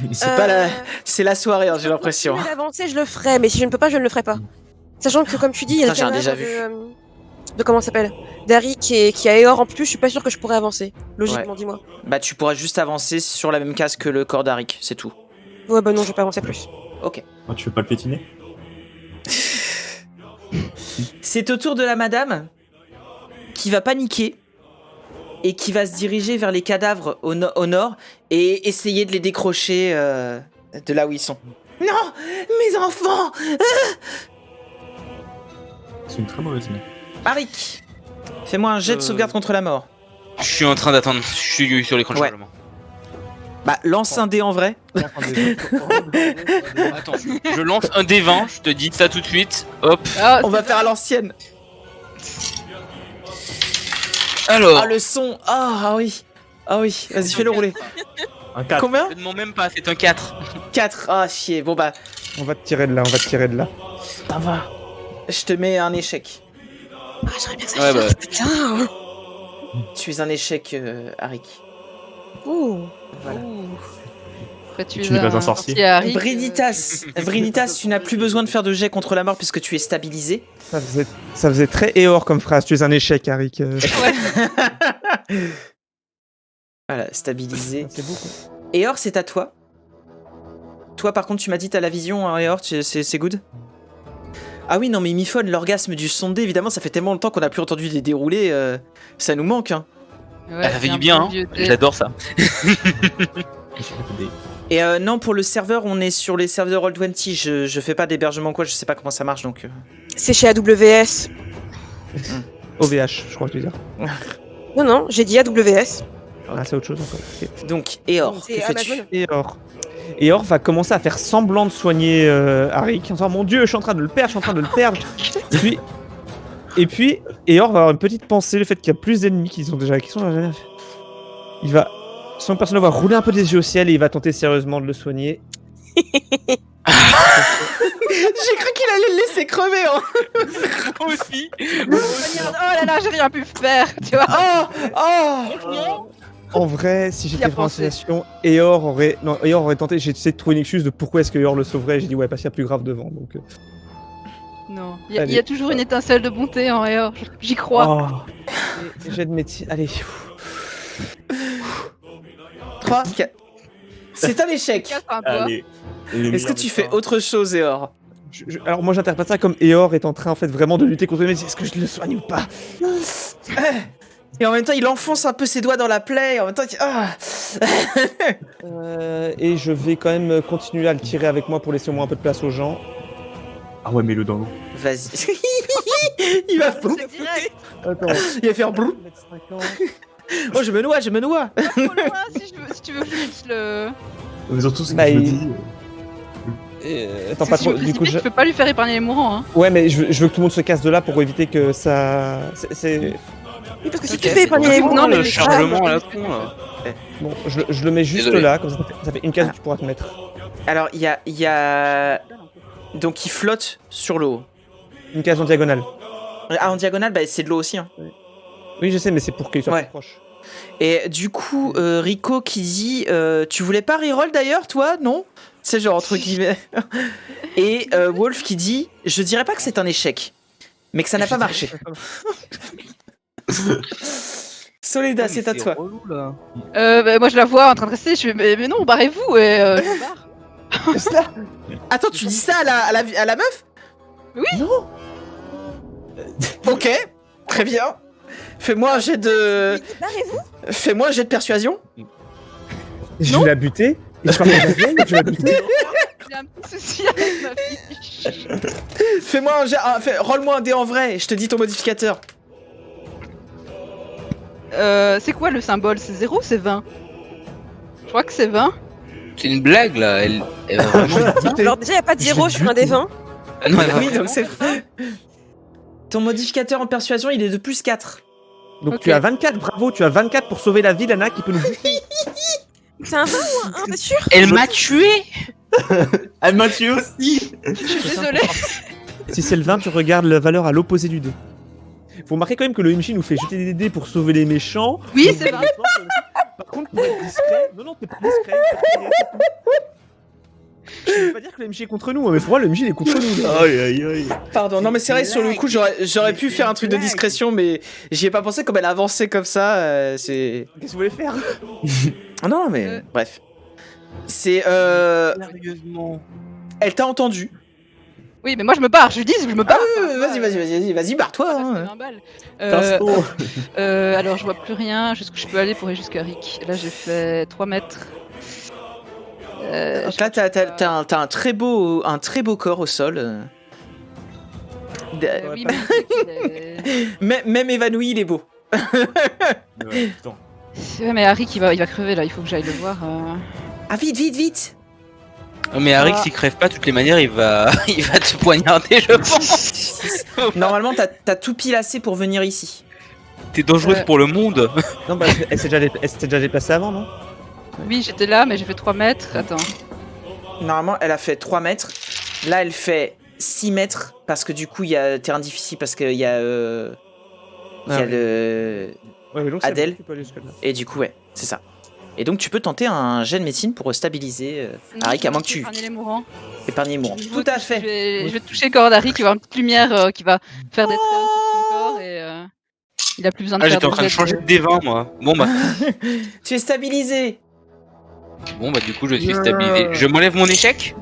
C'est pas la... C'est la soirée, hein, j'ai l'impression. Si je peux avancer, je le ferai, mais si je ne peux pas, je ne le ferai pas. Sachant que, comme tu dis, il y a Putain, le j'ai un cadavre de comment ça s'appelle Dari qui a Eor en plus, je suis pas sûr que je pourrais avancer. Logiquement, dis-moi. Bah, tu pourras juste avancer sur la même case que le corps d'Arik, c'est tout. Ouais, bah non, je vais pas avancer plus. Ok. Oh, tu veux pas le pétiner? C'est au tour de la madame qui va paniquer et qui va se diriger vers les cadavres au nord et essayer de les décrocher de là où ils sont. Non, mes enfants! C'est une très mauvaise main. Arik, fais-moi un jet de sauvegarde contre la mort. Je suis en train d'attendre. Je suis sur l'écran de Ouais. chargement. Bah, lance un dé en vrai. Attends, je lance un D20, je te dis ça tout de suite. Hop. Ah, On va faire à l'ancienne. Alors, Ah, le son. Ah oui. Ah oui, vas-y, fais-le rouler. Un 4. Combien? je ne mens même pas, c'est un 4. 4. Ah, chier. Bon, bah, On va te tirer de là, on va te tirer de là. ça va. Je te mets un échec. Ah, j'aurais bien que ça Ouais, charge, bah. putain. Tu es un échec, Arik. Ouh. Voilà. après, tu Tu n'es pas un sorcier. Harry, Brigitas, tu n'as plus besoin de faire de jet contre la mort puisque tu es stabilisé. Ça faisait très Eor comme phrase. Tu es un échec, Arik. Voilà, stabilisé. C'est beaucoup. Eor, c'est à toi. Toi, par contre, tu m'as dit t'as la vision, hein, Eor, c'est good. Ah oui, non, mais Miphone, l'orgasme du sondé, évidemment, ça fait tellement longtemps qu'on n'a plus entendu les dérouler, ça nous manque. Hein. Ouais, Ça fait c'est du un bien, bon hein. vieux thé. J'adore ça. Et non, pour le serveur, on est sur les serveurs Roll20. Je fais pas d'hébergement quoi, je sais pas comment ça marche donc. C'est chez AWS. OVH, je crois que je veux dire. Non, j'ai dit AWS. Ah, c'est autre chose encore. Ok. Donc, Eor, C'est que fais-tu? Amazon. Et Or va commencer à faire semblant de soigner Harry, en disant mon Dieu, je suis en train de le perdre, je suis en train de le perdre. Et puis, Eor va avoir une petite pensée, le fait qu'il y a plus d'ennemis qui sont déjà. Il va. Son personnage va rouler un peu des yeux au ciel et il va tenter sérieusement de le soigner. J'ai cru qu'il allait le laisser crever. Hein. Moi aussi. Oh là là, j'ai rien pu faire, tu vois. Oh. En vrai, si j'étais a en pensé. situation, Eor aurait tenté. J'ai essayé de trouver une excuse de pourquoi est-ce que Eor le sauverait. J'ai dit ouais, parce qu'il y a plus grave devant. Donc. Non, il y Allez. a toujours une étincelle de bonté en Eor, j'y crois. Oh. J'ai de médecine. Allez. 3, 4. C'est un échec. Casse un peu. Allez. Est-ce que tu fais autre chose, Eor? Alors moi j'interprète ça comme Eor est en train en fait vraiment de lutter contre les médecins. Est-ce que je le soigne ou pas? Et en même temps, il enfonce un peu ses doigts dans la plaie. Et en même temps, Et je vais quand même continuer à le tirer avec moi pour laisser au moins un peu de place aux gens. Ah ouais, mets-le dans l'eau. Vas-y. Il va C'est direct. Attends. Il va faire brou. Oh, je me noie. Trop loin, si tu veux juste le. Mais surtout, c'est que Bah, je me il- dis. Attends, Si pas tu trop. veux Du coup, précipiter, tu peux pas lui faire épargner les mourants, hein. ouais, mais je veux que tout le monde se casse de là pour éviter que ça. C'est Oui, parce que si Ok, tu fais c'est épargner bon. les Non, mourants, mais le les chargement à la crabes, con là. bon. Je le mets juste Désolé. là, comme ça fait une case que tu pourras te mettre. Alors, il y a. Donc, il flotte sur l'eau. Une case en diagonale. Ah, en diagonale, bah, c'est de l'eau aussi. Hein. Oui, je sais, mais c'est pour qu'il soit Ouais. plus proche. Et du coup, Rico qui dit tu voulais pas reroll d'ailleurs, toi, non? C'est genre entre guillemets. Et Wolf qui dit je dirais pas que c'est un échec, mais que ça n'a pas marché. Soledad, c'est à toi. relou là. Bah, moi je la vois en train de rester, je fais mais non, barrez-vous et je me barre. Attends, tu dis ça à la meuf? Oui. Non. Ok, très bien. Fais-moi un jet de. Barrez-vous. Fais-moi un jet de persuasion. Je vais la buter. Et je parle de la vieille, je vais la buter. J'ai un petit souci avec ma fiche. Fais-moi un jet. Roll-moi un dé en vrai. Et je te dis ton modificateur. C'est quoi le symbole? C'est 0 ou c'est 20? Je crois que c'est 20. C'est une blague là. Elle va vraiment. Alors déjà, il n'y a pas de 0 sur un des 20. Ah non, elle va Oui, vraiment. donc c'est vrai. Ton modificateur en persuasion, il est de plus 4. Donc Ok. tu as 24, bravo, tu as 24 pour sauver la vie d'Anna qui peut nous buter. C'est un 20 ou un 1, t'es sûr? Elle m'a tué. Elle m'a tué aussi. Je suis désolée. Si c'est le 20, tu regardes la valeur à l'opposé du dé. Faut remarquer quand même que le MJ nous fait jeter des dés pour sauver les méchants. Oui, Donc, c'est vrai. Par contre, pour être discret, non, t'es pas discret. Je veux pas dire que le MJ est contre nous, mais pour moi, le MJ il est contre nous. là. Aïe aïe aïe. Pardon, non mais c'est vrai, sur le coup, j'aurais pu faire un truc de discrétion, mais j'y ai pas pensé comme elle avançait comme ça, c'est... Qu'est-ce que vous voulez faire? Ah non, mais bref. C'est... Sérieusement. Elle t'a entendu. Oui, mais moi je me barre, je lui dis que je me barre. Vas-y, barre-toi. Ça fait Hein. 20 balles. Pinceau. Alors je vois plus rien, jusqu'où je peux aller pour aller jusqu'à Rick. Là j'ai fait 3 mètres. Donc là, t'as un très beau corps au sol. Oui, mais... Même évanoui, il est beau. Ouais, putain. Ouais, mais Harry il va crever là, il faut que j'aille le voir. Ah, vite. Non, mais Harry, s'il crève pas, de toutes les manières, il va te poignarder, je pense. Normalement, t'as tout pile assez pour venir ici. T'es dangereuse Ouais. pour le monde. Non, bah, elle s'est déjà déplacée avant, non? Oui, j'étais là, mais j'ai fait 3 mètres. Attends. Normalement, elle a fait 3 mètres. Là, elle fait 6 mètres parce que du coup, il y a terrain difficile parce qu'il y a, il y a Ah, le... Ouais, mais donc c'est Adèle. bon, tu peux aller jusque-là. Et du coup, ouais, c'est ça. Et donc, tu peux tenter un jet de médecine pour stabiliser Harry, à moins que tu épargner les mourants. épargnes les mourants. Je Tout vais- à fait. Je vais toucher le corps d'Harry qui va avoir une petite lumière qui va faire des traits au-dessus de son corps et il a plus besoin de Ah, faire j'étais en train de jet changer de D20, moi. Bon, bah, Tu es stabilisé. du coup, je suis stabilisé. Je m'enlève mon échec.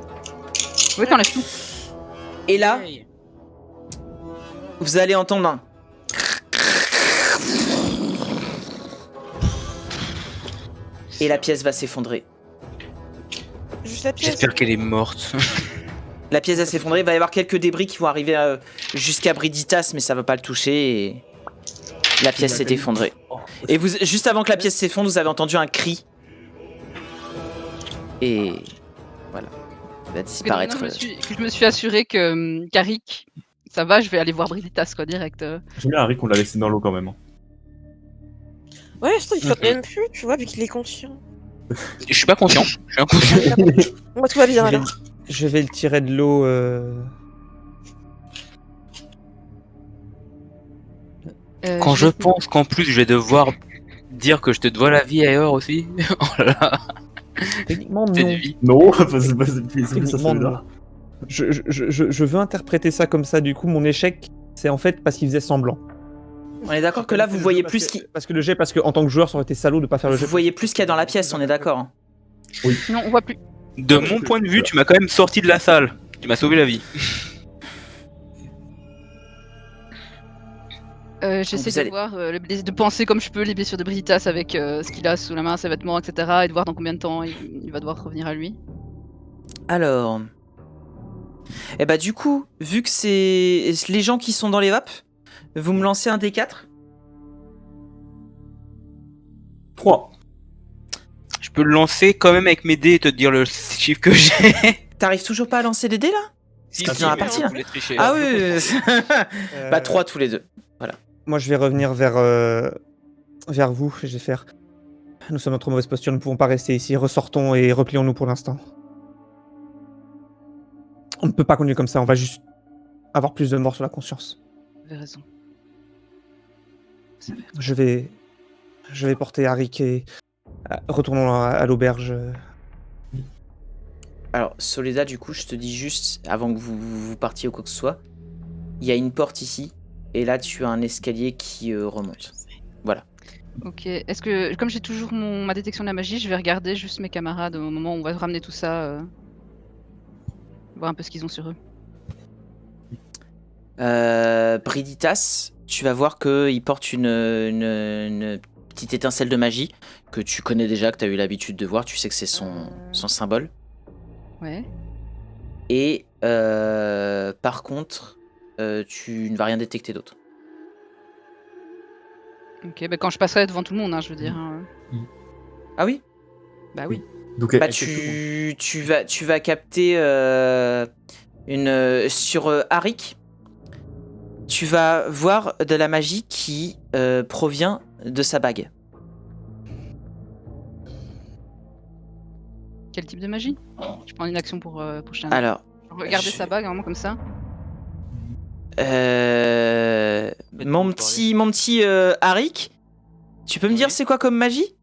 Oui, t'enlèves tout. Et là, vous allez entendre un... Et la pièce va s'effondrer. Juste la pièce. J'espère qu'elle est morte. La pièce va s'effondrer, il va y avoir quelques débris qui vont arriver jusqu'à Briditas, mais ça va pas le toucher et la pièce s'est effondrée. Et vous, juste avant que la pièce s'effondre, vous avez entendu un cri. Et voilà, il va disparaître. Je me suis assuré que Karik, ça va, je vais aller voir Briditas quoi, direct. J'aime bien Harry qu'on l'a laissé dans l'eau quand même. Hein. Ouais, il flotte même plus, tu vois, vu qu'il est conscient. Je suis pas conscient. Je suis inconscient. Moi, tout va bien alors. Je vais le tirer de l'eau. Quand je pense qu'en plus je vais devoir dire que je te dois la vie ailleurs aussi. Oh là là. Techniquement, C'est non. une vie. Non, c'est pas ça Techniquement, se non. Je veux interpréter ça comme ça. Du coup, mon échec, c'est en fait parce qu'il faisait semblant. On est d'accord que là, vous voyez plus qui. Parce que en tant que joueur, ça aurait été salaud de pas faire le jet. Vous voyez plus qu'il y a dans la pièce, on est d'accord. Hein. Non, on voit plus. De mon point de vue, tu m'as quand même sorti de la salle. Tu m'as sauvé la vie. J'essaie vous de allez- voir, de penser comme je peux les blessures de Briditas avec ce qu'il a sous la main, ses vêtements, etc. Et de voir dans combien de temps il va devoir revenir à lui. Alors. Et bah, du coup, vu que c'est les gens qui sont dans les vapes, vous me lancez un D4. 3. Je peux le lancer quand même avec mes dés et te dire le chiffre que j'ai. T'arrives toujours pas à lancer les dés là? Si, Parce que dans la partie, là. je voulais tricher. Ah oui. Bah, 3 tous les deux. Moi, je vais revenir vers vous. Je vais faire. Nous sommes en trop mauvaise posture. Nous ne pouvons pas rester ici. Ressortons et replions-nous pour l'instant. On ne peut pas continuer comme ça. On va juste avoir plus de morts sur la conscience. Vous avez raison. Je vais porter Arik et retournons à l'auberge. Alors, Soledad, du coup, je te dis juste, avant que vous partiez ou quoi que ce soit, il y a une porte ici, et là, tu as un escalier qui remonte. Voilà. Ok, est-ce que, comme j'ai toujours ma détection de la magie, je vais regarder juste mes camarades au moment où on va ramener tout ça, voir un peu ce qu'ils ont sur eux. Briditas, tu vas voir qu'il porte une petite étincelle de magie que tu connais déjà, que tu as eu l'habitude de voir, tu sais que c'est son symbole. Ouais. Et par contre, tu ne vas rien détecter d'autre. Ok, bah quand je passerai devant tout le monde, hein, je veux dire. Hein. Ah oui? Bah oui. Donc, Bah, tu vas capter sur Arik. Tu vas voir de la magie qui provient de sa bague. Quel type de magie? Je prends une action pour jeter un- Alors, Regardez je- sa bague, vraiment comme ça. mon petit Arik, tu peux me dire c'est quoi comme magie?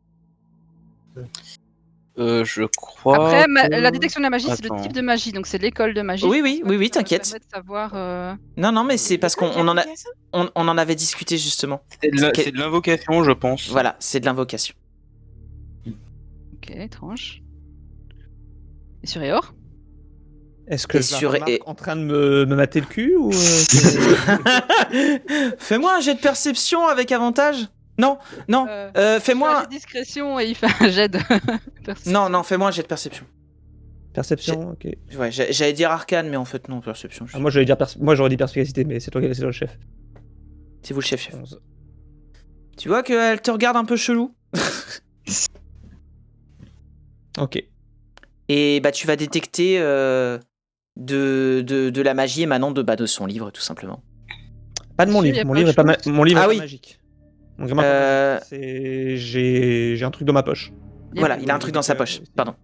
Je crois. Après, que- la détection de la magie, c'est le Attends. type de magie, donc c'est l'école de magie. Oui, oui, Je pense oui, que oui, ça va t'inquiète. permettre de savoir. Non, mais c'est parce qu'on on en avait discuté justement. C'est de l'invocation, je pense. Voilà, c'est de l'invocation. Ok, étrange. Et sur Eor? Est-ce que Et je la sur- remarque et- en train de me mater le cul ou Fais-moi un jet de perception avec avantage. Non, fais-moi. Je fais discrétion et il fait un jet de. perception. Non, fais-moi un jet de perception. Perception, ok. Ouais, j'allais dire arcane, mais en fait non, perception. Ah, moi j'aurais dit perspicacité, mais c'est toi le chef. C'est vous le chef. 11. Tu vois qu'elle te regarde un peu chelou. Ok. Et bah tu vas détecter de la magie émanant de son livre, tout simplement. Pas de mon Si, y livre. a Mon pas livre de est pas, chose. mon livre Ah est pas oui. magique. Mon livre est pas magique. J'ai un truc dans ma poche. Voilà, il a un truc dans sa poche. Pardon.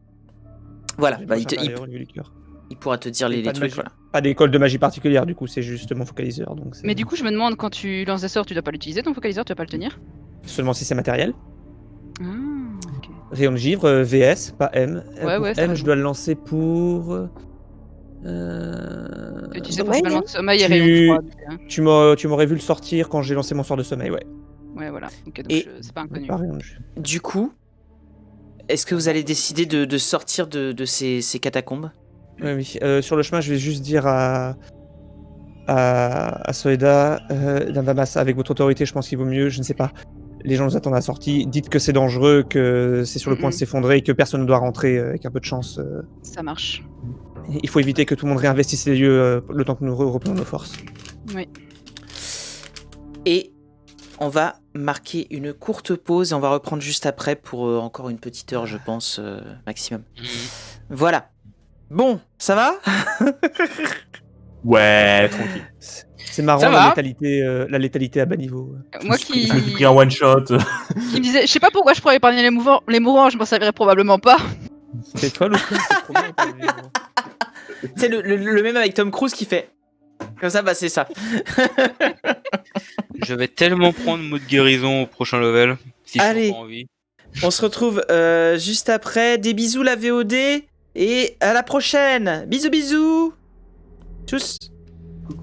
Voilà, J'ai bah, une il, poche te- il- intérieure au niveau du cœur. il pourra te dire Et les pas de trucs. magie. Voilà. Pas d'école de magie particulière, du coup, c'est juste mon focaliseur. Donc Mais du coup, je me demande, quand tu lances des sorts, tu dois pas l'utiliser ton focaliseur, tu dois pas le tenir? seulement si c'est matériel. Ah, ok. Rayon de givre, VS, pas M. Ouais, Pour ouais, t'as M, raison. je dois le lancer pour. Tu utilises Sommeil, principalement non sommeil et Tu- rayon de froid. donc, hein. Tu m'aurais vu le sortir quand j'ai lancé mon sort de sommeil, ouais. Ouais, voilà. Ok, donc Et- c'est pas inconnu. Pas rayon de givre. Du coup, est-ce que vous allez décider de sortir de ces catacombes? Oui, oui. Sur le chemin, je vais juste dire à Soeda, Damas, avec votre autorité, je pense qu'il vaut mieux, je ne sais pas. les gens nous attendent à la sortie. Dites que c'est dangereux, que c'est sur le point de s'effondrer et que personne ne doit rentrer avec un peu de chance. Ça marche. Il faut éviter que tout le monde réinvestisse les lieux le temps que nous reprenons nos forces. Oui. Et on va marquer une courte pause et on va reprendre juste après pour encore une petite heure, je pense, maximum. Voilà. Bon, ça va? Ouais, tranquille. C'est marrant Ça la va. létalité à bas niveau. Moi qui... Je me suis pris un one shot. qui me disais, je sais pas pourquoi je pourrais épargner les mourants, je m'en servirais probablement pas. C'est toi le coup, c'est trop bien. C'est le même avec Tom Cruise qui fait. Comme ça, bah c'est ça. Je vais tellement prendre mot de guérison au prochain level. Si Allez. j'ai pas envie. On se retrouve juste après. Des bisous la VOD et à la prochaine. Bisous bisous. Tchuss. Coucou.